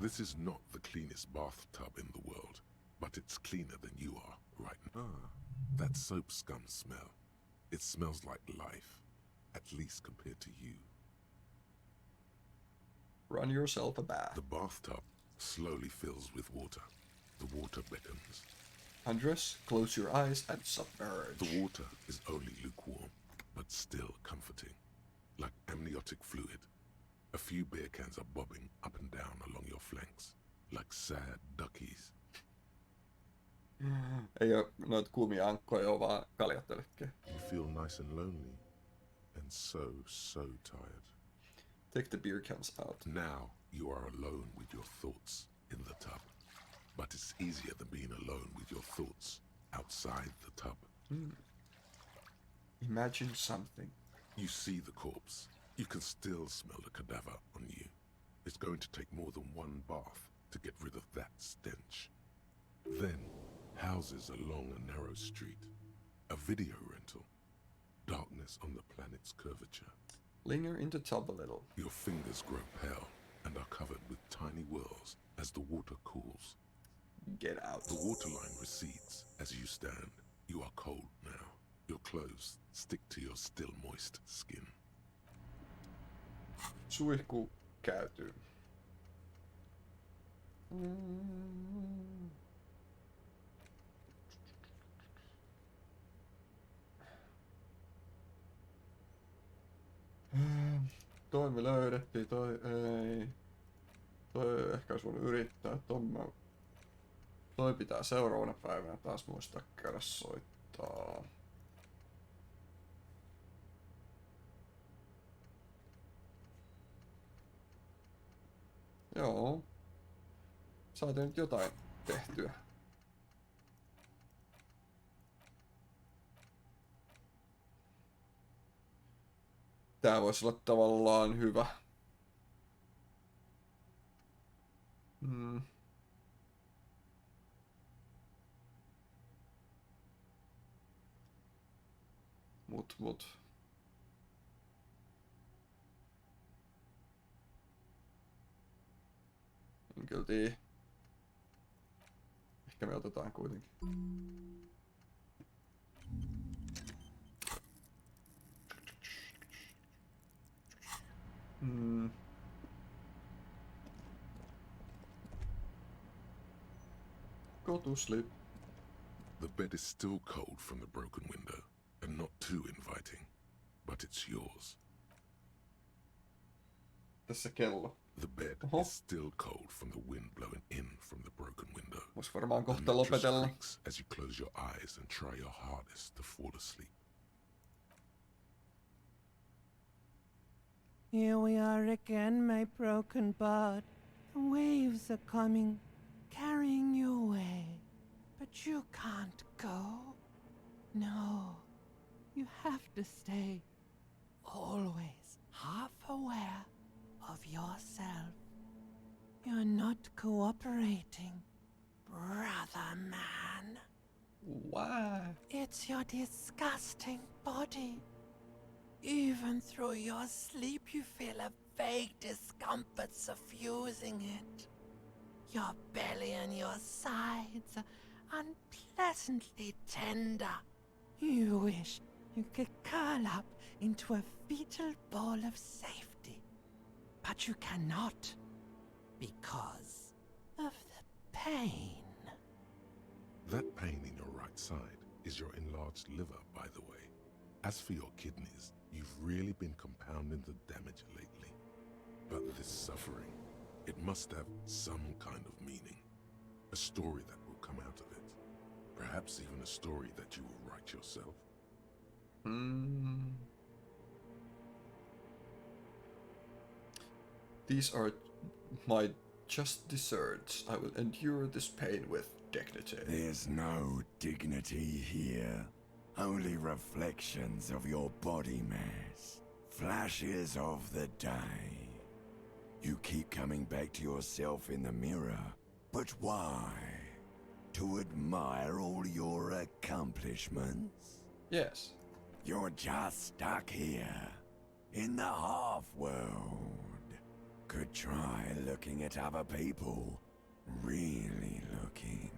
This is not the cleanest bathtub in the world, but it's cleaner than you are right now. That soap scum smell. It smells like life, at least compared to you. Run yourself a bath. The bathtub slowly fills with water. The water beckons. Undress, close your eyes, and submerge. The water is only lukewarm, but still comforting, like amniotic fluid. A few beer cans are bobbing up and down along your flanks, like sad duckies. Ei oo noita kuumia ankkoja, oo vaan kaljattelekkiä. You feel nice and lonely, and so tired. Take the beer cans out. Now you are alone with your thoughts in the tub. But it's easier than being alone with your thoughts outside the tub. Imagine something. You see the corpse. You can still smell the cadaver on you. It's going to take more than one bath to get rid of that stench. Then, houses along a narrow street. A video rental. Darkness on the planet's curvature. Linger in the tub a little. Your fingers grow pale and are covered with tiny whirls as the water cools. Get out. The waterline recedes as you stand. You are cold now. Your clothes stick to your still moist skin. Suihku käytyy. Toi me löydettiin, toi ei. Toi ehkä olisi voinut yrittää, toi pitää seuraavana päivänä taas muistaa käydä soittaa. Joo. Saatiin nyt jotain tehtyä. Tää voisi olla tavallaan hyvä. Mut. En kyllä tiedä. Ehkä me otetaan kuitenkin. Go to sleep. The bed is still cold from the broken window, and not too inviting, but it's yours. Tässä kello. The bed is still cold from the wind blowing in from the broken window. Vois varmaan The kohta mattress lopetella. creaks as you close your eyes and try your hardest to fall asleep. Here we are again, my broken bud. The waves are coming, carrying you away. But you can't go. No, you have to stay. Always. is your disgusting body. Even through your sleep, you feel a vague discomfort suffusing it. Your belly and your sides are unpleasantly tender. You wish you could curl up into a fetal ball of safety, but you cannot because of the pain. That pain in your right side is your enlarged liver, by the way. As for your kidneys, you've really been compounding the damage lately. But this suffering, it must have some kind of meaning. A story that will come out of it. Perhaps even a story that you will write yourself. These are my just desserts. I will endure this pain with dignity. There's no dignity here. Only reflections of your body mass. Flashes of the day. You keep coming back to yourself in the mirror. But why? To admire all your accomplishments? Yes. You're just stuck here, in the half-world. Could try looking at other people. Really looking.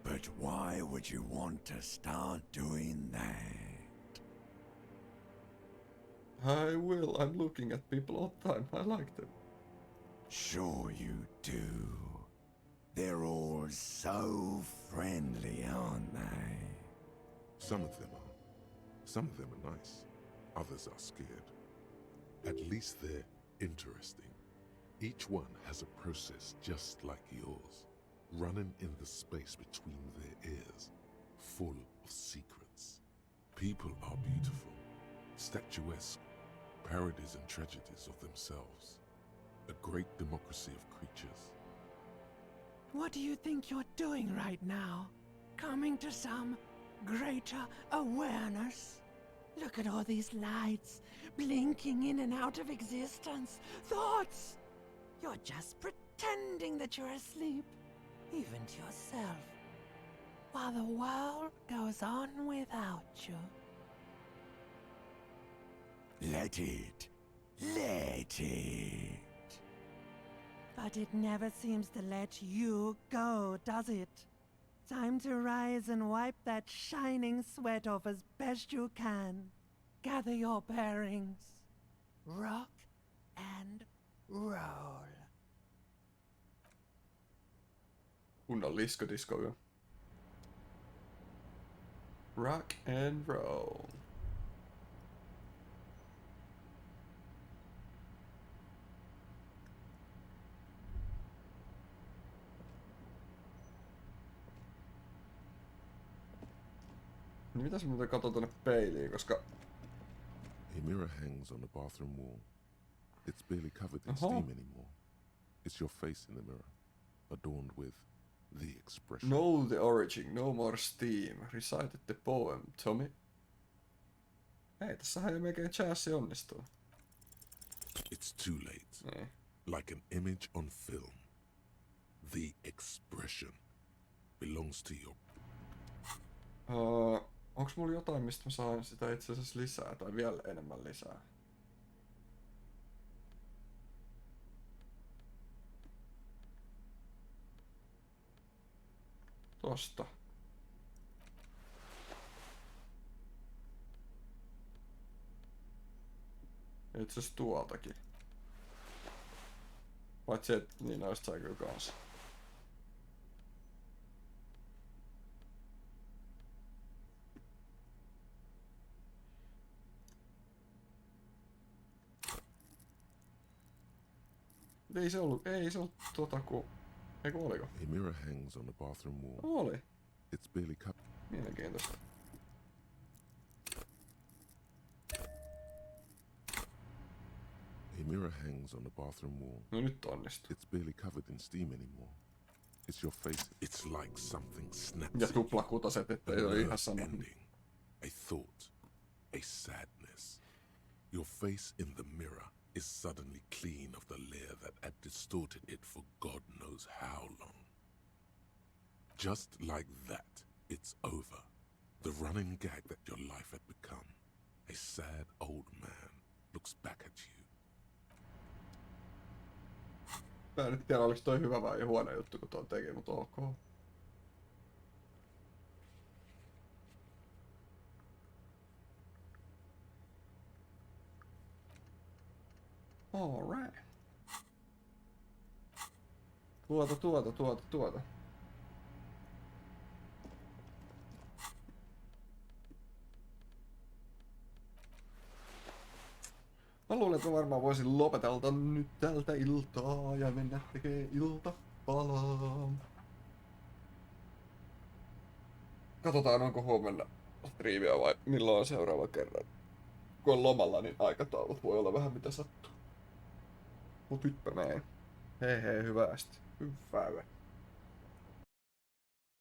But why would you want to start doing that? I will. I'm looking at people all the time. I like them. Sure you do. They're all so friendly, aren't they? Some of them are. Some of them are nice. Others are scared. At least they're interesting. Each one has a process just like yours, running in the space between their ears, full of secrets. People are beautiful, statuesque, parodies and tragedies of themselves. A great democracy of creatures. What do you think you're doing right now? Coming to some greater awareness? Look at all these lights, blinking in and out of existence. Thoughts! You're just pretending that you're asleep, even to yourself, while the world goes on without you. Let it. Let it. But it never seems to let you go, does it? Time to rise and wipe that shining sweat off as best you can. Gather your bearings. Rock and roll. Kunnon liskodisko. Rock and roll. Mitäs mä katson tonne peiliin, koska... A mirror hangs on the bathroom wall. It's barely covered in steam anymore. It's your face in the mirror, adorned with the expression. Know the origin, no more steam. Recited the poem, Tommy. Hei, tässähän jo melkein chassi onnistuu. It's too late. Like an image on film. The expression belongs to your... Onks mulla jotain, mistä mä saan sitä itse asiassa lisää, tai vielä enemmän lisää? Tosta. Itse asiassa tuoltakin. Paitsi et niin noista sai kyllä kanssa. Ei se ollut ku... Eiku oliko? A mirror hangs on the bathroom wall. Oli. It's barely covered. Mielenkiintoista. A mirror hangs on the bathroom wall. No nyt onnistuu. It's barely covered in steam anymore. It's your face. It's like something snaps. Ja tuplakutaset, ettei ole ihan sama. Ending. A thought. A sadness. Your face in the mirror is suddenly clean of the layer that had distorted it for God knows how long. Just like that, it's over. The running gag that your life had become. A sad old man looks back at you. Mä en nyt tiedä, oliko toi hyvä vai huono juttu, kun tuon teki, mutta ok. Alright. Tuota. Mä luulen, että mä varmaan voisin lopetella nyt tältä iltaa ja mennä tekee iltapalaa. Katsotaan, onko huomenna striimiä vai milloin on seuraava kerran. Kun on lomalla, niin aikataulut voi olla vähän mitä sattuu. Mut nyt mä meen. Hei, hyvästi. Hyvää.